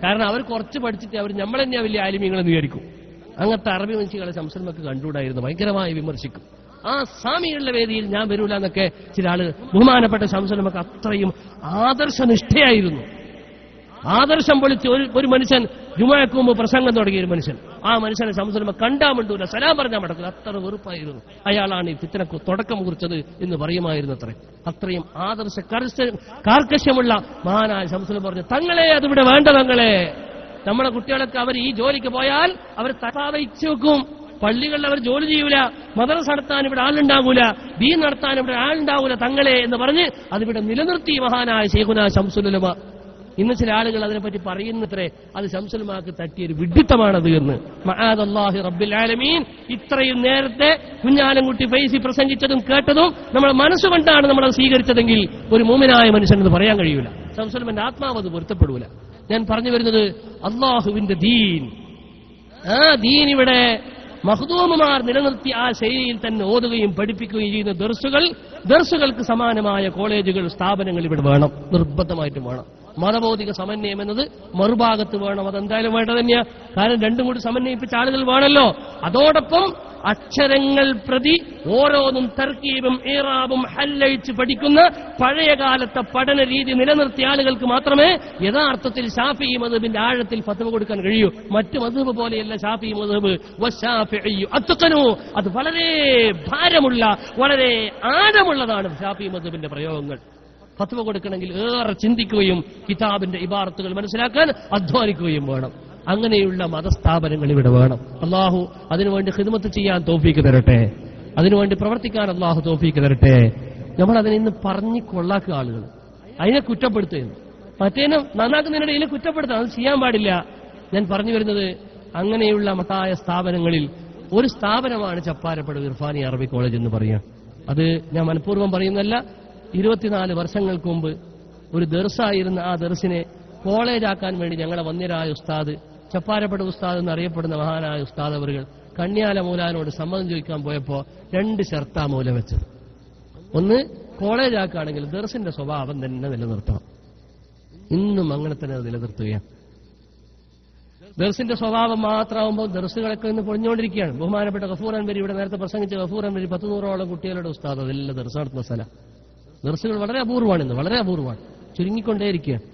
കാരണം അവർ കുറച്ച് പഠിച്ചിട്ട് അവർ നമ്മൾ തന്നെയാ വലിയ ആലിമീങ്ങളെന്ന് വിചാരിക്കും. അങ്ങനത്തെ അറബി മനുഷ്യകളെ ശംസുലമക്ക് കണ്ടുകൂടായിരുന്നു, ഭയങ്കരമായി വിമർശിക്കും. ആ സ്വാമികളുടെ വേദിയിൽ ഞാൻ വരൂല എന്നൊക്കെ ചില ആളുകൾ. ബഹുമാനപ്പെട്ട ശംസുലമക്ക് അത്രയും ആദർശനിഷ്ഠയായിരുന്നു. ആദർശം പൊളിച്ച് ഒരു മനുഷ്യൻ ജുമുഅക്ക് മുമ്പ് പ്രസംഗം തുടങ്ങിയ ഒരു മനുഷ്യൻ, ആ മനുഷ്യനെ ശംസുലമ കണ്ടാൻ വേണ്ടൂല, സലാം പറഞ്ഞാൽ മടക്കില്ല. അത്ര വെറുപ്പായിരുന്നു. അയാളാണ് ഈ ഫിത്നക്ക് തുടക്കം കുറിച്ചത് എന്ന് പറയുമായിരുന്നു. അത്രയും ആദർശ കാർക്കശ്യമുള്ള മഹാനായ ശംസുലമ പറഞ്ഞു, തങ്ങളെ അതിവിടെ വേണ്ട, നമ്മളെ കുട്ടികളൊക്കെ അവർ ഈ ജോലിക്ക് പോയാൽ അവർ തഥാവയിച്ചു വെക്കും. പള്ളികളിൽ അവർ ജോലി ചെയ്യൂല, മദ്രസ നടത്താൻ ഇവിടെ ആളുണ്ടാകൂല, ദീൻ നടത്താൻ ഇവിടെ ആളുണ്ടാകൂല, തങ്ങളെ എന്ന് പറഞ്ഞ് അതിവിടെ നിലനിർത്തി മഹാനായ ശൈഖുനാ ശംസുലുലമ. ഇന്ന് ചില ആളുകൾ അതിനെപ്പറ്റി പറയുന്നത്രേ അത് ശംസുലുമാക്ക് തട്ടിയൊരു വിഡ്ഢിത്തമാണത് എന്ന്. മഅദല്ലാഹി റബ്ബിൽ ആലമീൻ. ഇത്രയും നേരത്തെ കുഞ്ഞാലൻകുട്ടി ഫൈസി പ്രസംഗിച്ചതും കേട്ടതും നമ്മൾ മനസ്സുകൊണ്ടാണ് നമ്മളത് സ്വീകരിച്ചതെങ്കിൽ ഒരു മുഅ്മിനായ മനുഷ്യനെന്ന് പറയാൻ കഴിയൂല. ശംസുലുമന്റെ ആത്മാവ് അത് പൊരുത്തപ്പെടൂല. ഞാൻ പറഞ്ഞു വരുന്നത് അള്ളാഹുവിന്റെ ദീൻ, ആ ദീൻ ഇവിടെ മഖ്ദൂമുമാർ നിലനിർത്തി ആ ശൈലിയിൽ തന്നെ ഓതുകയും പഠിപ്പിക്കുകയും ചെയ്യുന്ന ദർസുകൾക്ക് സമാനമായ കോളേജുകൾ, സ്ഥാപനങ്ങൾ ഇവിടെ വേണം, നിർബന്ധമായിട്ടും വേണം. മതബോധിക സമന്വയം എന്നത് മറുഭാഗത്ത് വേണം, അതെന്തായാലും വേണ്ടത് തന്നെയാ. കാരണം രണ്ടും കൂടി സമന്വയിപ്പിച്ച ആളുകൾ വേണമല്ലോ. അതോടൊപ്പം അക്ഷരങ്ങൾ പ്രതി ഓരോന്നും തർക്കീബും ഈറാബും ഹല്ലയിച്ച് പഠിക്കുന്ന പഴയകാലത്തെ പഠന രീതി നിലനിർത്തിയ ആളുകൾക്ക് മാത്രമേ യഥാർത്ഥത്തിൽ ശാഫിഈ മദ്ഹബിന്റെ ആഴത്തിൽ ഫത്വ കൊടുക്കാൻ കഴിയൂ. മറ്റു മദ്ഹബ് പോലെയല്ല ശാഫിഈ മദ്ഹബ്. വശാഫിഈ അത്ഖനു, അത് വളരെ ഭാരമുള്ള, വളരെ ആഴമുള്ളതാണ് ശാഫിഈ മദ്ഹബിന്റെ പ്രയോഗങ്ങൾ. ഫത്വ കൊടുക്കണമെങ്കിൽ ഏറെ ചിന്തിക്കുകയും കിതാബിന്റെ ഇബാറത്തുകൾ മനസ്സിലാക്കാൻ അധ്വാനിക്കുകയും വേണം. അങ്ങനെയുള്ള മതസ്ഥാപനങ്ങൾ ഇവിടെ വേണം. അള്ളാഹു അതിനുവേണ്ടി ഖിദ്മത്ത് ചെയ്യാൻ തൗഫീക്ക് തരട്ടെ, അതിനുവേണ്ടി പ്രവർത്തിക്കാൻ അള്ളാഹു തൗഫീക്ക് തരട്ടെ. നമ്മൾ അതിനെ ഇന്ന് പറഞ്ഞു കൊള്ളാക്കുക ആളുകൾ. അതിനെ കുറ്റപ്പെടുത്തുന്നു. മറ്റേനെ നന്നാക്കുന്നതിനിടെ ഇതിനെ കുറ്റപ്പെടുത്താം, അത് ചെയ്യാൻ പാടില്ല. ഞാൻ പറഞ്ഞു വരുന്നത് അങ്ങനെയുള്ള മഹത്തായ സ്ഥാപനങ്ങളിൽ ഒരു സ്ഥാപനമാണ് ചപ്പാരപ്പട ഇർഫാനി അറബി കോളേജ് എന്ന് പറയാം. അത് ഞാൻ മനഃപൂർവ്വം പറയുന്നതല്ല. 24 വർഷങ്ങൾക്ക് മുമ്പ് ഒരു ദർസായിരുന്ന ആ ദർസിനെ കോളേജാക്കാൻ വേണ്ടി ഞങ്ങളെ വന്യരായ ഉസ്താദ്, ചപ്പാരപ്പട ഉസ്താദ് എന്നറിയപ്പെടുന്ന മഹാനായ ഉസ്താദ് അവர்கள் കണ്യാല മൂലാനോട് സമ്മതം ചോദിക്കാൻ പോയപ്പോ 2 ഷർത്താ മൂല വെച്ചത്. ഒന്ന്, കോളേജാക്കുകയാണെങ്കിൽ ദർസിന്റെ സ്വഭാവം തന്നെ നിലനിർത്തണം. ഇന്നും അങ്ങനെ തന്നെ അത് നിലനിർത്തുകയാണ്. ദർസിന്റെ സ്വഭാവം മാത്രമാകുമ്പോൾ ദർസുകളൊക്കെ ഇന്ന് പൊളിഞ്ഞുകൊണ്ടിരിക്കുകയാണ്. ബഹുമാനപ്പെട്ട ഗഫൂർ അൻവരി ഇവിടെ നേരത്തെ പ്രസംഗിച്ച ഗഫൂർ അൻവരി 100-100ഓളം കുട്ടികളുടെ ഉസ്താദ്, അതെല്ലാം ദർസ് നടത്തുന്ന സ്ഥലം. ദർസുകൾ വളരെ അപൂർവമാണ്, ഇന്ന് വളരെ അപൂർവമാണ്, ചുരുങ്ങിക്കൊണ്ടേയിരിക്കുകയാണ്.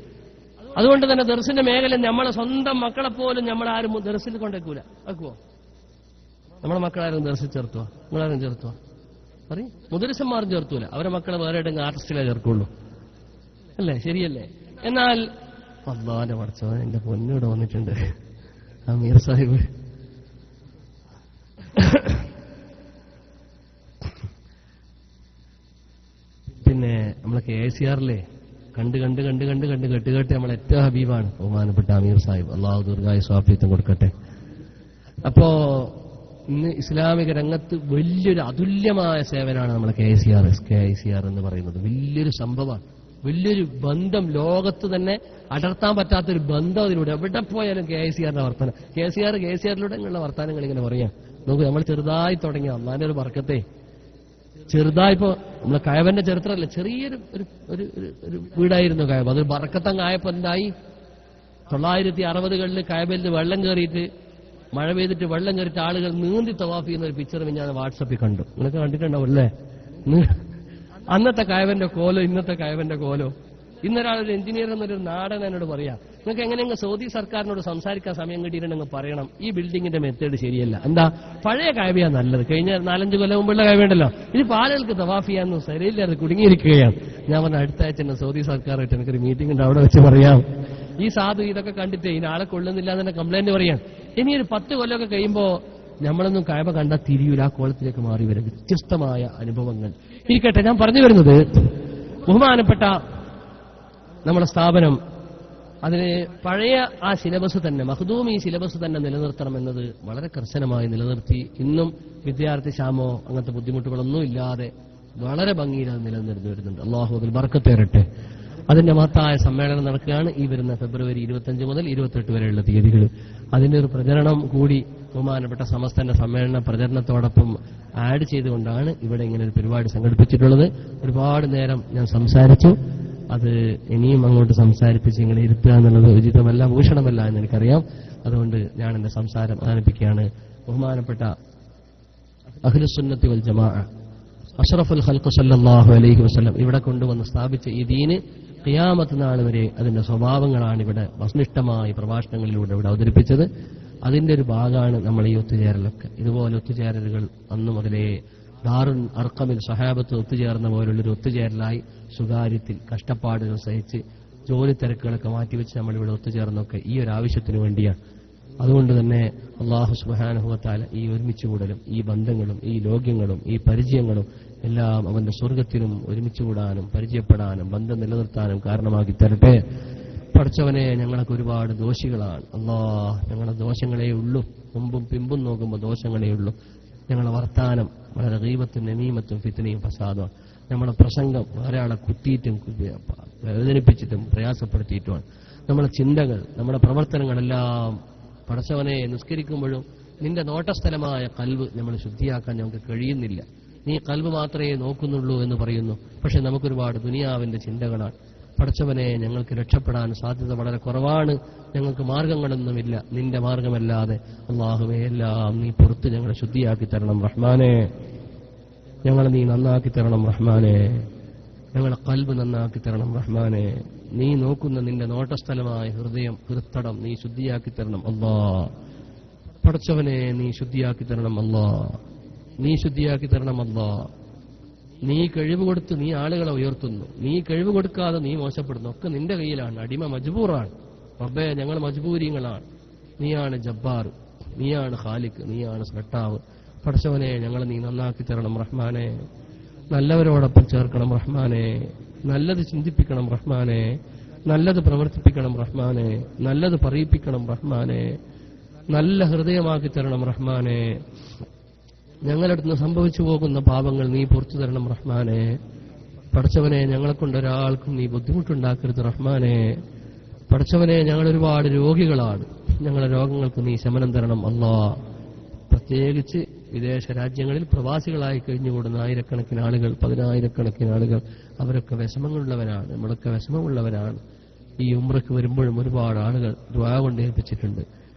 അതുകൊണ്ട് തന്നെ ദർസിന്റെ മേഖല നമ്മളെ സ്വന്തം മക്കളെപ്പോലും നമ്മളാരും ദർസിൽ കൊണ്ടേക്കൂല. ആക്കുവോ? നമ്മളെ മക്കളാരും ദർസിൽ ചേർത്തുവാ? നിങ്ങളാരും ചേർത്തുവാ? പറയും. മുദരിസന്മാരും ചേർത്തൂല, അവരെ മക്കളെ വേറെ എവിടെയെങ്കിലും ആർട്ടിസ്റ്റിലേ ചേർക്കുള്ളൂ. അല്ലേ? ശരിയല്ലേ? എന്നാൽ അള്ളാന്റെ പഠിച്ചവൻ എന്റെ പൊന്നിവിടെ വന്നിട്ടുണ്ട് അമീർ സാഹിബ്. പിന്നെ നമ്മളെ KCR-ലെ കണ്ട് കേട്ട് നമ്മളെ ഏറ്റവും ഹബീബാണ് ബഹുമാനപ്പെട്ട അമീർ സാഹിബ്. അള്ളാഹു ദീർഘായ സ്വാഫിത്വം കൊടുക്കട്ടെ. അപ്പോ ഇന്ന് ഇസ്ലാമിക രംഗത്ത് വലിയൊരു അതുല്യമായ സേവനമാണ് നമ്മളെ KCR എന്ന് പറയുന്നത്. വലിയൊരു സംഭവമാണ്, വലിയൊരു ബന്ധം. ലോകത്ത് തന്നെ അടർത്താൻ പറ്റാത്തൊരു ബന്ധം അതിലൂടെ. എവിടെ പോയാലും KCR-ന്റെ വർത്താനം, KCR-ലൂടെ ഉള്ള വർത്താനങ്ങൾ ഇങ്ങനെ പറയാം. നോക്കൂ, നമ്മൾ ചെറുതായി തുടങ്ങിയ അള്ളാന്റെ ഒരു ബർക്കത്തെ, ചെറുതായിപ്പോ നമ്മളെ കയവന്റെ ചരിത്രമല്ല, ചെറിയൊരു ഒരു വീടായിരുന്നു കയവ. അതൊരു ബർക്കത്തങ്ങായപ്പോ എന്തായി? 960-കളിൽ കയബയിൽ വെള്ളം കയറിയിട്ട്, മഴ പെയ്തിട്ട് വെള്ളം കയറിയിട്ട് ആളുകൾ നീന്തി തവാഫ് ചെയ്യുന്ന ഒരു പിക്ചർ ഞാൻ വാട്സപ്പിൽ കണ്ടു. നിങ്ങൾക്ക് കണ്ടിട്ടുണ്ടാവും അല്ലേ? അന്നത്തെ കയവന്റെ കോലോ ഇന്നത്തെ കയവന്റെ കോലോ. ഇന്നൊരാളൊരു എഞ്ചിനീയർ എന്നൊരു നാടൻ എന്നോട് പറയാം, നിങ്ങൾക്ക് എങ്ങനെയെങ്കിലും സൗദി സർക്കാരിനോട് സംസാരിക്കാൻ സമയം കിട്ടിയിട്ടുണ്ടെങ്കിൽ പറയണം, ഈ ബിൽഡിങ്ങിന്റെ മെത്തേഡ് ശരിയല്ല. എന്താ? പഴയ കയവയാ നല്ലത്. കഴിഞ്ഞ 4-5 കൊല്ലം മുമ്പുള്ള കയവയുണ്ടല്ലോ, ഇത് പാലുകൾക്ക് തവാഫ് ചെയ്യാന്ന് ശരിയില്ലാതെ കുടുങ്ങിയിരിക്കുകയാണ്. ഞാൻ പറഞ്ഞ അടുത്ത ആഴ്ച തന്നെ സൗദി സർക്കാരായിട്ട് എനിക്കൊരു മീറ്റിംഗ് ഉണ്ട്, അവിടെ വെച്ച് പറയാം. ഈ സാധു ഇതൊക്കെ കണ്ടിട്ട് ഇതിനാളെ കൊള്ളുന്നില്ല എന്നെ കംപ്ലൈന്റ് പറയാം. ഇനി ഒരു 10 കൊല്ലമൊക്കെ കഴിയുമ്പോ നമ്മളൊന്നും കയവ കണ്ടാൽ തിരിയൂല, ആ കോളത്തിലേക്ക് മാറി വരും. വ്യത്യസ്തമായ അനുഭവങ്ങൾ ഇരിക്കട്ടെ. ഞാൻ പറഞ്ഞു വരുന്നത്, ബഹുമാനപ്പെട്ട നമ്മുടെ സ്ഥാപനം അതിന് പഴയ ആ സിലബസ് തന്നെ, മഖ്ദൂമി സിലബസ് തന്നെ നിലനിർത്തണം എന്നത് വളരെ കർശനമായി നിലനിർത്തി. ഇന്നും വിദ്യാർത്ഥി ക്ഷാമോ അങ്ങനത്തെ ബുദ്ധിമുട്ടുകളൊന്നും ഇല്ലാതെ വളരെ ഭംഗിയിൽ അത് നിലനിർത്തി വരുന്നുണ്ട്. അള്ളാഹു അതിൽ ബർക്കത്ത് തരട്ടെ. അതിന്റെ മഹത്തായ സമ്മേളനം നടക്കുകയാണ് ഈ വരുന്ന ഫെബ്രുവരി 25 മുതൽ 28 വരെയുള്ള തീയതികൾ. അതിന്റെ ഒരു പ്രചരണം കൂടി ബഹുമാനപ്പെട്ട സമസ്തന്റെ സമ്മേളന പ്രചരണത്തോടൊപ്പം ആഡ് ചെയ്തുകൊണ്ടാണ് ഇവിടെ ഇങ്ങനെ ഒരു പരിപാടി സംഘടിപ്പിച്ചിട്ടുള്ളത്. ഒരുപാട് നേരം ഞാൻ സംസാരിച്ചു. അത് ഇനിയും അങ്ങോട്ട് സംസാരിപ്പിച്ച് ഇങ്ങനെ ഇരുത്തുക എന്നുള്ളത് ഉചിതമല്ല, ഭൂഷണമല്ല എന്ന് എനിക്കറിയാം. അതുകൊണ്ട് ഞാൻ എന്റെ സംസാരം അവസാനിപ്പിക്കുകയാണ്. ബഹുമാനപ്പെട്ട അഹ്ലുസുന്നത്തി വൽ ജമാഅ അഷ്റഫുൽ ഖൽഖ് സല്ലല്ലാഹു അലൈഹി വസല്ലം ഇവിടെ കൊണ്ടുവന്ന് സ്ഥാപിച്ച ഈ ദീന് ഖിയാമത്ത് നാൾ വരെ അതിന്റെ സ്വഭാവങ്ങളാണ് ഇവിടെ വസ്നിഷ്ഠമായ പ്രഭാഷണങ്ങളിലൂടെ ഇവിടെ അവതരിപ്പിച്ചത്. അതിന്റെ ഒരു ഭാഗമാണ് നമ്മൾ ഈ ഒത്തുചേരലൊക്കെ. ഇതുപോലെ ഒത്തുചേരലുകൾ അന്നു മുതലേ ദാറുൽ അർഖമിൽ സഹാബത്ത് ഒത്തുചേർന്ന പോലുള്ളൊരു ഒത്തുചേരലായി സ്വകാര്യത്തിൽ കഷ്ടപ്പാടുകൾ സഹിച്ച് ജോലി തിരക്കുകളൊക്കെ മാറ്റിവെച്ച് നമ്മളിവിടെ ഒത്തുചേർന്നൊക്കെ ഈ ഒരു ആവശ്യത്തിന് വേണ്ടിയാണ്. അതുകൊണ്ട് തന്നെ അല്ലാഹു സുബ്ഹാനഹു വ തആല ഈ ഒരുമിച്ചുകൂടലും ഈ ബന്ധങ്ങളും ഈ ലോക്യങ്ങളും ഈ പരിചയങ്ങളും എല്ലാം അവന്റെ സ്വർഗത്തിലും ഒരുമിച്ചുകൂടാനും പരിചയപ്പെടാനും ബന്ധം നിലനിർത്താനും കാരണമാക്കി തരട്ടെ. പഠിച്ചവനെ, ഞങ്ങളൊക്കെ ഒരുപാട് ദോഷികളാണ്. അല്ലാഹ്, ഞങ്ങളുടെ ദോഷങ്ങളേ ഉള്ളൂ. മുമ്പും പിമ്പും നോക്കുമ്പോൾ ദോഷങ്ങളേ ഉള്ളൂ. ഞങ്ങളുടെ വർത്താനം വളരെ ഗീബത്തും നമീമത്തും ഫിത്നയും ഫസാദും. നമ്മുടെ പ്രസംഗം ഒരാളെ കുത്തിയിട്ടും വേദനിപ്പിച്ചിട്ടും പ്രയാസപ്പെടുത്തിയിട്ടുമാണ്. നമ്മുടെ ചിന്തകൾ, നമ്മുടെ പ്രവർത്തനങ്ങളെല്ലാം പടച്ചവനെ നിസ്കരിക്കുമ്പോഴും നിന്റെ നോട്ടസ്ഥലമായ കൽബ് നമ്മൾ ശുദ്ധിയാക്കാൻ ഞങ്ങൾക്ക് കഴിയുന്നില്ല. നീ കൽബ് മാത്രമേ നോക്കുന്നുള്ളൂ എന്ന് പറയുന്നു. പക്ഷെ നമുക്കൊരുപാട് ദുനിയാവിന്റെ ചിന്തകളാണ്. പടച്ചവനെ, ഞങ്ങൾക്ക് രക്ഷപ്പെടാൻ സാധ്യത വളരെ കുറവാണ്. ഞങ്ങൾക്ക് മാർഗങ്ങളൊന്നുമില്ല നിന്റെ മാർഗമല്ലാതെ. അല്ലാഹുവേ, എല്ലാം നീ പുറത്ത് ഞങ്ങളെ ശുദ്ധിയാക്കി തരണം റഹ്മാനെ. ഞങ്ങളെ നീ നന്നാക്കി തരണം റഹ്മാനെ. ഞങ്ങളെ കൽബ് നന്നാക്കി തരണം റഹ്മാനെ. നീ നോക്കുന്ന നിന്റെ നോട്ടസ്ഥലമായ ഹൃദയം, ഹൃത്തടം നീ ശുദ്ധിയാക്കി തരണം അല്ലാ. പടച്ചവനെ, നീ ശുദ്ധിയാക്കി തരണം അല്ലാ. നീ ശുദ്ധിയാക്കി തരണം അല്ലാ. നീ കഴിവ് കൊടുത്ത് നീ ആളുകളെ ഉയർത്തുന്നു. നീ കഴിവ് കൊടുക്കാതെ നീ മോശപ്പെടുന്നു. ഒക്കെ നിന്റെ കയ്യിലാണ്. അടിമ മജ്ബൂറാണ്. റബ്ബേ, ഞങ്ങൾ മജ്ബൂരിങ്ങളാണ്. നീയാണ് ജബ്ബാർ, നീയാണ് ഖാലിഖ്, നീയാണ് സ്രട്ടാവ്. പടച്ചവനെ, ഞങ്ങളെ നീ നന്നാക്കി തരണം റഹ്മാനെ. നല്ലവരോടൊപ്പം ചേർക്കണം റഹ്മാനെ. നല്ലത് ചിന്തിപ്പിക്കണം റഹ്മാനെ, നല്ലത് പ്രവർത്തിപ്പിക്കണം റഹ്മാനെ, നല്ലത് പറയിപ്പിക്കണം റഹ്മാനെ, നല്ല ഹൃദയമാക്കി തരണം റഹ്മാനെ. ഞങ്ങളടുത്ത് സംഭവിച്ചു പോകുന്ന പാപങ്ങൾ നീ പുറത്തു തരണം റഹ്മാനെ. പടച്ചവനെ, ഞങ്ങളെ കൊണ്ടൊരാൾക്കും നീ ബുദ്ധിമുട്ടുണ്ടാക്കരുത് റഹ്മാനെ. പടച്ചവനെ, ഞങ്ങൾ ഒരുപാട് രോഗികളാണ്, ഞങ്ങളുടെ രോഗങ്ങൾക്ക് നീ ശമനം തരണം അല്ലാ. പ്രത്യേകിച്ച് വിദേശ രാജ്യങ്ങളിൽ പ്രവാസികളായി കഴിഞ്ഞുകൂടുന്ന ആയിരക്കണക്കിന് ആളുകൾ, 10,000-കണക്കിന് ആളുകൾ, അവരൊക്കെ വിഷമങ്ങളുള്ളവരാണ്, നമ്മളൊക്കെ വിഷമമുള്ളവരാണ്. ഈ ഉംറയ്ക്ക് വരുമ്പോഴും ഒരുപാട് ആളുകൾ ദുആ കൊണ്ട് ഏൽപ്പിച്ചിട്ടുണ്ട്.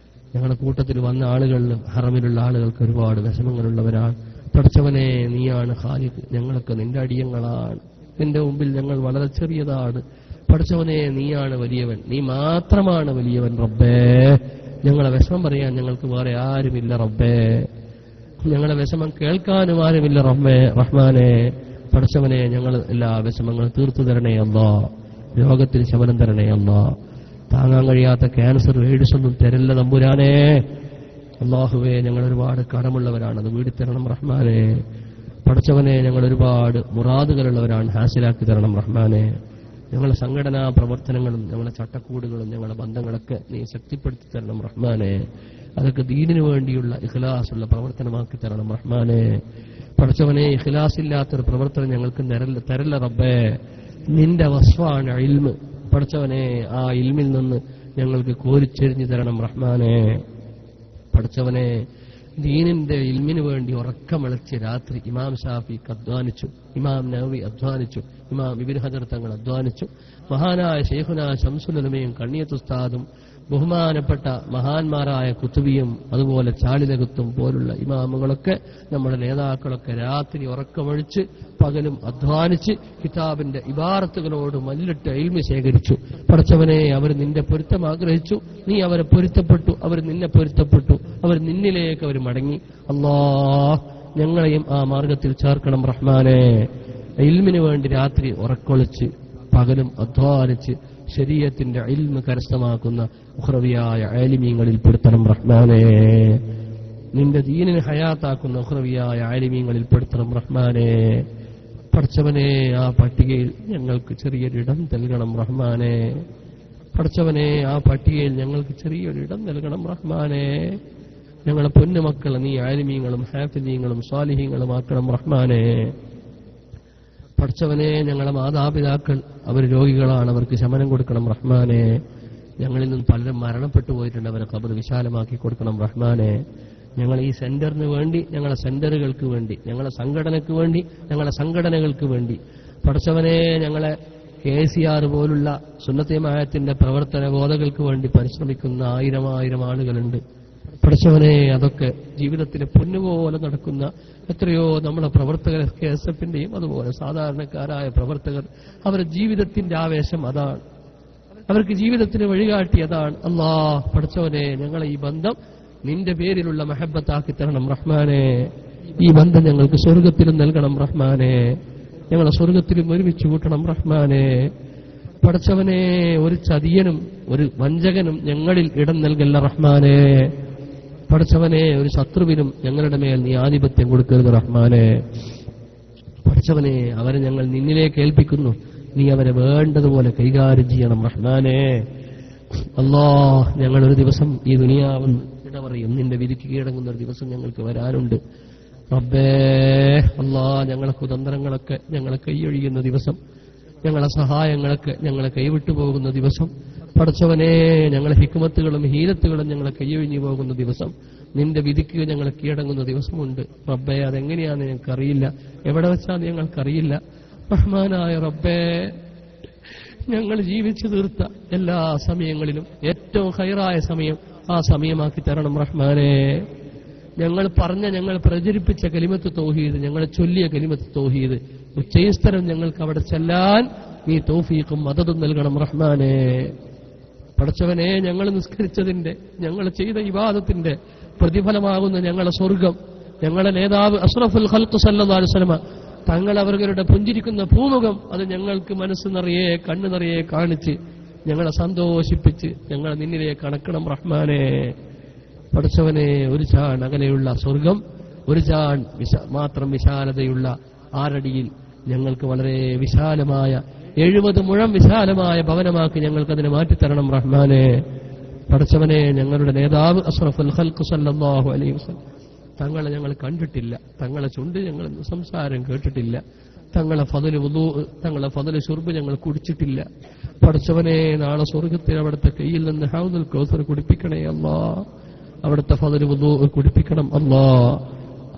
ഞങ്ങളുടെ കൂട്ടത്തിൽ വന്ന ആളുകളിലും ഹറമിലുള്ള ആളുകൾക്ക് ഒരുപാട് വിഷമങ്ങളുള്ളവരാണ്. പടച്ചവനെ, നീയാണ് ഖാലിഖ്, ഞങ്ങളൊക്കെ നിന്റെ അടിയങ്ങളാണ്, നിന്റെ മുമ്പിൽ ഞങ്ങൾ വളരെ ചെറിയതാണ്. പടച്ചവനെ, നീയാണ് വലിയവൻ, നീ മാത്രമാണ് വലിയവൻ റബ്ബേ. ഞങ്ങളെ വിഷമം പറയാൻ ഞങ്ങൾക്ക് വേറെ ആരുമില്ല റബ്ബേ, ഞങ്ങളെ വിഷമം കേൾക്കാനും ആരുമില്ല റഹ്മാനെ. പടച്ചവനെ, ഞങ്ങൾ എല്ലാ വിഷമങ്ങളും തീർത്തു തരണേ അല്ലാ, രോഗത്തിന് ശമനം തരണേ അല്ലാ. താങ്ങാൻ കഴിയാത്ത ക്യാൻസർ, എയ്ഡ്സ് ഒന്നും തരല്ല തമ്പുരാനെ. അല്ലാഹുവേ, ഞങ്ങൾ ഒരുപാട് കടമുള്ളവരാണ്, അത് വീടിത്തരണം റഹ്മാനെ. പടച്ചവനെ, ഞങ്ങൾ ഒരുപാട് മുറാദുകളുള്ളവരാണ്, ഹാസിലാക്കി തരണം റഹ്മാനെ. ഞങ്ങളുടെ സംഘടനാ പ്രവർത്തനങ്ങളും ഞങ്ങളുടെ ചട്ടക്കൂടുകളും ഞങ്ങളുടെ ബന്ധങ്ങളൊക്കെ നീ ശക്തിപ്പെടുത്തി തരണം റഹ്മാനെ. അതൊക്കെ ദീനിനു വേണ്ടിയുള്ള ഇഖ്ലാസുള്ള പ്രവർത്തനമാക്കി തരണം റഹ്മാനെ. പടച്ചവനെ, ഇഖ്ലാസില്ലാത്തൊരു പ്രവർത്തനം ഞങ്ങൾക്ക് തരല്ല റബ്ബേ. നിന്റെ വസ്വാണ് ഇൽമ്. പടച്ചവനെ, ആ ഇൽമിൽ നിന്ന് ഞങ്ങൾക്ക് കോരിച്ചെരിഞ്ഞു തരണം റഹ്മാനെ. പടച്ചവനെ, ദീനിന്റെ ഇൽമിനു വേണ്ടി ഉറക്കമിളച്ച് രാത്രി ഇമാം ഷാഫിക്ക് അധ്വാനിച്ചു, ഇമാം നവവി അധ്വാനിച്ചു, ഇമാം ഇബ്നു ഹജർ തങ്ങൾ അധ്വാനിച്ചു, മഹാനായ ശൈഖുനാ ശംസുൽ ഉലമയും കണ്ണിയത്ത് ഉസ്താദും ബഹുമാനപ്പെട്ട മഹാന്മാരായ കുത്തുബിയും അതുപോലെ ചാലിലകുത്തും പോലുള്ള ഇമാമുകളൊക്കെ നമ്മുടെ നേതാക്കളൊക്കെ രാത്രി ഉറക്കമൊഴിച്ച് പകലും അധ്വാനിച്ച് കിതാബിന്റെ ഇബാറത്തുകളോട് മല്ലിട്ട് ഇൽമി ശേഖരിച്ചു. പടച്ചവനെ, അവർ നിന്റെ പൊരുത്തം ആഗ്രഹിച്ചു, നീ അവരെ പൊരുത്തപ്പെട്ടു, അവർ നിന്നെ പൊരുത്തപ്പെട്ടു, അവർ നിന്നിലേക്ക് അവർ മടങ്ങി. അല്ലാഹ്, ഞങ്ങളെയും ആ മാർഗത്തിൽ ചേർക്കണം റഹ്മാനെ. ഇൽമിനു വേണ്ടി രാത്രി ഉറക്കൊളിച്ച് പകലും അധ്വാനിച്ച് ശരീഅത്തിന്റെ ഇൽമ് കരസ്ഥമാക്കുന്ന ഉഖ്റവിയായ ആലിമീങ്ങളിൽ പെടുത്തണം റഹ്മാനെ. നിന്റെ ദീനിനെ ഹയാത്താക്കുന്ന ഉഖ്റവിയായ ആലിമീങ്ങളിൽ പെടുത്തണം റഹ്മാനെ. പടച്ചവനെ, ആ പട്ടികയിൽ ഞങ്ങൾക്ക് ചെറിയൊരിടം നൽകണം റഹ്മാനെ. പടച്ചവനെ, ആ പട്ടികയിൽ ഞങ്ങൾക്ക് ചെറിയൊരിടം നൽകണം റഹ്മാനെ. ഞങ്ങളെ പൊന്നുമക്കളെ നീ ആലിമീങ്ങളും ഹാഫിദീങ്ങളും സ്വാലിഹീങ്ങളും ആക്കണം റഹ്മാനെ. പടച്ചവനെ, ഞങ്ങളെ മാതാപിതാക്കൾ അവർ രോഗികളാണ്, അവർക്ക് ശമനം കൊടുക്കണം റഹ്മാനെ. ഞങ്ങളിൽ നിന്ന് പലരും മരണപ്പെട്ടു പോയിട്ടുണ്ട്, അവരെ ഖബർ വിശാലമാക്കി കൊടുക്കണം റഹ്മാനെ. ഞങ്ങൾ ഈ സെന്ററിന് വേണ്ടി, ഞങ്ങളെ സെന്ററുകൾക്ക് വേണ്ടി, ഞങ്ങളെ സംഘടനയ്ക്ക് വേണ്ടി, ഞങ്ങളെ സംഘടനകൾക്ക് വേണ്ടി പടച്ചവനെ, ഞങ്ങളെ KCR പോലുള്ള സുന്നത്തെ ജമാഅത്തിന്റെ പ്രവർത്തന ബോധകൾക്ക് വേണ്ടി പരിശ്രമിക്കുന്ന ആയിരം ആളുകളുണ്ട്. പടച്ചവനെ, അതൊക്കെ ജീവിതത്തിലെ പൊന്നുപോലെ നടക്കുന്ന എത്രയോ നമ്മുടെ പ്രവർത്തകർ, KSFന്റെയും അതുപോലെ സാധാരണക്കാരായ പ്രവർത്തകർ, അവരുടെ ജീവിതത്തിന്റെ ആവേശം അതാണ്, അവർക്ക് ജീവിതത്തിന് വഴികാട്ടി അതാണ്. അല്ലാഹ്, പടച്ചവനെ, ഞങ്ങളെ ഈ ബന്ധം നിന്റെ പേരിലുള്ള മഹബത്താക്കി തരണം റഹ്മാനെ. ഈ ബന്ധം ഞങ്ങൾക്ക് സ്വർഗത്തിലും നൽകണം റഹ്മാനെ. ഞങ്ങളെ സ്വർഗത്തിലും ഒരുമിച്ച് കൂട്ടണം റഹ്മാനെ. പടച്ചവനെ, ഒരു ചതിയനും ഒരു വഞ്ചകനും ഞങ്ങളിൽ ഇടം നൽകല്ല റഹ്മാനെ. പടച്ചവനെ, ഒരു ശത്രുവിനും ഞങ്ങളുടെ മേൽ നീ ആധിപത്യം കൊടുക്കരുത് റഹ്മാനെ. പടച്ചവനെ, അവരെ ഞങ്ങൾ നിന്നിലേക്ക് ഏൽപ്പിക്കുന്നു, നീ അവരെ വേണ്ടതുപോലെ കൈകാര്യം ചെയ്യണം റഹ്മാനെ. അല്ലാഹ്, ഞങ്ങളൊരു ദിവസം ഈ ദുനിയാവും ഇടവറിയും നിന്റെ വിധിക്ക് കീഴടങ്ങുന്ന ഒരു ദിവസം ഞങ്ങൾക്ക് വരാനുണ്ട് റബ്ബേ. അല്ലാഹ്, ഞങ്ങളെ കുതന്ത്രങ്ങളൊക്കെ ഞങ്ങളെ കൈയൊഴിയുന്ന ദിവസം, ഞങ്ങളെ സഹായങ്ങളൊക്കെ ഞങ്ങളെ കൈവിട്ടു പോകുന്ന ദിവസം, പടച്ചവനെ, ഞങ്ങളെ ഹിക്മത്തുകളും ഹീലത്തുകളും ഞങ്ങളെ കൈയൊഴിഞ്ഞു പോകുന്ന ദിവസം, നിന്റെ വിധിക്ക് ഞങ്ങളെ കീഴടങ്ങുന്ന ദിവസമുണ്ട് റബ്ബേ. അതെങ്ങനെയാന്ന് ഞങ്ങൾക്കറിയില്ല, എവിടെ വെച്ചാന്ന് ഞങ്ങൾക്കറിയില്ല. റഹ്മാനായ റബ്ബേ, ഞങ്ങൾ ജീവിച്ചു തീർത്ത എല്ലാ സമയങ്ങളിലും ഏറ്റവും ഖൈറായ സമയം ആ സമയമാക്കി തരണം റഹ്മാനെ. ഞങ്ങൾ പറഞ്ഞ, ഞങ്ങൾ പ്രചരിപ്പിച്ച കലിമത്ത് തൗഹീദ്, ഞങ്ങൾ ചൊല്ലിയ കലിമത്ത് തൗഹീദ് ഉച്ചയിസ്തരം ഞങ്ങൾക്ക് അവിടെ ചെല്ലാൻ നീ തൗഫീഖും മദദും നൽകണം റഹ്മാനെ. പടച്ചവനെ, ഞങ്ങൾ നിസ്കരിച്ചതിന്റെ, ഞങ്ങൾ ചെയ്ത ഇബാദത്തിന്റെ പ്രതിഫലമാകുന്ന ഞങ്ങളെ സ്വർഗം, ഞങ്ങളുടെ നേതാവ് അഷ്റഫുൽ ഖൽഖ് സല്ലല്ലാഹു അലൈഹി വസല്ലം തങ്ങൾ അവരുടെ പുഞ്ചിരിക്കുന്ന പൂമുഖം, അത് ഞങ്ങൾക്ക് മനസ്സ് നിറയെ കണ്ണു നിറയെ കാണിച്ച് ഞങ്ങളെ സന്തോഷിപ്പിച്ച് ഞങ്ങളെ നിന്നിലേക്ക് അണക്കണം റഹ്മാനെ. പടച്ചവനെ, ഒരു ചാൺ അകലെയുള്ള സ്വർഗം, ഒരു ചാൺ മാത്രം വിശാലതയുള്ള ആരടിയിൽ ഞങ്ങൾക്ക് വളരെ വിശാലമായ 70 മുഴം വിശാലമായ ഭവനമാക്കി ഞങ്ങൾക്കതിനെ മാറ്റിത്തരണം റഹ്മാനെ. പടച്ചവനെ, ഞങ്ങളുടെ നേതാവ് അഷ്റഫുൽ ഖൽഖ് സല്ലല്ലാഹു അലൈഹി വസല്ലം തങ്ങളെ ഞങ്ങൾ കണ്ടിട്ടില്ല, തങ്ങളെ ചുണ്ട് ഞങ്ങൾ സംസാരം കേട്ടിട്ടില്ല, തങ്ങളെ ഫദല് വുദൂ, തങ്ങളെ ഫദല് ശുർബ് ഞങ്ങൾ കുടിച്ചിട്ടില്ല. പടച്ചവനെ, നാളെ സ്വർഗത്തിൽ അവിടുത്തെ കയ്യിൽ നിന്ന് ഹൗദുൽ കൗസർ കുടിപ്പിക്കണേ അല്ലാ. അവിടുത്തെ ഫദല് വുദൂ കുടിപ്പിക്കണം അല്ലാ.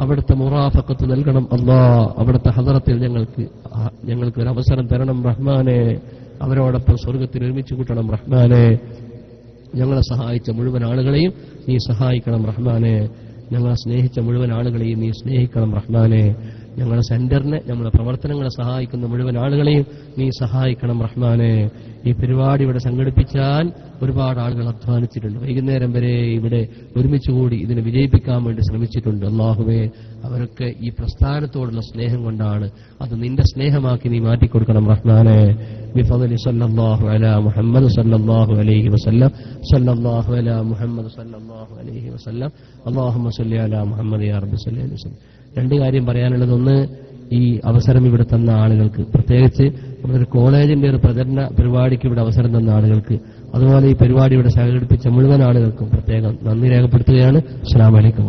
അവിടുത്തെ മുറാഫഖത്ത് നൽകണം അല്ലാ. അവിടുത്തെ ഹദറത്തിൽ ഞങ്ങൾക്ക് ഒരു അവസരം തരണം റഹ്മാനെ. അവരോടൊപ്പം സ്വർഗത്തിൽ ഒരുമിച്ച് കൂട്ടണം റഹ്മാനെ. ഞങ്ങളെ സഹായിച്ച മുഴുവൻ ആളുകളെയും നീ സഹായിക്കണം റഹ്മാനെ. ഞങ്ങളെ സ്നേഹിച്ച മുഴുവൻ ആളുകളെയും നീ സ്നേഹിക്കണം റഹ്മാനെ. ഞങ്ങളുടെ സെന്ററിനെ, ഞങ്ങളുടെ പ്രവർത്തനങ്ങളെ സഹായിക്കുന്ന മുഴുവൻ ആളുകളെയും നീ സഹായിക്കണം റഹ്മാനെ. ഈ പരിപാടി ഇവിടെ സംഘടിപ്പിച്ചാൽ ഒരുപാട് ആളുകൾ അധ്വാനിച്ചിട്ടുണ്ട്. വൈകുന്നേരം വരെ ഇവിടെ ഒരുമിച്ചുകൂടി ഇതിനെ വിജയിപ്പിക്കാൻ വേണ്ടി ശ്രമിച്ചിട്ടുണ്ട്. അല്ലാഹുവേ, അവരൊക്കെ ഈ പ്രസ്ഥാനത്തോടുള്ള സ്നേഹം കൊണ്ടാണ്. അത് നിന്റെ സ്നേഹമാക്കി നീ മാറ്റിക്കൊടുക്കണം റഹ്മാനെ. ബിഫദ്ലി സല്ലല്ലാഹു അലാ മുഹമ്മദ് സല്ലല്ലാഹു അലൈഹി വസല്ലം, സല്ലല്ലാഹു അലാ മുഹമ്മദ് സല്ലല്ലാഹു അലൈഹി വസല്ലം, അല്ലാഹുമ്മ സല്ലി അലാ മുഹമ്മദ് യാ റബ്ബി സല്ലി അലൈഹി വസല്ലം. രണ്ട് കാര്യം പറയാനുള്ളത്. ഒന്ന്, ഈ അവസരം ഇവിടെ തന്ന ആളുകൾക്ക്, പ്രത്യേകിച്ച് നമ്മുടെ കോളേജിന്റെ ഒരു പ്രചരണ പരിപാടിക്ക് ഇവിടെ അവസരം തന്ന ആളുകൾക്ക്, അതുപോലെ ഈ പരിപാടി ഇവിടെ സംഘടിപ്പിച്ച മുഴുവൻ ആളുകൾക്കും പ്രത്യേകം നന്ദി രേഖപ്പെടുത്തുകയാണ്. അസ്സലാമു അലൈക്കും.